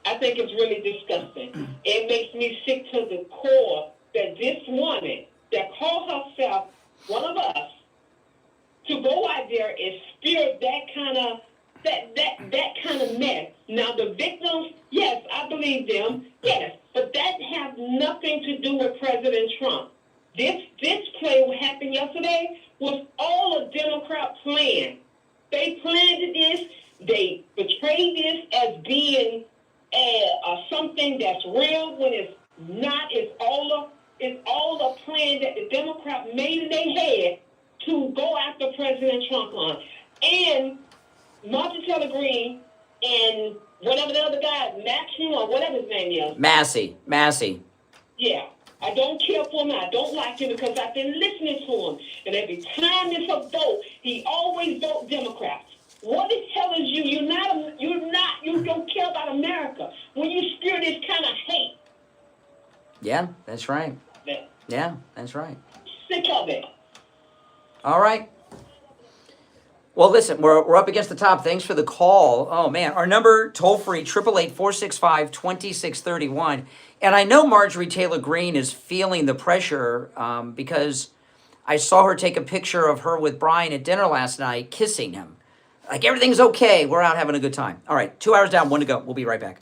Speaker 6: I think it's really disgusting. It makes me sick to the core that this woman that calls herself one of us to go out there and spew that kind of mess. Now the victims, yes, I believe them, yes, but that has nothing to do with President Trump. This play what happened yesterday was all a Democrat plan. They planned this. They portrayed this as being something that's real when it's not. It's all a plan that the Democrats made in their head to go after President Trump on. And Marjorie Greene and whatever the other guy, Maxine or whatever his name is.
Speaker 1: Massie.
Speaker 6: Yeah. I don't care for him. I don't like him because I've been listening to him. And every time it's a vote, he always votes Democrats. What it tells you, you don't care about America when you spew this kind of hate.
Speaker 1: Yeah, that's right. Yeah, that's right.
Speaker 6: Sick of it.
Speaker 1: All right. Well, listen, we're up against the top. Thanks for the call. Oh, man. Our number, toll-free, 888-465-2631. And I know Marjorie Taylor Greene is feeling the pressure because I saw her take a picture of her with Brian at dinner last night, kissing him. Like, everything's okay. We're out having a good time. All right, 2 hours down, 1 to go. We'll be right back.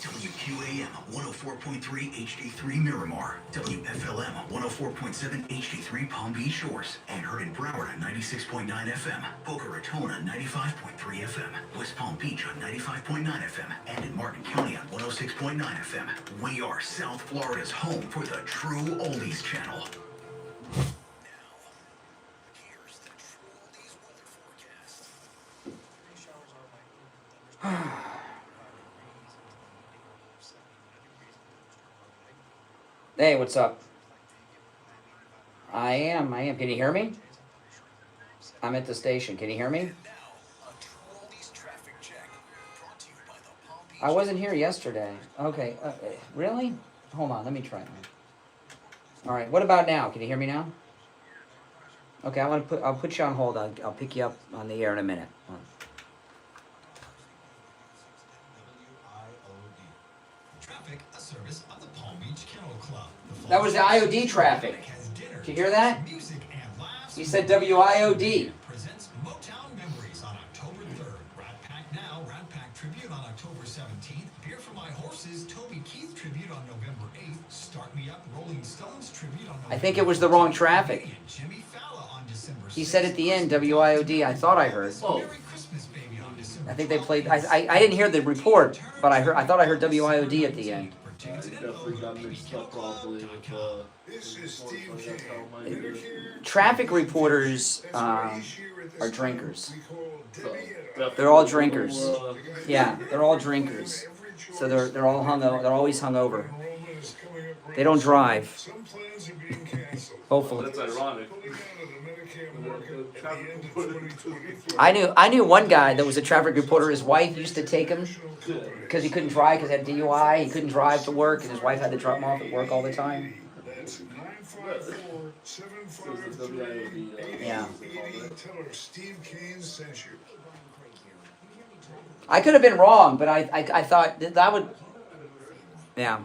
Speaker 2: WQAM 104.3 HD3 Miramar, WFLM 104.7 HD3 Palm Beach Shores, and heard in Broward on 96.9 FM, Boca Raton on 95.3 FM, West Palm Beach on 95.9 FM, and in Martin County on 106.9 FM. We are South Florida's home for the True Oldies channel.
Speaker 1: Hey, what's up? I am. Can you hear me? I'm at the station. Can you hear me? I wasn't here yesterday. Okay. Really? Hold on. Let me try. All right. What about now? Can you hear me now? Okay. I'll put you on hold. I'll pick you up on the air in a minute.
Speaker 2: Traffic, a service of the Palm Beach Kennel Club.
Speaker 1: That was the IOD traffic. Did you hear that? He said WIOD.
Speaker 2: Presents Motown Memories on October 3rd. Rat Pack Now, Rat Pack Tribute on October 17th. Beer for My Horses, Toby Keith Tribute on November 8th. Start Me Up, Rolling Stones Tribute on November 8th.
Speaker 1: I think it was the wrong traffic.
Speaker 2: And Jimmy Fallon on December 6th.
Speaker 1: He said at the end WIOD. I thought I heard.
Speaker 2: Merry Christmas, baby on December
Speaker 1: I think they played. I didn't hear the report, but I thought I heard WIOD at the end.
Speaker 17: I definitely got mixed up probably with
Speaker 10: This is Steve Kane.
Speaker 1: Traffic reporters are drinkers. They're all drinkers. Yeah, they're all drinkers. So they're all they're always hungover. They don't drive. Hopefully.
Speaker 17: That's ironic.
Speaker 1: I knew one guy that was a traffic reporter. His wife used to take him because he couldn't drive because he had DUI. He couldn't drive to work, and his wife had to drop him off at work all the time. Yeah.
Speaker 10: Steve Kane sent you.
Speaker 1: I could have been wrong, but I thought that would. Yeah.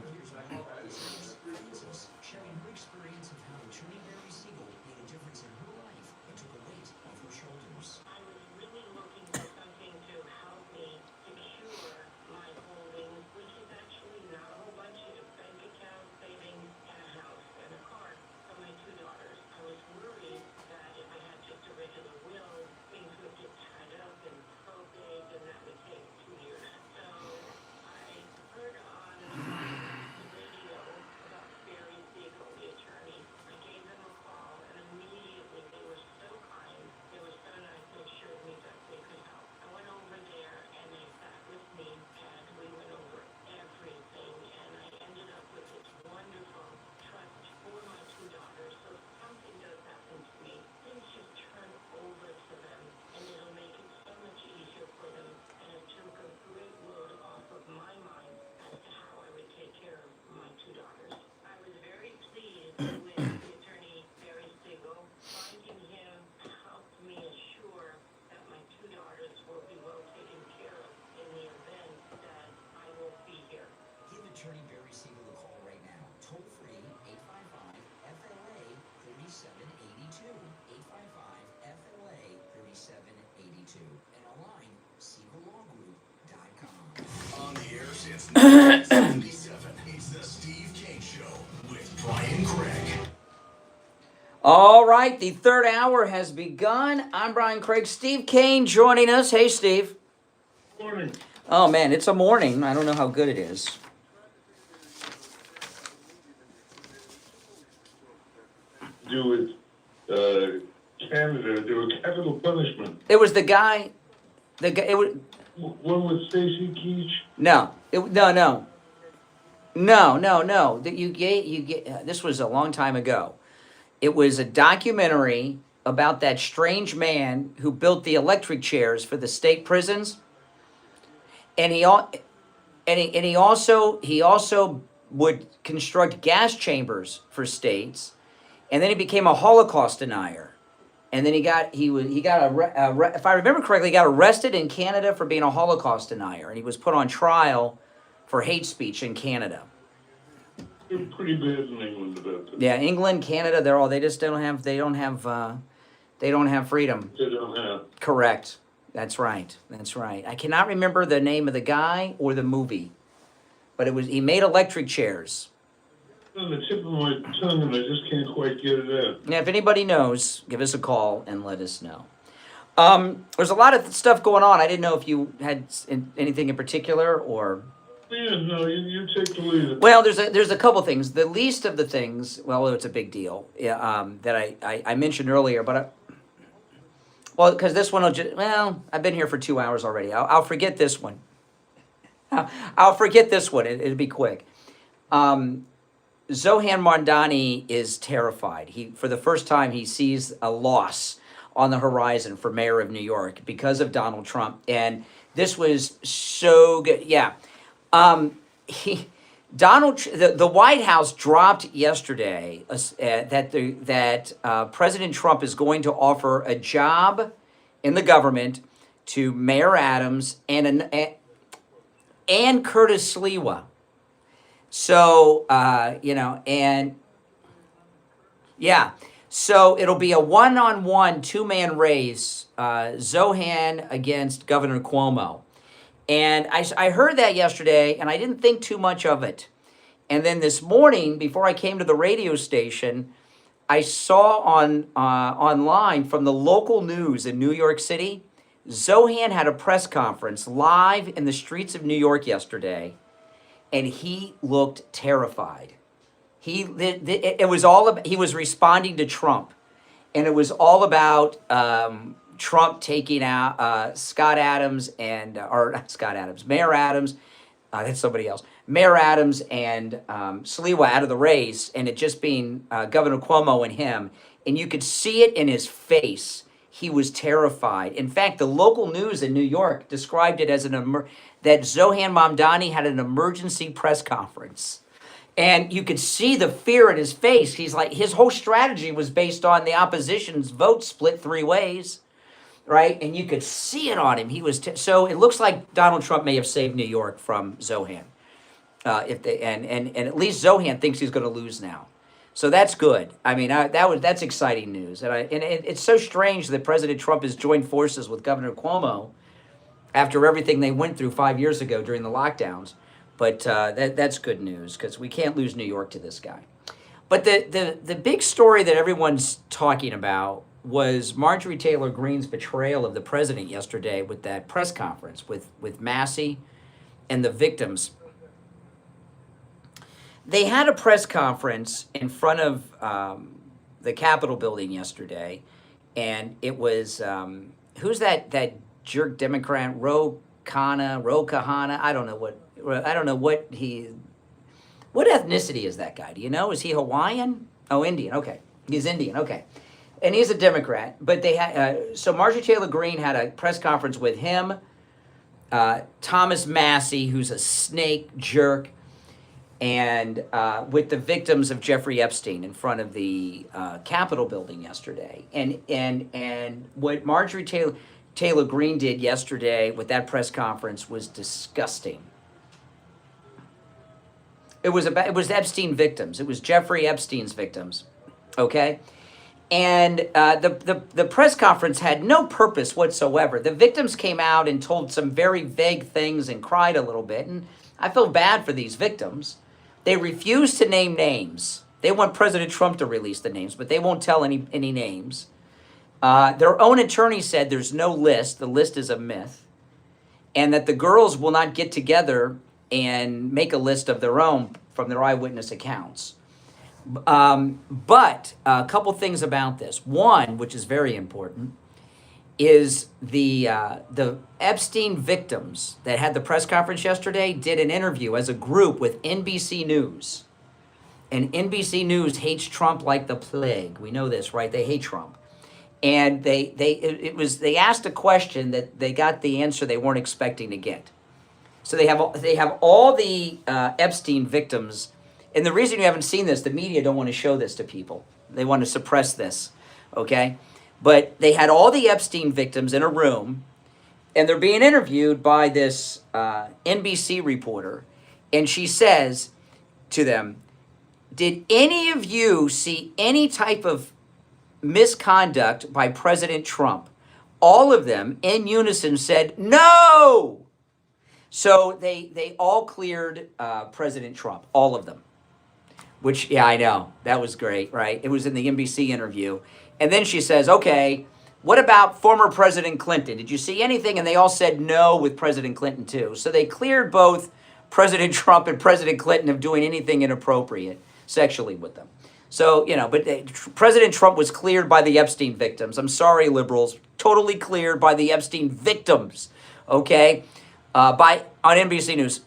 Speaker 4: Attorney Barry Siegel a call right now. Toll free 855-FLA-3782. 855-FLA-3782. And online, SiegelLawGroup.com.
Speaker 2: On the air since 1977, it's the Steve Kane Show with Brian Craig.
Speaker 1: All right, the third hour has begun. I'm Brian Craig. Steve Kane joining us. Hey, Steve.
Speaker 18: Morning.
Speaker 1: Oh, man, it's a morning. I don't know how good it is.
Speaker 18: Do with Canada, there was capital punishment.
Speaker 1: It was the guy. It was.
Speaker 18: One with Stacey Keach.
Speaker 1: No. No. That you get. This was a long time ago. It was a documentary about that strange man who built the electric chairs for the state prisons, and he also would construct gas chambers for states, and then he became a Holocaust denier, and then if I remember correctly, he got arrested in Canada for being a Holocaust denier, and he was put on trial for hate speech in Canada.
Speaker 18: They're pretty bad in England about that.
Speaker 1: Yeah, England, Canada, they don't have freedom.
Speaker 18: They don't have.
Speaker 1: Correct. That's right. I cannot remember the name of the guy or the movie, but he made electric chairs.
Speaker 18: On the tip of my tongue, and I just can't quite get it out.
Speaker 1: Yeah, if anybody knows, give us a call and let us know. There's a lot of stuff going on. I didn't know if you had anything in particular or.
Speaker 18: Yeah, no, you take the lead.
Speaker 1: Well, there's a couple things. The least of the things, well, it's a big deal. Yeah, that I mentioned earlier, but because this one I've been here for 2 hours already. I'll forget this one. I'll forget this one. It'll be quick. Zohan Mondani is terrified. For the first time, he sees a loss on the horizon for mayor of New York because of Donald Trump. And this was so good. Yeah. The White House dropped yesterday that President Trump is going to offer a job in the government to Mayor Adams and Curtis Sliwa. So, and yeah, so it'll be a one-on-one, two-man race, Zohan against Governor Cuomo. And I heard that yesterday, and I didn't think too much of it. And then this morning, before I came to the radio station, I saw online from the local news in New York City, Zohan had a press conference live in the streets of New York yesterday, and he looked terrified. He was responding to Trump, and it was all about Trump taking out Mayor Adams, that's somebody else, Mayor Adams and Sliwa out of the race, and it just being Governor Cuomo and him, and you could see it in his face. He was terrified. In fact, the local news in New York described it as that Zohan Mamdani had an emergency press conference. And you could see the fear in his face. He's like, his whole strategy was based on the opposition's vote split three ways, right? And you could see it on him. He was so it looks like Donald Trump may have saved New York from Zohan. And at least Zohan thinks he's going to lose now. So that's good. I mean, that's exciting news. And it's so strange that President Trump has joined forces with Governor Cuomo after everything they went through 5 years ago during the lockdowns. But that's good news because we can't lose New York to this guy. But the big story that everyone's talking about was Marjorie Taylor Greene's betrayal of the president yesterday with that press conference with Massie and the victims. They had a press conference in front of the Capitol building yesterday, and it was, who's that jerk Democrat, Ro Kahana? I don't know what ethnicity is that guy? Do you know? Is he Hawaiian? Oh, Indian. Okay, he's Indian. Okay, and he's a Democrat. But they had so Marjorie Taylor Greene had a press conference with him, Thomas Massie, who's a snake jerk, and with the victims of Jeffrey Epstein in front of the Capitol building yesterday. And what Marjorie Taylor Greene did yesterday with that press conference was disgusting. It was Epstein victims. It was Jeffrey Epstein's victims, okay? And the press conference had no purpose whatsoever. The victims came out and told some very vague things and cried a little bit, and I feel bad for these victims. They refuse to name names. They want President Trump to release the names, but they won't tell any names. Their own attorney said there's no list. The list is a myth. And that the girls will not get together and make a list of their own from their eyewitness accounts. But a couple things about this. One, which is very important, is the Epstein victims that had the press conference yesterday did an interview as a group with NBC News. And NBC News hates Trump like the plague. We know this, right? They hate Trump. And they asked a question that they got the answer they weren't expecting to get. So they have all the Epstein victims, and the reason you haven't seen this, the media don't want to show this to people. They want to suppress this, okay? But they had all the Epstein victims in a room, and they're being interviewed by this NBC reporter, and she says to them, "Did any of you see any type of misconduct by President Trump?" All of them in unison said no. So they all cleared President Trump, all of them. Which, yeah, I know. That was great, right? It was in the NBC interview. And then she says, okay, what about former President Clinton? Did you see anything? And they all said no with President Clinton, too. So they cleared both President Trump and President Clinton of doing anything inappropriate sexually with them. So, but President Trump was cleared by the Epstein victims. I'm sorry, liberals. Totally cleared by the Epstein victims, okay? On NBC News.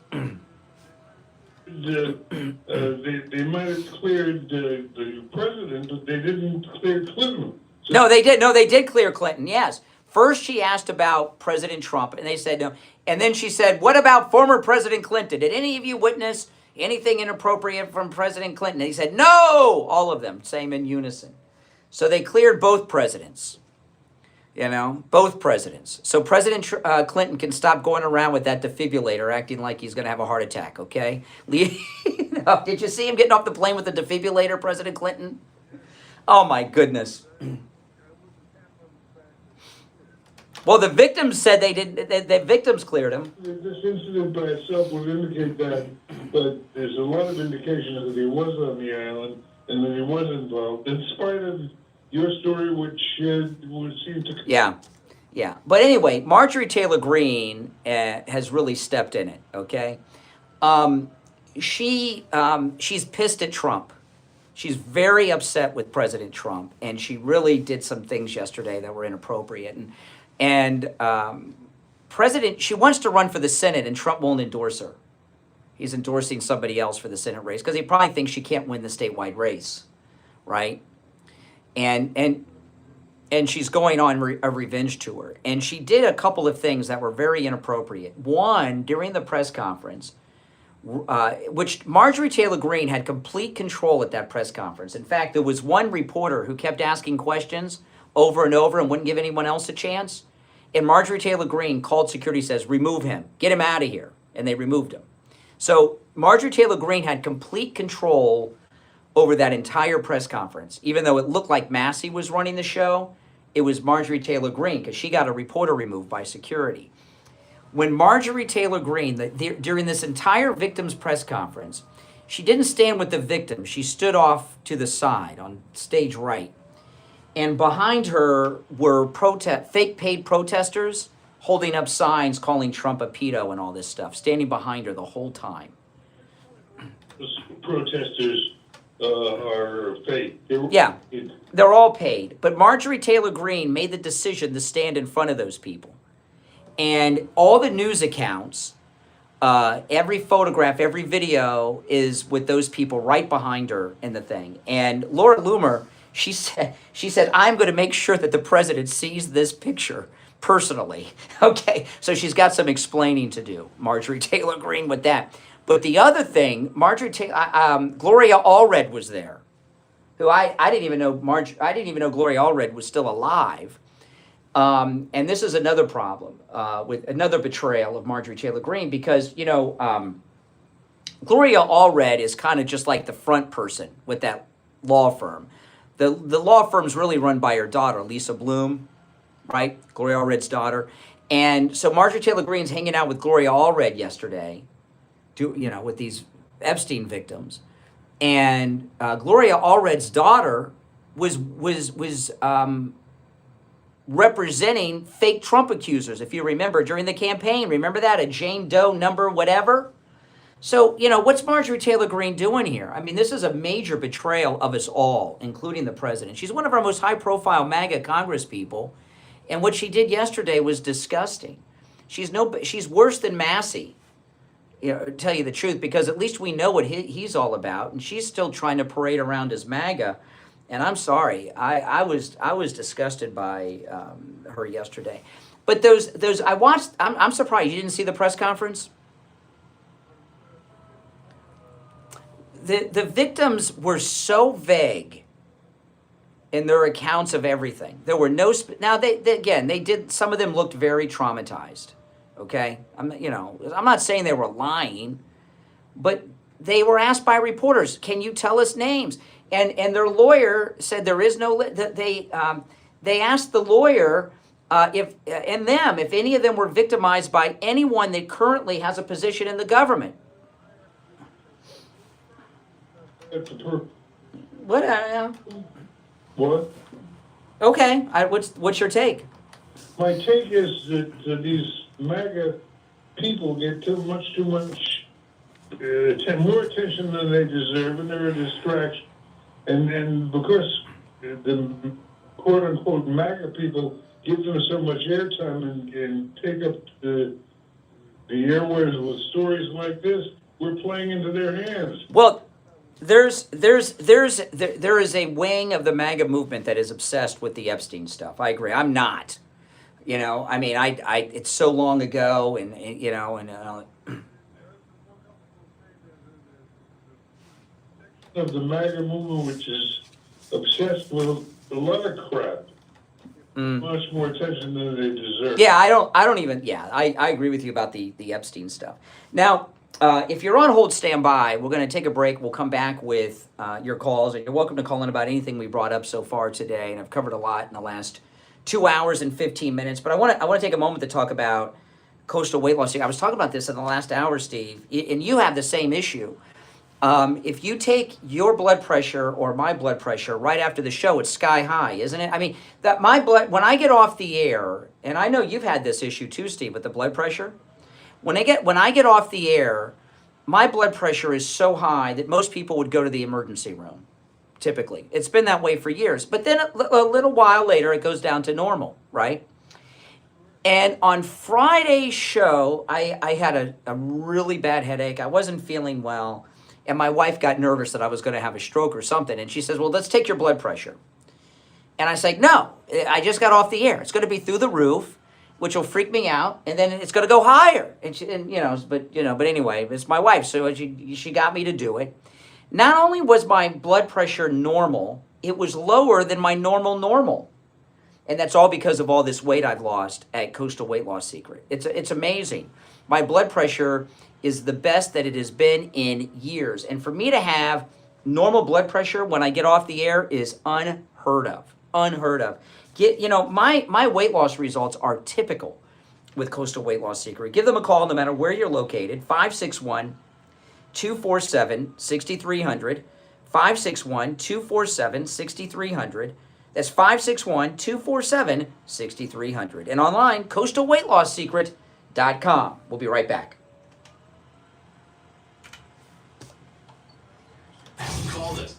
Speaker 18: they might have cleared the president, but they didn't clear Clinton. So
Speaker 1: No, they did. No, they did clear Clinton. Yes. First, she asked about President Trump, and they said no. And then she said, "What about former President Clinton? Did any of you witness anything inappropriate from President Clinton?" And he said, "No." All of them, same in unison. So they cleared both presidents. You know, both presidents. So President Clinton can stop going around with that defibrillator, acting like he's going to have a heart attack. Okay? Did you see him getting off the plane with the defibrillator, President Clinton? Oh my goodness. Well, the victims said they didn't. The victims cleared him.
Speaker 18: this incident by itself would indicate that, but there's a lot of indications that he was on the island and that he was involved, in spite of your story, which would seem to...
Speaker 1: Yeah. But anyway, Marjorie Taylor Greene has really stepped in it, okay? She's pissed at Trump. She's very upset with President Trump, and she really did some things yesterday that were inappropriate. And she wants to run for the Senate, and Trump won't endorse her. He's endorsing somebody else for the Senate race because he probably thinks she can't win the statewide race, right? And she's going on a revenge tour. And she did a couple of things that were very inappropriate. One, during the press conference, which Marjorie Taylor Greene had complete control at that press conference. In fact, there was one reporter who kept asking questions over and over and wouldn't give anyone else a chance. And Marjorie Taylor Greene called security, says, "Remove him, get him out of here." And they removed him. So Marjorie Taylor Greene had complete control over that entire press conference. Even though it looked like Massie was running the show, it was Marjorie Taylor Greene because she got a reporter removed by security. When Marjorie Taylor Greene, during this entire victims press conference, she didn't stand with the victim. She stood off to the side on stage right. And behind her were fake paid protesters holding up signs calling Trump a pedo and all this stuff, standing behind her the whole time.
Speaker 18: Protesters are fake.
Speaker 1: They're all paid. But Marjorie Taylor Greene made the decision to stand in front of those people. And all the news accounts, every photograph, every video is with those people right behind her in the thing. And Laura Loomer, she said, "I'm going to make sure that the president sees this picture personally." Okay, so she's got some explaining to do, Marjorie Taylor Greene, with that. But the other thing, Gloria Allred was there, who I didn't even know Gloria Allred was still alive. And this is another problem with another betrayal of Marjorie Taylor Greene because, Gloria Allred is kind of just like the front person with that law firm. The law firm's really run by her daughter, Lisa Bloom, right? Gloria Allred's daughter. And so Marjorie Taylor Greene's hanging out with Gloria Allred yesterday, with these Epstein victims. And Gloria Allred's daughter was representing fake Trump accusers, if you remember, during the campaign. Remember that? A Jane Doe number, whatever. So, what's Marjorie Taylor Greene doing here? I mean, this is a major betrayal of us all, including the president. She's one of our most high-profile MAGA Congress people, and what she did yesterday was disgusting. She's worse than Massie, to tell you the truth, because at least we know what he's all about, and she's still trying to parade around as MAGA. And I'm sorry, I was disgusted by her yesterday. But those I watched. I'm surprised you didn't see the press conference. The victims were so vague in their accounts of everything. There were no now they did, some of them looked very traumatized. Okay, I'm not saying they were lying, but they were asked by reporters, "Can you tell us names?" And their lawyer said there is no. They asked the lawyer if any of them were victimized by anyone that currently has a position in the government. What?
Speaker 18: What?
Speaker 1: Okay. What's your take?
Speaker 18: My take is that these MAGA people get too much more attention than they deserve, and they're a distraction. And because the quote-unquote MAGA people give them so much airtime and take up the airwaves with stories like this, we're playing into their hands.
Speaker 1: Well, there is a wing of the MAGA movement that is obsessed with the Epstein stuff. I agree. I'm not. You know, I mean, it's so long ago, and you know, and
Speaker 18: of the MAGA movement, which is obsessed with a lot of crap. Much more attention than they deserve.
Speaker 1: yeah, I don't even. Yeah, I agree with you about the Epstein stuff. Now, if you're on hold, stand by. We're going to take a break. We'll come back with your calls, and you're welcome to call in about anything we brought up so far today. And I've covered a lot in the last 2 hours and 15 minutes. But I want to take a moment to talk about coastal weight loss. I was talking about this in the last hour, Steve, and you have the same issue. If you take your blood pressure or my blood pressure right after the show, it's sky high, isn't it? I mean, that my blood, when I get off the air, and I know you've had this issue too, Steve, with the blood pressure. When I get off the air, my blood pressure is so high that most people would go to the emergency room. Typically, it's been that way for years. But then a little while later, it goes down to normal, right? And on Friday's show, I had a really bad headache. I wasn't feeling well. And my wife got nervous that I was going to have a stroke or something. And she says, well, let's take your blood pressure. And I said, no, I just got off the air. It's going to be through the roof, which will freak me out. And then it's going to go higher. But anyway, it's my wife. So she got me to do it. Not only was my blood pressure normal, it was lower than my normal. And that's all because of all this weight I've lost at Coastal Weight Loss Secret. It's amazing. My blood pressure is the best that it has been in years. And for me to have normal blood pressure when I get off the air is unheard of. Unheard of. My weight loss results are typical with Coastal Weight Loss Secret. Give them a call no matter where you're located. 561-247-6300. 561-247-6300. That's 561-247-6300. And online, coastalweightlosssecret.com. We'll be right back.
Speaker 2: Call this.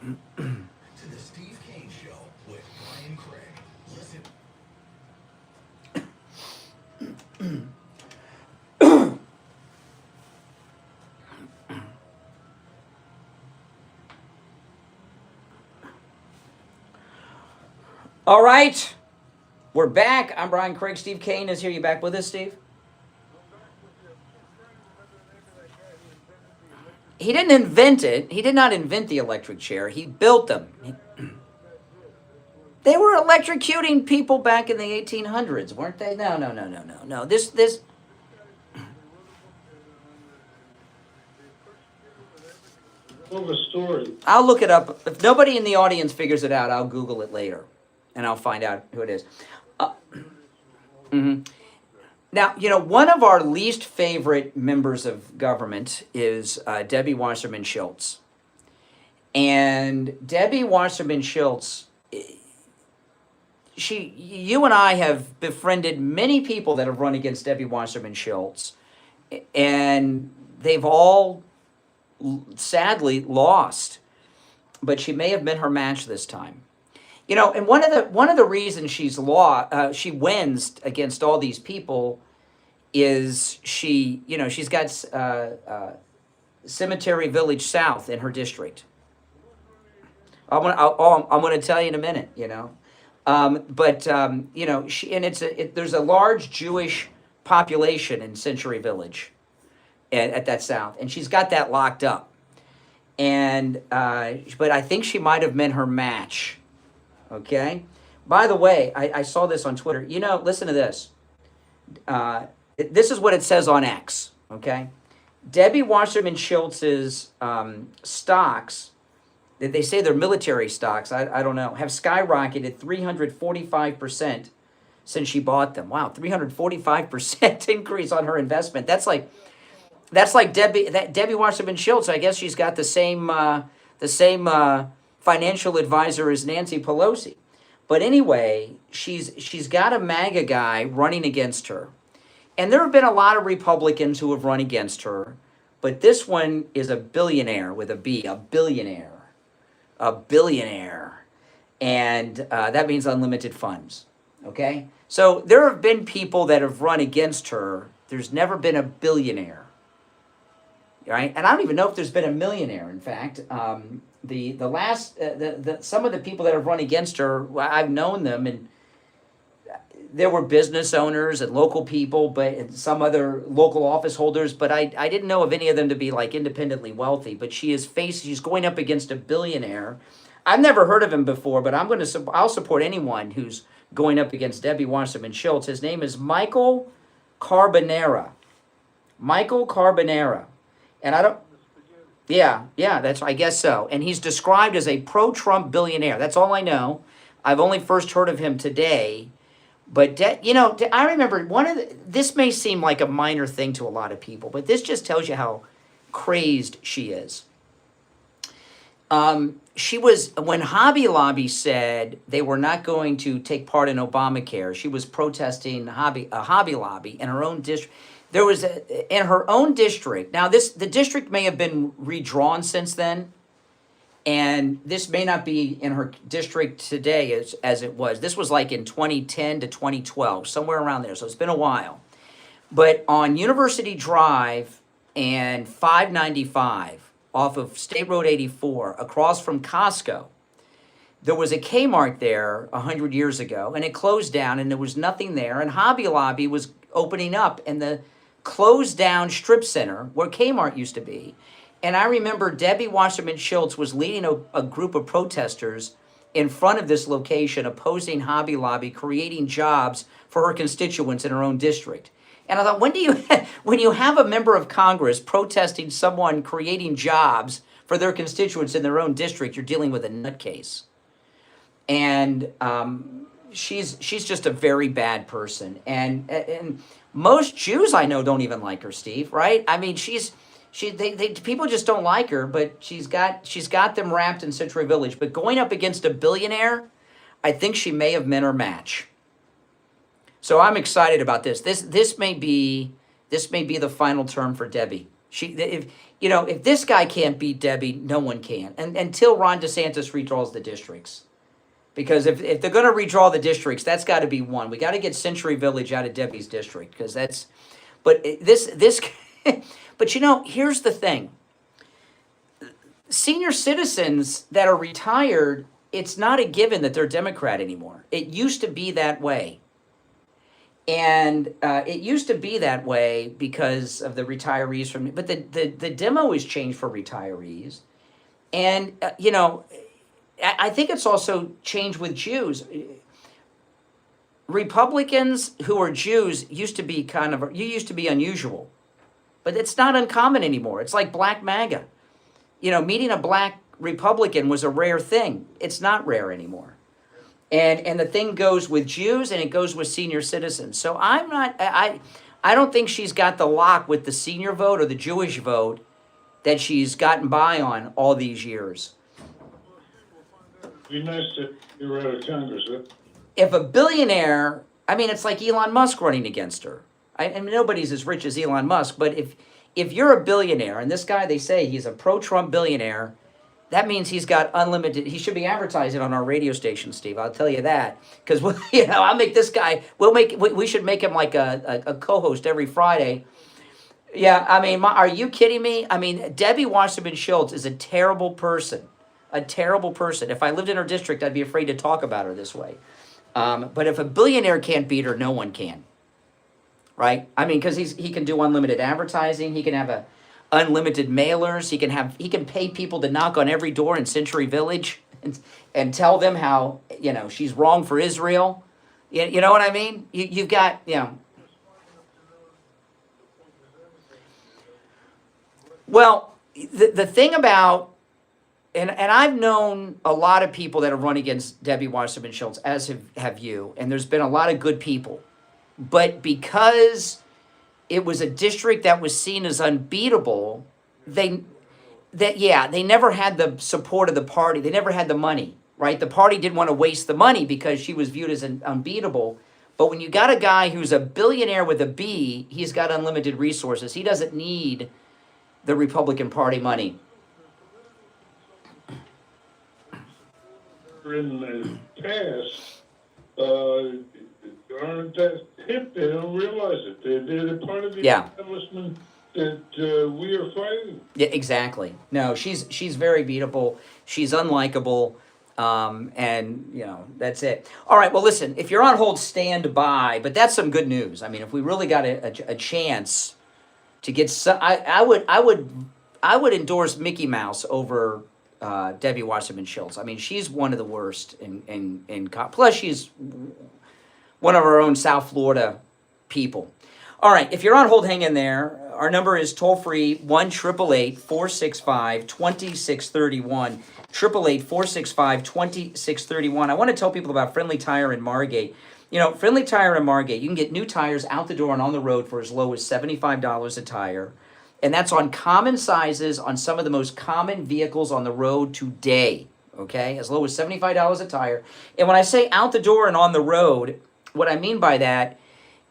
Speaker 2: To the Steve Kane Show with Brian Craig. Listen.
Speaker 1: All right, we're back. I'm Brian Craig. Steve Kane is here. You back with us, Steve? He didn't invent it. He did not invent the electric chair. He built them. They were electrocuting people back in the 1800s, weren't they? No. This.
Speaker 7: Of a story.
Speaker 1: I'll look it up. If nobody in the audience figures it out, I'll Google it later, and I'll find out who it is. Now, you know, one of our least favorite members of government is Debbie Wasserman Schultz. And Debbie Wasserman Schultz, you and I have befriended many people that have run against Debbie Wasserman Schultz, and they've all sadly lost. But she may have been her match this time. You know, and one of the reasons she wins against all these people is she's got Cemetery Village South in her district. I'm going to tell you in a minute. You know, you know, there's a large Jewish population in Century Village, at that South, and she's got that locked up. And but I think she might have been her match. Okay. By the way, I saw this on Twitter. You know, listen to this. This is what it says on X. Okay. Debbie Wasserman Schultz's stocks, they say they're military stocks, I don't know, have skyrocketed 345% since she bought them. Wow, 345% increase on her investment. That's like Debbie Wasserman Schultz. I guess she's got the same financial advisor as Nancy Pelosi. But anyway, she's got a MAGA guy running against her. And there have been a lot of Republicans who have run against her. But this one is a billionaire with a B, a billionaire. And that means unlimited funds. Okay? So there have been people that have run against her. There's never been a billionaire. Right? And I don't even know if there's been a millionaire. In fact, some of the people that have run against her, I've known them, and there were business owners and local people, but some other local office holders. But I didn't know of any of them to be like independently wealthy. But she's going up against a billionaire. I've never heard of him before, but I'll support anyone who's going up against Debbie Wasserman Schultz. His name is Michael Carbonara. And I don't, yeah, I guess so. And he's described as a pro-Trump billionaire. That's all I know. I've only first heard of him today. But, I remember this may seem like a minor thing to a lot of people, but this just tells you how crazed she is. When Hobby Lobby said they were not going to take part in Obamacare, she was protesting Hobby Lobby in her own district. There was in her own district. Now, the district may have been redrawn since then, and this may not be in her district today as it was. This was like in 2010 to 2012, somewhere around there. So it's been a while. But on University Drive and 595 off of State Road 84, across from Costco, there was a Kmart there 100 years ago, and it closed down, and there was nothing there. And Hobby Lobby was opening up in the closed down strip center where Kmart used to be. And I remember Debbie Wasserman Schultz was leading a group of protesters in front of this location opposing Hobby Lobby, creating jobs for her constituents in her own district. And I thought, when you have a member of Congress protesting someone creating jobs for their constituents in their own district, you're dealing with a nutcase. And she's just a very bad person. And most Jews I know don't even like her, Steve, right? I mean, people just don't like her, but she's got them wrapped in Century Village. But going up against a billionaire, I think she may have been her match. So I'm excited about this. This may be the final term for Debbie. If this guy can't beat Debbie, no one can. And until Ron DeSantis redraws the districts. Because if they're going to redraw the districts, that's got to be one. We got to get Century Village out of Debbie's district because that's. But this, but here's the thing. Senior citizens that are retired, it's not a given that they're Democrat anymore. It used to be that way. And it used to be that way because of the retirees from. But the demo has changed for retirees, and I think it's also changed with Jews. Republicans who are Jews used to be unusual, but it's not uncommon anymore. It's like black MAGA. Meeting a black Republican was a rare thing. It's not rare anymore. And the thing goes with Jews and it goes with senior citizens. So I don't think she's got the lock with the senior vote or the Jewish vote that she's gotten by on all these years.
Speaker 7: Be nice to you're out of Congress, huh?
Speaker 1: If a billionaire, it's like Elon Musk running against her. Nobody's as rich as Elon Musk, but if you're a billionaire, and this guy, they say he's a pro-Trump billionaire, that means he's got unlimited. He should be advertising on our radio station, Steve. I'll tell you that, because I'll make this guy. We should make him like a co-host every Friday. Yeah, are you kidding me? Debbie Wasserman Schultz is a terrible person. A terrible person. If I lived in her district, I'd be afraid to talk about her this way. But if a billionaire can't beat her, no one can. Right? Because he can do unlimited advertising. He can have unlimited mailers. He can pay people to knock on every door in Century Village and tell them how she's wrong for Israel. You know what I mean? You've got Well, the thing about. And I've known a lot of people that have run against Debbie Wasserman Schultz, as have you, and there's been a lot of good people. But because it was a district that was seen as unbeatable, they never had the support of the party. They never had the money, right? The party didn't want to waste the money because she was viewed as unbeatable. But when you got a guy who's a billionaire with a B, he's got unlimited resources. He doesn't need the Republican Party money.
Speaker 7: In the past, aren't that hip? They don't realize it. They're part of the establishment that we are fighting.
Speaker 1: Yeah, exactly. No, she's very beatable. She's unlikable, and that's it. All right. Well, listen. If you're on hold, stand by. But that's some good news. If we really got a chance to get some, I would endorse Mickey Mouse over. Debbie Wasserman Schultz. She's one of the worst plus she's one of our own South Florida people. All right, if you're on hold, hang in there. Our number is toll-free, 1-888-465-2631, 888-465-2631. I want to tell people about Friendly Tire in Margate. Friendly Tire in Margate, you can get new tires out the door and on the road for as low as $75 a tire. And that's on common sizes on some of the most common vehicles on the road today, okay? As low as $75 a tire. And when I say out the door and on the road, what I mean by that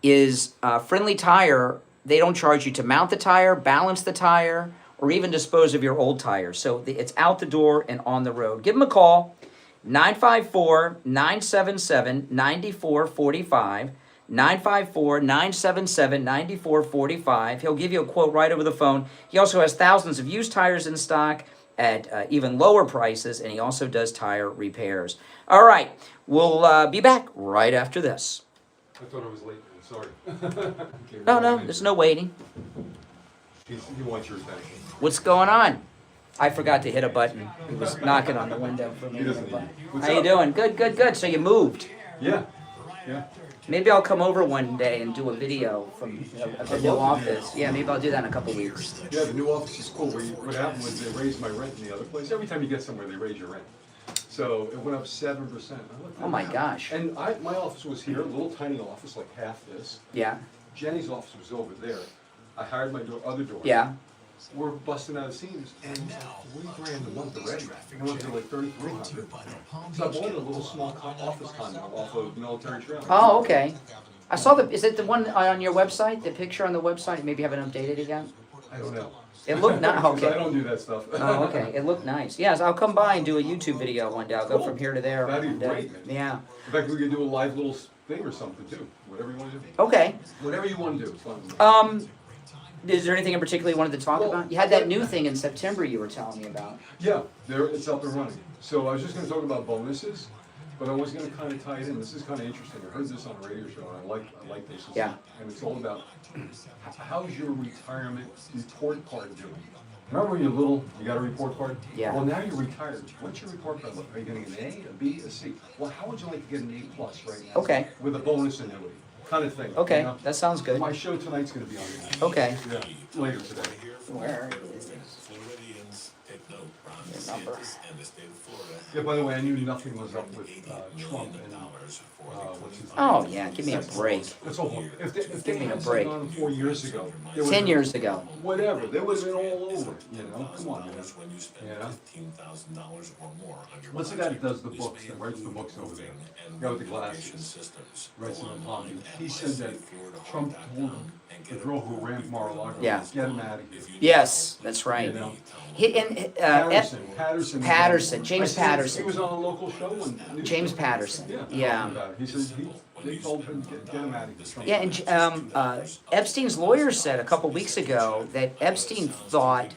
Speaker 1: is Friendly Tire, they don't charge you to mount the tire, balance the tire, or even dispose of your old tires. So it's out the door and on the road. Give them a call, 954-977-9445. 954-977-9445. He'll give you a quote right over the phone. He also has thousands of used tires in stock at even lower prices, and he also does tire repairs. All right, we'll be back right after this.
Speaker 21: I thought I was late. Sorry.
Speaker 1: No, there's no waiting.
Speaker 21: He wants your attention.
Speaker 1: What's going on? I forgot to hit a button. He was knocking on the window for me. How you doing? Good. So you moved?
Speaker 21: Yeah.
Speaker 1: Maybe I'll come over one day and do a video from the new office. Yeah, maybe I'll do that in a couple weeks.
Speaker 21: Yeah, the new office is cool. What happened was they raised my rent in the other place. Every time you get somewhere, they raise your rent. So it went up 7%.
Speaker 1: Oh my gosh.
Speaker 21: And my office was here, a little tiny office, like half this.
Speaker 1: Yeah.
Speaker 21: Jenny's office was over there. I hired my other door.
Speaker 1: Yeah.
Speaker 21: We're busting out of seams, and $3,000 a month already. I went to like $3,300. So I bought a little small office condo off of Military Trail.
Speaker 1: Oh, okay. I saw is it the one on your website? The picture on the website? Maybe you haven't updated it yet?
Speaker 21: I don't know.
Speaker 1: It looked nice. Okay.
Speaker 21: I don't do that stuff.
Speaker 1: Oh, okay. It looked nice. Yes, I'll come by and do a YouTube video one day. I'll go from here to there.
Speaker 21: That'd be great, man.
Speaker 1: Yeah.
Speaker 21: In fact, we could do a live little thing or something too. Whatever you want to do.
Speaker 1: Okay.
Speaker 21: Whatever you want to do. It's fine.
Speaker 1: Is there anything in particular you wanted to talk about? You had that new thing in September you were telling me about.
Speaker 21: Yeah, it's up and running. So I was just going to talk about bonuses, but I was going to kind of tie it in. This is kind of interesting. I heard this on a radio show, and I like this.
Speaker 1: Yeah.
Speaker 21: And it's all about how's your retirement report card doing? Remember when you're little, you got a report card?
Speaker 1: Yeah.
Speaker 21: Well, now you're retired. What's your report card look? Are you getting an A, a B, a C? Well, how would you like to get an A plus right now?
Speaker 1: Okay.
Speaker 21: With a bonus annuity, kind of thing.
Speaker 1: Okay,
Speaker 21: you know?
Speaker 1: that sounds good.
Speaker 21: My show tonight's going to be on that.
Speaker 1: Okay.
Speaker 21: Yeah, later today.
Speaker 1: Where is
Speaker 14: Floridians, take note, Ron
Speaker 1: Your number.
Speaker 14: DeSantis and the state of Florida.
Speaker 21: Yeah, by the way, I knew nothing was up with Trump and what's his name?
Speaker 1: Oh, yeah, give me a break.
Speaker 21: It's awful. If they
Speaker 1: Give me a
Speaker 21: had
Speaker 1: break.
Speaker 21: something on 4 years ago, they would
Speaker 1: 10
Speaker 21: have-
Speaker 1: years ago.
Speaker 21: Whatever, they would have been all over it, you know? Come on, man.
Speaker 14: When you spend
Speaker 21: Yeah.
Speaker 14: $15,000 or more on your
Speaker 21: What's the guy that does the books, that writes the books over there? The guy with the glasses.
Speaker 14: systems.
Speaker 21: Writes them in Palm. He said that Trump told him, the girl who ran Mar-a-Lago,
Speaker 1: Yeah.
Speaker 21: get him out of here.
Speaker 1: Yes, that's right.
Speaker 21: You know?
Speaker 1: Patterson.
Speaker 21: Patterson.
Speaker 1: James
Speaker 21: I said
Speaker 1: Patterson.
Speaker 21: He was on a local show. And
Speaker 1: James Patterson.
Speaker 21: Yeah.
Speaker 1: Yeah.
Speaker 21: talking about it. He said they told him get him out of here. Trump.
Speaker 1: Yeah, and Epstein's lawyer said a couple weeks ago that Epstein thought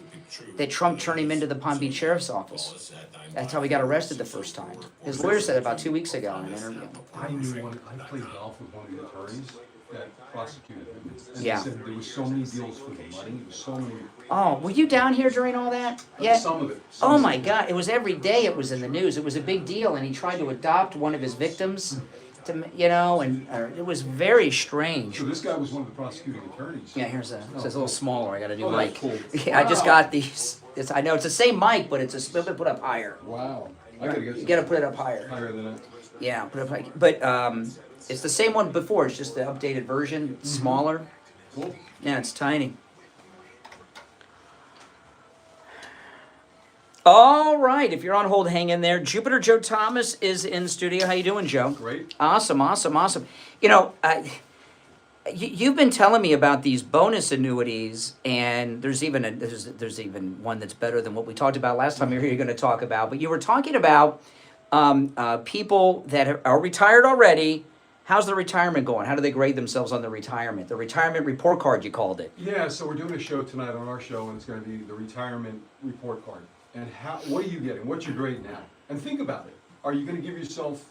Speaker 1: that Trump turned him into the Palm Beach Sheriff's Office. That's how he got arrested the first time. His lawyer said it about 2 weeks ago in an interview.
Speaker 21: I knew I played golf with one of the attorneys that prosecuted him. And
Speaker 1: Yeah.
Speaker 21: he said there was so many deals for the money, there was so many.
Speaker 1: Oh, were you down here during all that? Yeah.
Speaker 21: Some of it.
Speaker 1: Oh my God! It was every day. It was in the news. It was a big deal, and he tried to adopt one of his victims, to and it was very strange.
Speaker 21: So this guy was one of the prosecuting attorneys.
Speaker 1: Yeah, here's a. It's a little smaller. I got a new
Speaker 21: Oh,
Speaker 1: mic.
Speaker 21: that's cool.
Speaker 1: Yeah, I just
Speaker 21: Wow.
Speaker 1: got these. I know it's the same mic, but it's a little bit put up higher.
Speaker 21: Wow. I gotta get
Speaker 1: You gotta put it up higher.
Speaker 21: higher than that.
Speaker 1: Yeah, put it up higher. But it's the same one before. It's just the updated version,
Speaker 21: Mm-hmm.
Speaker 1: smaller.
Speaker 21: Cool.
Speaker 1: Yeah, it's tiny. All right, if you're on hold, hang in there. Jupiter Joe Thomas is in studio. How you doing, Joe?
Speaker 21: Great.
Speaker 1: Awesome. You know, you've been telling me about these bonus annuities, and there's even one that's better than what we talked about last time. You're going to talk about, but you were talking about people that are retired already. How's the retirement going? How do they grade themselves on the retirement? The retirement report card, you called it.
Speaker 21: Yeah, so we're doing a show tonight on our show, and it's going to be the retirement report card. And what are you getting? What's your grade now? And think about it. Are you going to give yourself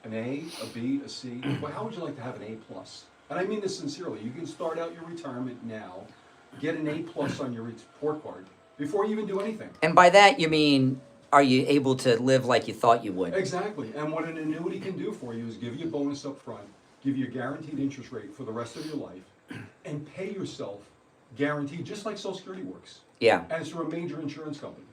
Speaker 21: an A, a B, a C? Well, how would you like to have an A plus? And I mean this sincerely. You can start out your retirement now, get an A plus on your report card before you even do anything.
Speaker 1: And by that you mean, are you able to live like you thought you would?
Speaker 21: Exactly. And what an annuity can do for you is give you a bonus up front, give you a guaranteed interest rate for the rest of your life, and pay yourself guaranteed, just like Social Security works.
Speaker 1: Yeah.
Speaker 21: And it's through a major insurance company.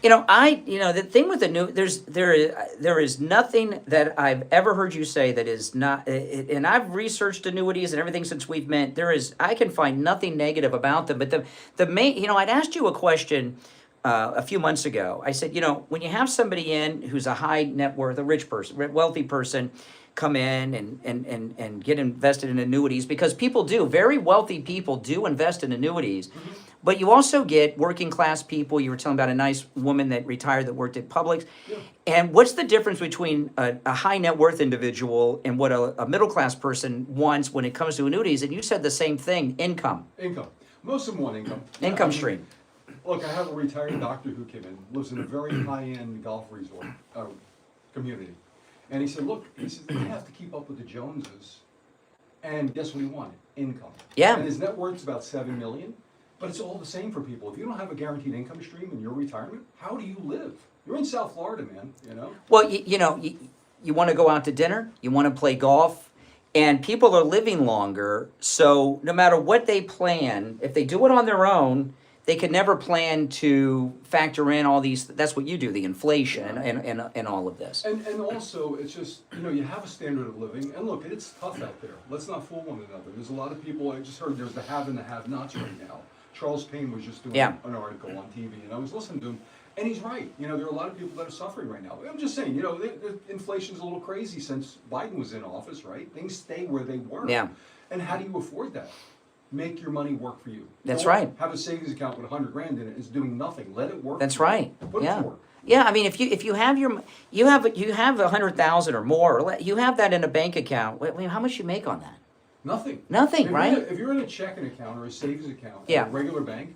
Speaker 1: The thing with the new, there is nothing that I've ever heard you say that is not, and I've researched annuities and everything since we've met. I can find nothing negative about them. But the main, I'd asked you a question a few months ago. I said, when you have somebody in who's a high net worth, a rich person, wealthy person, come in and get invested in annuities, because very wealthy people do invest in annuities. Mm-hmm. But you also get working class people. You were telling about a nice woman that retired that worked at Publix. Yeah. And what's the difference between a high net worth individual and what a middle class person wants when it comes to annuities? And you said the same thing, income.
Speaker 21: Income. Most of them want income.
Speaker 1: Income stream.
Speaker 21: Look, I have a retired doctor who came in, lives in a very high-end golf resort community. And he said, I have to keep up with the Joneses. And guess what he wanted? Income.
Speaker 1: Yeah.
Speaker 21: And his net worth's about $7 million. But it's all the same for people. If you don't have a guaranteed income stream in your retirement, how do you live? You're in South Florida, man,
Speaker 1: Well, you want to go out to dinner, you want to play golf, and people are living longer. So no matter what they plan, if they do it on their own, they can never plan to factor in all these. That's what you do, the inflation and all of this.
Speaker 21: And also, it's just, you have a standard of living. And look, it's tough out there. Let's not fool one another. There's a lot of people, I just heard there's the have and the have-nots right now. Charles Payne was just doing an article on TV, and I was listening to him, and he's right. There are a lot of people that are suffering right now. I'm just saying, the inflation's a little crazy since Biden was in office, right? Things stay where they were.
Speaker 1: Yeah.
Speaker 21: And how do you afford that? Make your money work for you.
Speaker 1: That's
Speaker 21: Don't
Speaker 1: right.
Speaker 21: Have a savings account with $100 grand in it. It's doing nothing. Let it work.
Speaker 1: That's
Speaker 21: for you.
Speaker 1: right.
Speaker 21: Put it
Speaker 1: Yeah.
Speaker 21: to work.
Speaker 1: Yeah, I mean, if you have you have 100,000 or more, you have that in a bank account. How much you make on that?
Speaker 21: Nothing.
Speaker 1: Nothing,
Speaker 21: If
Speaker 1: right?
Speaker 21: If you're in a checking account or a savings account
Speaker 1: Yeah.
Speaker 21: at a regular bank,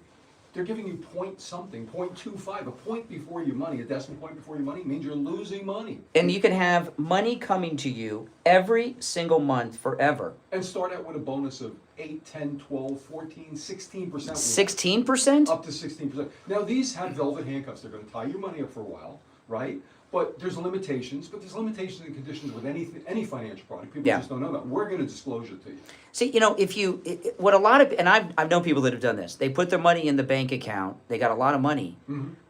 Speaker 21: they're giving you point something, 0.25, a point before your money, a decimal point before your money means you're losing money.
Speaker 1: And you can have money coming to you every single month forever.
Speaker 21: And start out with a bonus of 8, 10, 12, 14, 16%.
Speaker 1: 16%?
Speaker 21: Up to 16%. Now these have velvet handcuffs. They're going to tie your money up for a while, right? But there's limitations. But there's limitations and conditions with any financial product. People just don't know that. We're going to disclose it to you.
Speaker 1: See, what a lot of, and I've known people that have done this. They put their money in the bank account. They got a lot of money,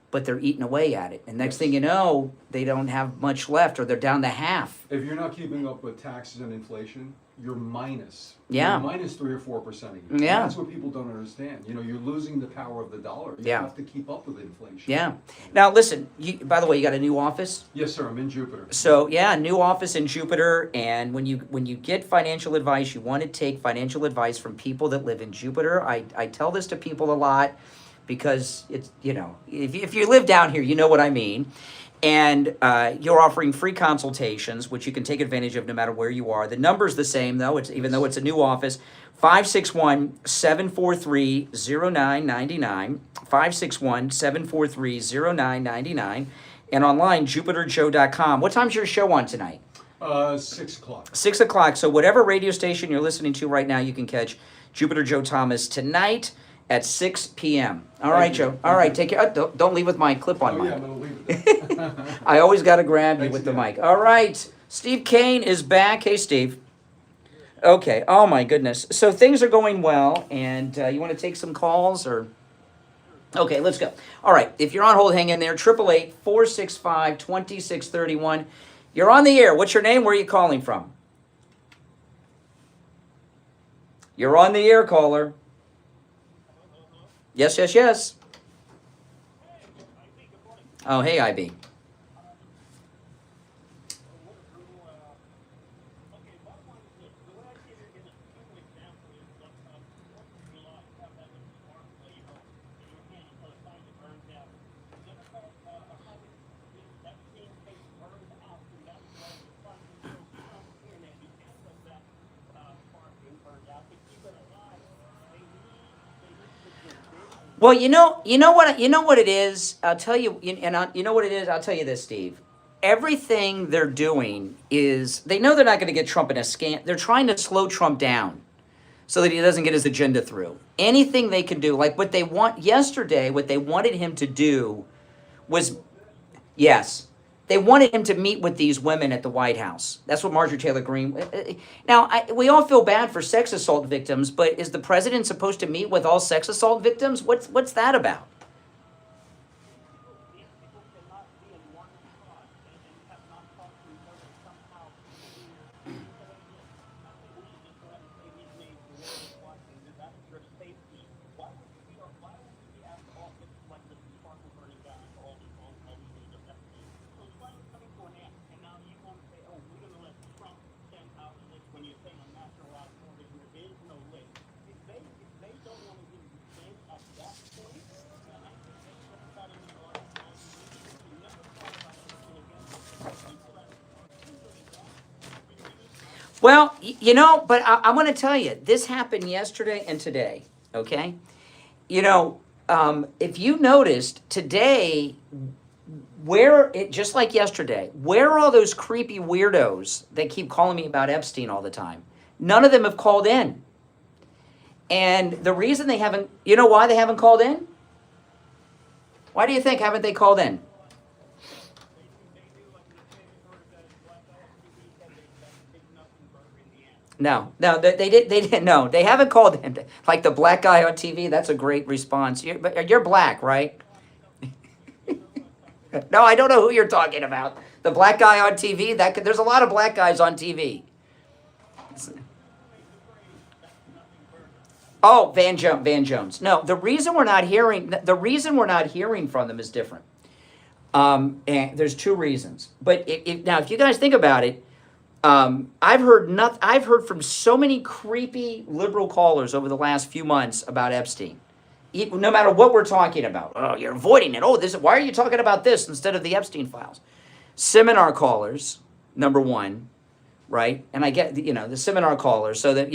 Speaker 1: but they're eating away at it. And next thing you know, they don't have much left, or they're down to half.
Speaker 21: If you're not keeping up with taxes and inflation, you're minus.
Speaker 1: Yeah.
Speaker 21: You're minus 3 or 4% a year. And
Speaker 1: Yeah.
Speaker 21: that's what people don't understand. You're losing the power of the dollar. You
Speaker 1: Yeah.
Speaker 21: have to keep up with inflation.
Speaker 1: Yeah. Now listen. By the way, you got a new office.
Speaker 21: Yes, sir. I'm in Jupiter.
Speaker 1: So yeah, new office in Jupiter. And when you get financial advice, you want to take financial advice from people that live in Jupiter. I tell this to people a lot because it's if you live down here, you know what I mean. And you're offering free consultations, which you can take advantage of no matter where you are. The number's the same, though, even though it's a new office. 561-743-0999. 561-743-0999. And online, jupiterjoe.com. What time's your show on tonight?
Speaker 21: 6 o'clock.
Speaker 1: 6 o'clock. So whatever radio station you're listening to right now, you can catch Jupiter Joe Thomas tonight at 6 p.m. All right, Joe. All right, take care. Don't leave with my clip-on mic.
Speaker 21: Yeah, I'm going to leave it.
Speaker 1: I always got to grab you with the mic. All right. Steve Kane is back. Hey, Steve. Okay. Oh, my goodness. So things are going well, and you want to take some calls or... Okay, let's go. All right. If you're on hold, hang in there. 888-465-2631. You're on the air. What's your name? Where are you calling from? You're on the air, caller. Yes, yes, yes. Oh, hey, IB. Well, you know what it is. I'll tell you, you know what it is. I'll tell you this, Steve. Everything they're doing is they know they're not going to get Trump in a scam. They're trying to slow Trump down so that he doesn't get his agenda through. Anything they can do, like what they want yesterday, what they wanted him to do was, yes, they wanted him to meet with these women at the White House. That's what Marjorie Taylor Greene. Now, we all feel bad for sex assault victims, but is the president supposed to meet with all sex assault victims? What's that about? Well, but I'm going to tell you, this happened yesterday and today, okay? If you noticed today, just like yesterday, where are all those creepy weirdos that keep calling me about Epstein all the time? None of them have called in. And the reason they haven't, you know why they haven't called in? Why do you think haven't they called in? No, they didn't. No, they haven't called in. Like the black guy on TV, that's a great response. You're black, right? No, I don't know who you're talking about. The black guy on TV. There's a lot of black guys on TV. Oh, Van Jones. No, the reason we're not hearing from them is different. And there's two reasons. But now, if you guys think about it, I've heard from so many creepy liberal callers over the last few months about Epstein. No matter what we're talking about. Oh, you're avoiding it. Oh, why are you talking about this instead of the Epstein files? Seminar callers, number one, right? And I get, the seminar callers, so that,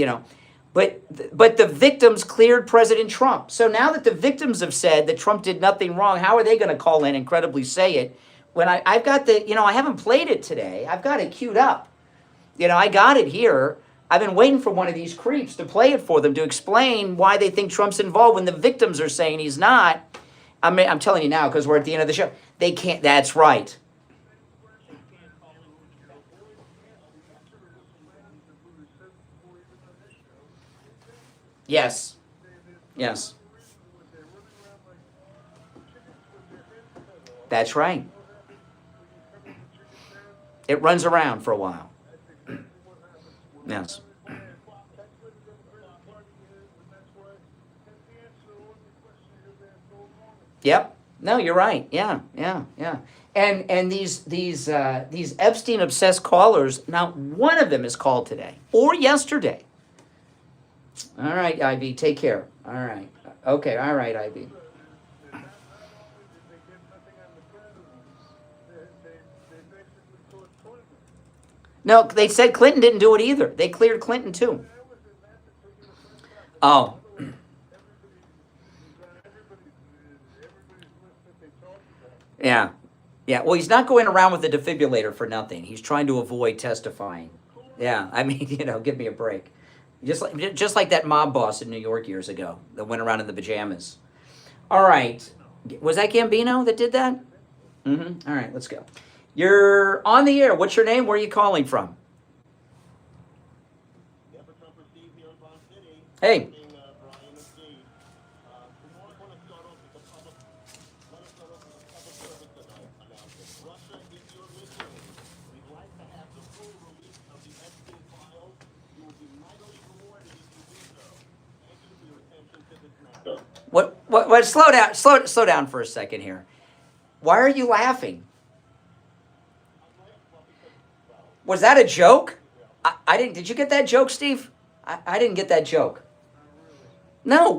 Speaker 1: but the victims cleared President Trump. So now that the victims have said that Trump did nothing wrong, how are they going to call in and credibly say it? When I've got I haven't played it today. I've got it queued up. I got it here. I've been waiting for one of these creeps to play it for them to explain why they think Trump's involved when the victims are saying he's not. I'm telling you now because we're at the end of the show. They can't. That's right. Yes. Yes. That's right. It runs around for a while. Yes. Yep. No, you're right. Yeah. And these Epstein obsessed callers, not one of them is called today or yesterday. All right, IB, take care. All right. Okay, all right, IB. No, they said Clinton didn't do it either. They cleared Clinton too. Oh. Yeah. Yeah. Well, he's not going around with a defibrillator for nothing. He's trying to avoid testifying. Yeah. I mean, give me a break. Just like that mob boss in New York years ago that went around in the pajamas. All right. Was that Gambino that did that? Mm-hmm. All right, let's go. You're on the air. What's your name? Where are you calling from? Hey. What? Slow down for a second here. Why are you laughing? Was that a joke? I didn't. Did you get that joke, Steve? I didn't get that joke. No.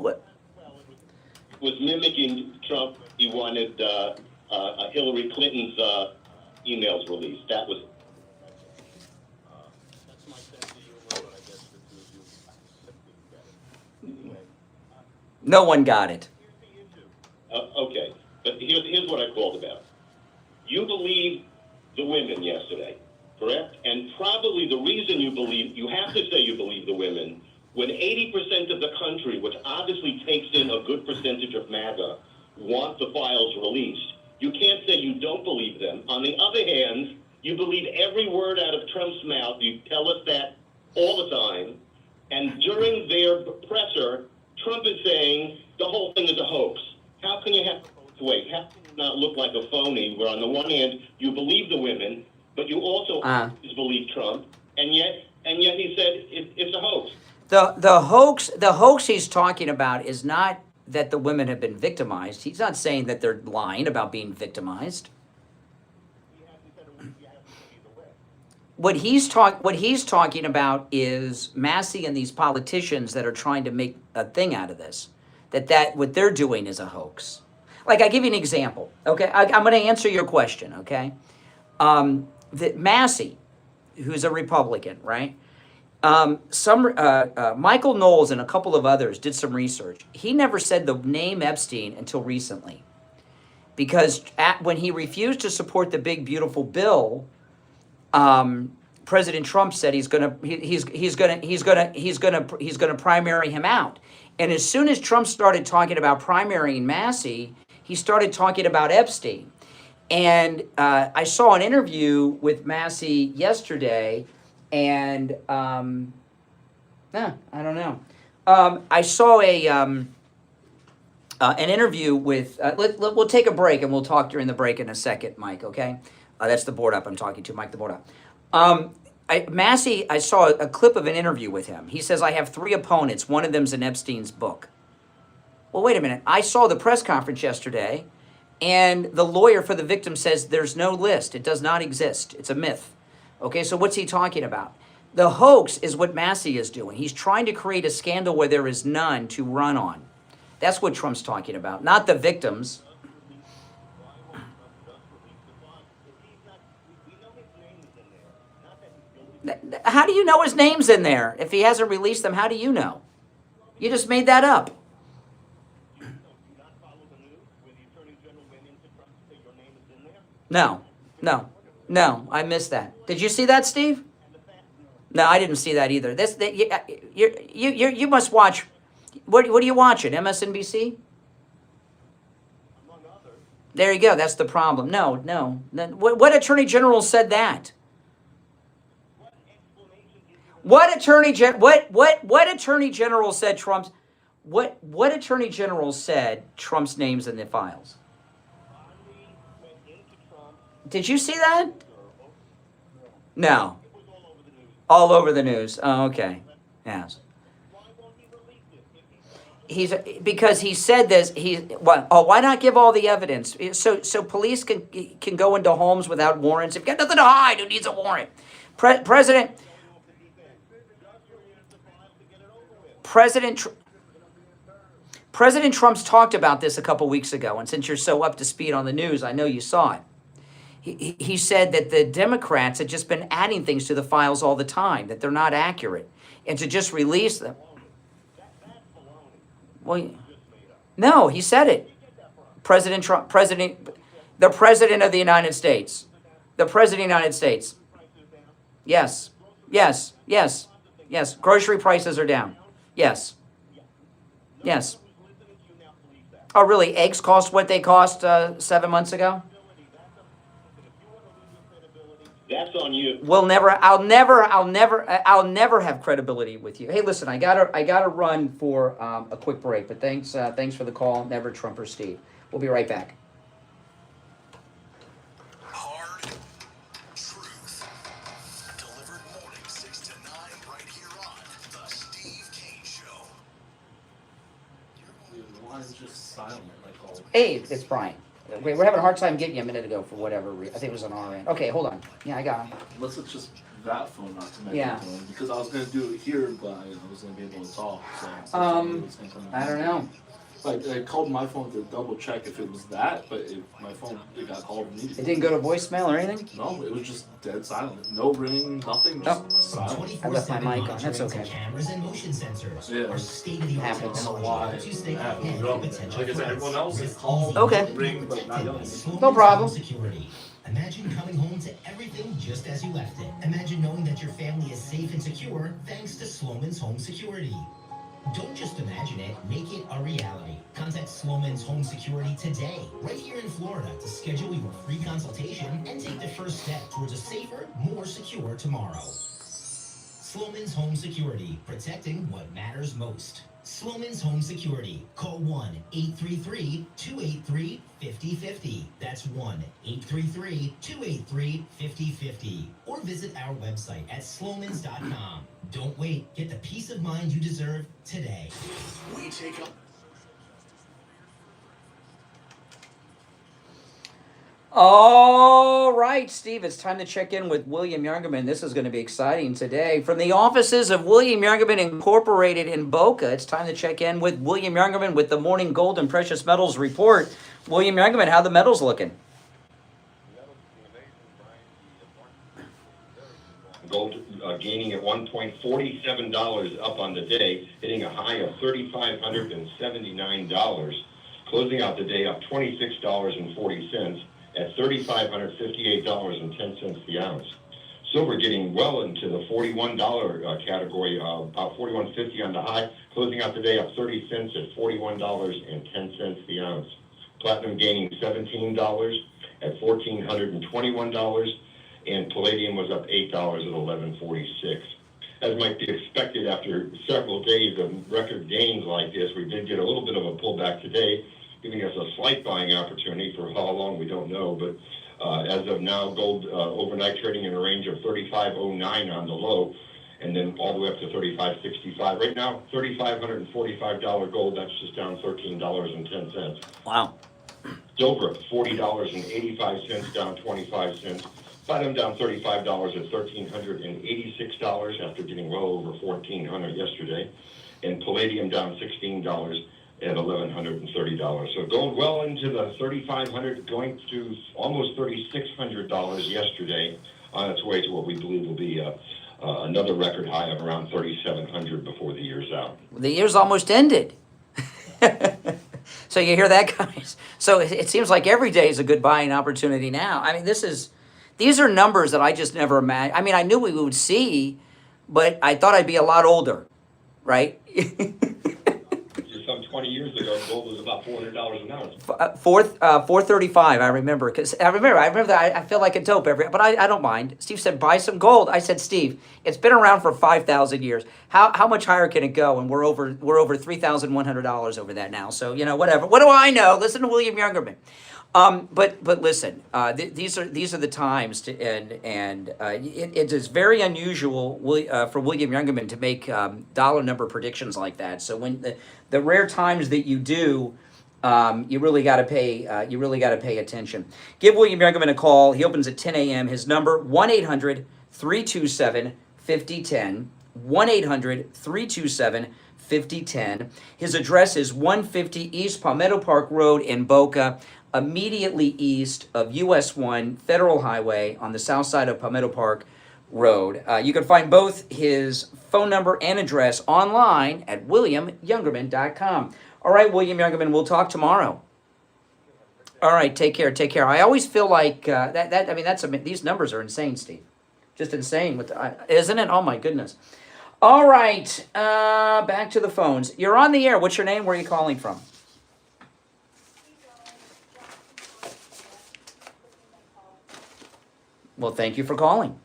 Speaker 5: Was mimicking Trump. He wanted Hillary Clinton's emails released. That was.
Speaker 1: No one got it.
Speaker 5: Okay, but here's what I called about. You believe the women yesterday, correct? And probably the reason you have to say you believe the women, when 80% of the country, which obviously takes in a good percentage of MAGA, want the files released. You can't say you don't believe them. On the other hand, you believe every word out of Trump's mouth. You tell us that all the time. And during their presser, Trump is saying the whole thing is a hoax. How can you have to wait? How can you not look like a phony where on the one hand you believe the women, but you also believe Trump, and yet he said it's a hoax.
Speaker 1: The hoax he's talking about is not that the women have been victimized. He's not saying that they're lying about being victimized. What he's talking about is Massie and these politicians that are trying to make a thing out of this. That what they're doing is a hoax. Like, I give you an example, okay? I'm going to answer your question, okay? That Massie, who's a Republican, right? Michael Knowles and a couple of others did some research. He never said the name Epstein until recently, because when he refused to support the big beautiful bill, President Trump said he's gonna primary him out. And as soon as Trump started talking about primarying Massie, he started talking about Epstein. And I saw an interview with Massie yesterday, and I don't know. I saw an interview with. We'll take a break and we'll talk during the break in a second, Mike. Okay, that's the board up I'm talking to, Mike the board up. Massie, I saw a clip of an interview with him. He says, I have 3 opponents. One of them's in Epstein's book. Well, wait a minute. I saw the press conference yesterday, and the lawyer for the victim says there's no list. It does not exist. It's a myth. Okay, so what's he talking about? The hoax is what Massie is doing. He's trying to create a scandal where there is none to run on. That's what Trump's talking about, not the victims. How do you know his name's in there? If he hasn't released them, how do you know? You just made that up. No, I missed that. Did you see that, Steve? No, I didn't see that either. You must watch. What are you watching? MSNBC? There you go. That's the problem. No. What attorney general said that? What attorney general said Trump's? What attorney general said Trump's name's in the files? Did you see that? No. All over the news. Oh, okay. Yes. Because he said this. Why not give all the evidence? So police can go into homes without warrants. If you've got nothing to hide, who needs a warrant? President Trump's talked about this a couple weeks ago, and since you're so up to speed on the news, I know you saw it. He said that the Democrats had just been adding things to the files all the time, that they're not accurate, and to just release them. Well, no, he said it. President Trump, the President of the United States. The President of the United States. Yes. Grocery prices are down. Yes. Oh, really? Eggs cost what they cost 7 months ago?
Speaker 15: That's on you.
Speaker 1: I'll never have credibility with you. Hey, listen, I gotta run for a quick break, but thanks for the call. Never Trump or Steve. We'll be right back.
Speaker 2: Hard truth. Delivered morning 6 to 9 right here on the Steve Kane Show.
Speaker 17: Why is just silent like all?
Speaker 1: Hey, it's Brian. We're having a hard time getting you a minute ago for whatever reason. I think it was on our end. Okay, hold on. Yeah, I got him.
Speaker 17: Unless it's just that phone not connected
Speaker 1: Yeah.
Speaker 17: to him. Because I was going to do it here, but I wasn't going to be able to talk. So
Speaker 1: I don't know.
Speaker 17: I called my phone to double check if it was that, but my phone got called immediately.
Speaker 1: It didn't go to voicemail or anything?
Speaker 17: No, it was just dead silent. No ring, nothing, just silent.
Speaker 1: I left my mic on. That's okay.
Speaker 19: Cameras and motion sensors.
Speaker 17: Yeah.
Speaker 19: Our state-of-the-art technology helps you stay ahead of potential
Speaker 17: Like I said, everyone else
Speaker 19: threats.
Speaker 17: is called
Speaker 1: Okay.
Speaker 17: ring, but not yelling.
Speaker 1: No problem.
Speaker 19: Security. Imagine coming home to everything just as you left it. Imagine knowing that your family is safe and secure thanks to Sloman's Home Security. Don't just imagine it, make it a reality. Contact Sloman's Home Security today, right here in Florida, to schedule your free consultation and take the first step towards a safer, more secure tomorrow. Sloman's Home Security, protecting what matters most. Sloman's Home Security. Call 1-833-283-5050. That's 1-833-283-5050. Or visit our website at slomans.com. Don't wait. Get the peace of mind you deserve today.
Speaker 2: We take up.
Speaker 1: All right, Steve, it's time to check in with William Youngerman. This is going to be exciting today. From the offices of William Youngerman Incorporated in Boca, it's time to check in with William Youngerman with the Morning Gold and Precious Metals Report. William Youngerman, how the metals looking?
Speaker 9: Gold gaining at $1.47 up on the day, hitting a high of $3,579, closing out the day up $26.40 at $3,558.10 the ounce. Silver getting well into the $41 category, about $41.50 on the high, closing out the day up 30 cents at $41.10 the ounce. Platinum gaining $17 at $1,421. And palladium was up $8 at $11.46. As might be expected after several days of record gains like this, we did get a little bit of a pullback today, giving us a slight buying opportunity. For how long, we don't know. But as of now, gold overnight trading in a range of $35.09 on the low, and then all the way up to $35.65. Right now, $3,545 gold, that's just down $13.10.
Speaker 1: Wow.
Speaker 9: Silver, $40.85, down 25 cents. Platinum down $35 at $1,386 after getting well over $1,400 yesterday. And palladium down $16 at $1,130. So gold well into the $3,500, going to almost $3,600 yesterday, on its way to what we believe will be another record high of around $3,700 before the year's out.
Speaker 1: The year's almost ended. So you hear that, guys? So it seems like every day is a good buying opportunity now. I mean, these are numbers that I just never imagined. I mean, I knew we would see, but I thought I'd be a lot older, right?
Speaker 9: Some 20 years ago, gold was about $400 an ounce.
Speaker 1: 435. I remember that. I feel like a dope but I don't mind. Steve said buy some gold. I said, Steve, it's been around for 5,000 years. How much higher can it go? And we're over $3,100 over that now. So whatever. What do I know? Listen to William Youngerman. But listen, these are the times it is very unusual for William Youngerman to make dollar number predictions like that. So when the rare times that you do, you really got to pay attention. Give William Youngerman a call. He opens at 10 a.m. His number 1-800-327-5010. 1-800-327-5010. His address is 150 East Palmetto Park Road in Boca, immediately east of US 1 Federal Highway on the south side of Palmetto Park Road. You can find both his phone number and address online at williamyoungerman.com. All right, William Youngerman, we'll talk tomorrow. All right, take care. I always feel like these numbers are insane, Steve. Just insane, isn't it? Oh my goodness. All right, back to the phones. You're on the air. What's your name? Where are you calling from? Well, thank you for calling.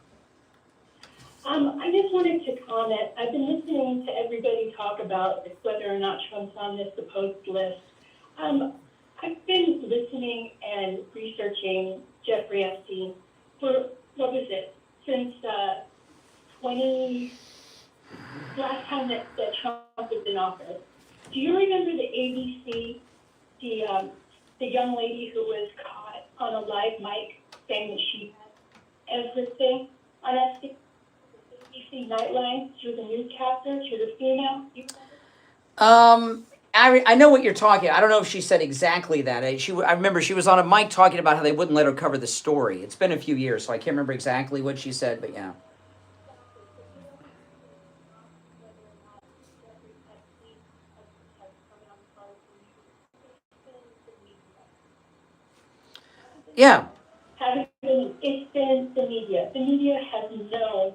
Speaker 11: I just wanted to comment. I've been listening to everybody talk about whether or not Trump's on this supposed list. I've been listening and researching Jeffrey Epstein for, since last time that Trump was in office. Do you remember the ABC, the young lady who was caught on a live mic saying that she had everything on ABC Nightline? She was a newscaster. She was a female.
Speaker 1: I know what you're talking. I don't know if she said exactly that. I remember she was on a mic talking about how they wouldn't let her cover the story. It's been a few years, so I can't remember exactly what she said, but yeah. Yeah.
Speaker 11: It's been the media. The media has known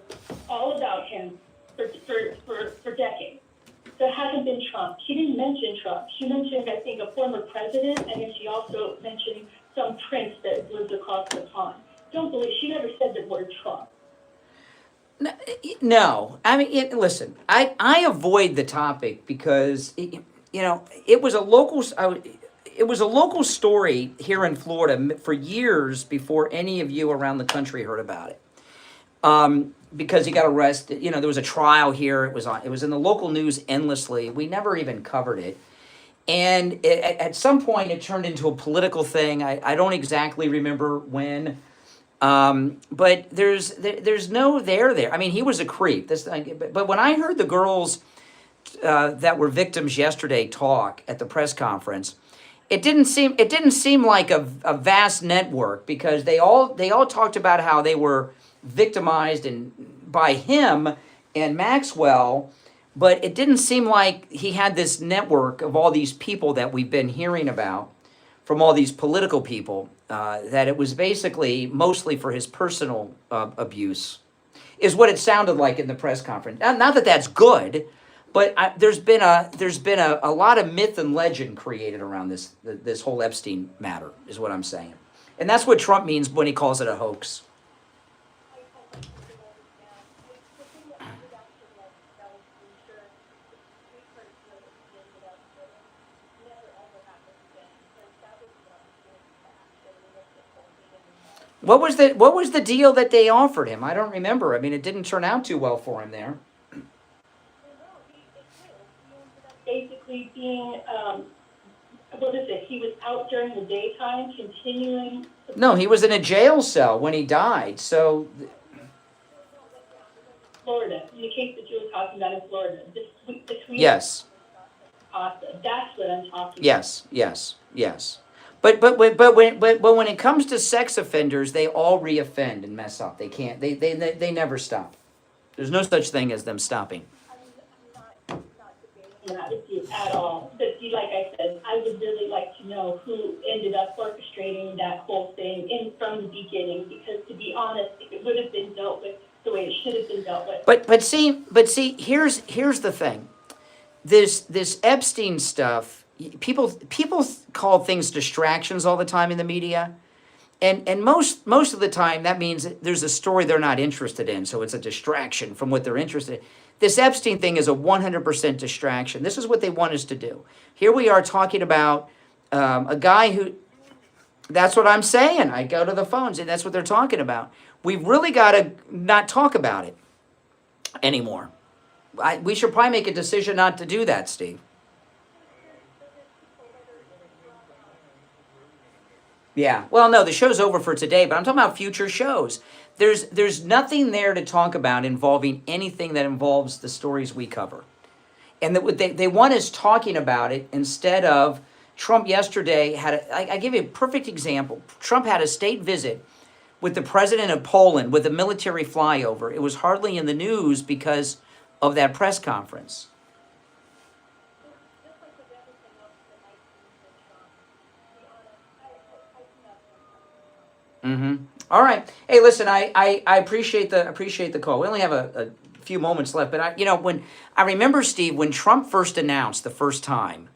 Speaker 11: all about him for decades. So it hasn't been Trump. She didn't mention Trump. She mentioned, I think, a former president, and then she also mentioned some prince that lives across the pond. Don't believe, she never said the word Trump.
Speaker 1: No. I mean, listen, I avoid the topic because, it was a local... It was a local story here in Florida for years before any of you around the country heard about it. Because he got arrested. There was a trial here. It was in the local news endlessly. We never even covered it. And at some point, it turned into a political thing. I don't exactly remember when. But there's no there. I mean, he was a creep. But when I heard the girls that were victims yesterday talk at the press conference, it didn't seem like a vast network, because they all talked about how they were victimized by him and Maxwell, but it didn't seem like he had this network of all these people that we've been hearing about from all these political people, that it was basically mostly for his personal abuse, is what it sounded like in the press conference. Not that that's good, but there's been a lot of myth and legend created around this whole Epstein matter, is what I'm saying. And that's what Trump means when he calls it a hoax. What was the deal that they offered him? I don't remember. I mean, it didn't turn out too well for him there.
Speaker 11: Basically being what is it? He was out during the daytime, continuing.
Speaker 1: No, he was in a jail cell when he died. So,
Speaker 11: Florida, in the case that you were talking about in Florida, between
Speaker 1: yes.
Speaker 11: Costa, that's what I'm talking
Speaker 1: Yes, yes, yes. But when it comes to sex offenders, they all reoffend and mess up. They can't. They never stop. There's no such thing as them stopping.
Speaker 11: not with you at all. But like I said, I would really like to know who ended up orchestrating that whole thing from the beginning, because to be honest, if it would have been dealt with the way it should have been dealt with.
Speaker 1: But see, here's the thing. This Epstein stuff, people call things distractions all the time in the media. And most of the time, that means there's a story they're not interested in, so it's a distraction from what they're interested in. This Epstein thing is a 100% distraction. This is what they want us to do. Here we are talking about a guy who, that's what I'm saying. I go to the phones, and that's what they're talking about. We've really got to not talk about it anymore. We should probably make a decision not to do that, Steve. Yeah, well, no, the show's over for today, but I'm talking about future shows. There's nothing there to talk about involving anything that involves the stories we cover. And they want us talking about it instead of Trump yesterday had I give you a perfect example. Trump had a state visit with the president of Poland with a military flyover. It was hardly in the news because of that press conference. Mm-hmm. All right. Hey, listen, I appreciate the call. We only have a few moments left, but when I remember, Steve, when Trump first announced the first time,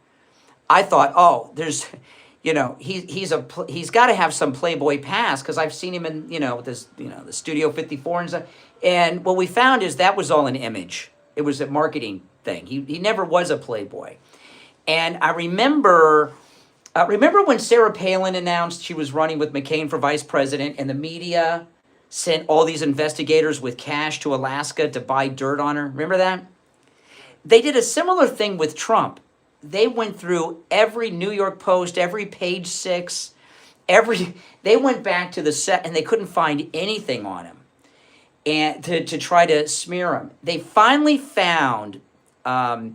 Speaker 1: I thought, oh, there's, he's got to have some Playboy past, because I've seen him in the Studio 54 and stuff. And what we found is that was all an image. It was a marketing thing. He never was a Playboy. And I remember when Sarah Palin announced she was running with McCain for vice president, and the media sent all these investigators with cash to Alaska to buy dirt on her? Remember that? They did a similar thing with Trump. They went through every New York Post, every Page 6, they went back to the set, and they couldn't find anything on him, and to try to smear him. They finally found not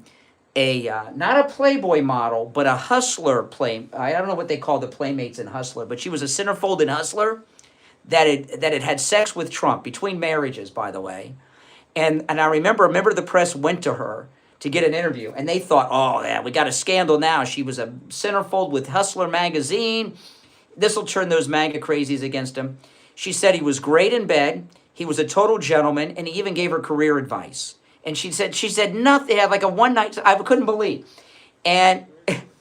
Speaker 1: a Playboy model, but a hustler I don't know what they call the playmates in Hustler, but she was a centerfold in Hustler that had sex with Trump between marriages, by the way. And I remember the press went to her to get an interview, and they thought, oh yeah, we got a scandal now. She was a centerfold with Hustler magazine. This will turn those MAGA crazies against him. She said he was great in bed, he was a total gentleman, and he even gave her career advice. And she said nothing. They had like a one night. I couldn't believe, and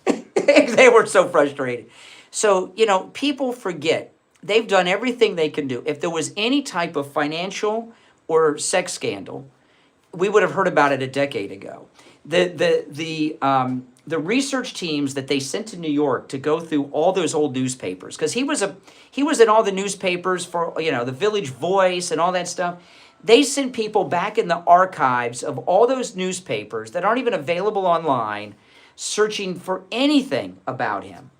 Speaker 1: they were so frustrated. So people forget they've done everything they can do. If there was any type of financial or sex scandal, we would have heard about it a decade ago. The research teams that they sent to New York to go through all those old newspapers, because he was in all the newspapers for the Village Voice and all that stuff. They sent people back in the archives of all those newspapers that aren't even available online, searching for anything about him,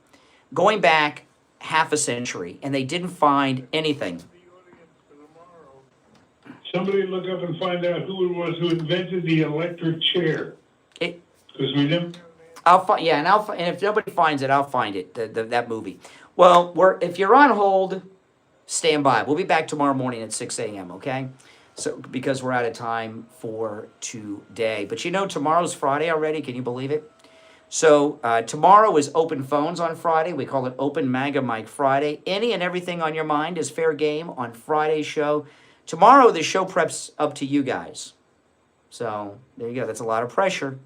Speaker 1: going back half a century, and they didn't find anything.
Speaker 5: Somebody look up and find out who it was who invented the electric chair. Because we never.
Speaker 1: And if nobody finds it, I'll find it. That movie. Well, if you're on hold, stand by. We'll be back tomorrow morning at 6 a.m. Okay. So, because we're out of time for today. But tomorrow's Friday already. Can you believe it? So, tomorrow is open phones on Friday. We call it Open MAGA Mike Friday. Any and everything on your mind is fair game on Friday's show. Tomorrow, the show preps up to you guys. So, there you go. That's a lot of pressure.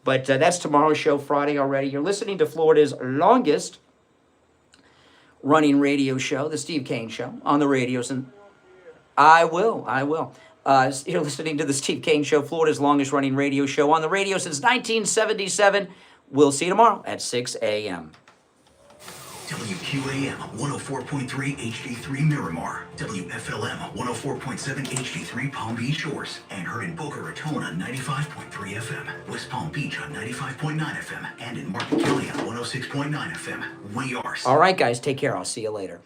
Speaker 1: But that's tomorrow's show, Friday already. You're listening to Florida's longest running radio show, the Steve Kane Show, on the radios. And I will. You're listening to the Steve Kane Show, Florida's longest running radio show on the radio since 1977. We'll see you tomorrow at 6 a.m.
Speaker 2: WQAM 104.3 HD3 Miramar, WFLM 104.7 HD3 Palm Beach Shores, and heard in Boca Raton on 95.3 FM, West Palm Beach on 95.9 FM, and in Martin County on 106.9 FM. We are.
Speaker 1: All right, guys, take care. I'll see you later.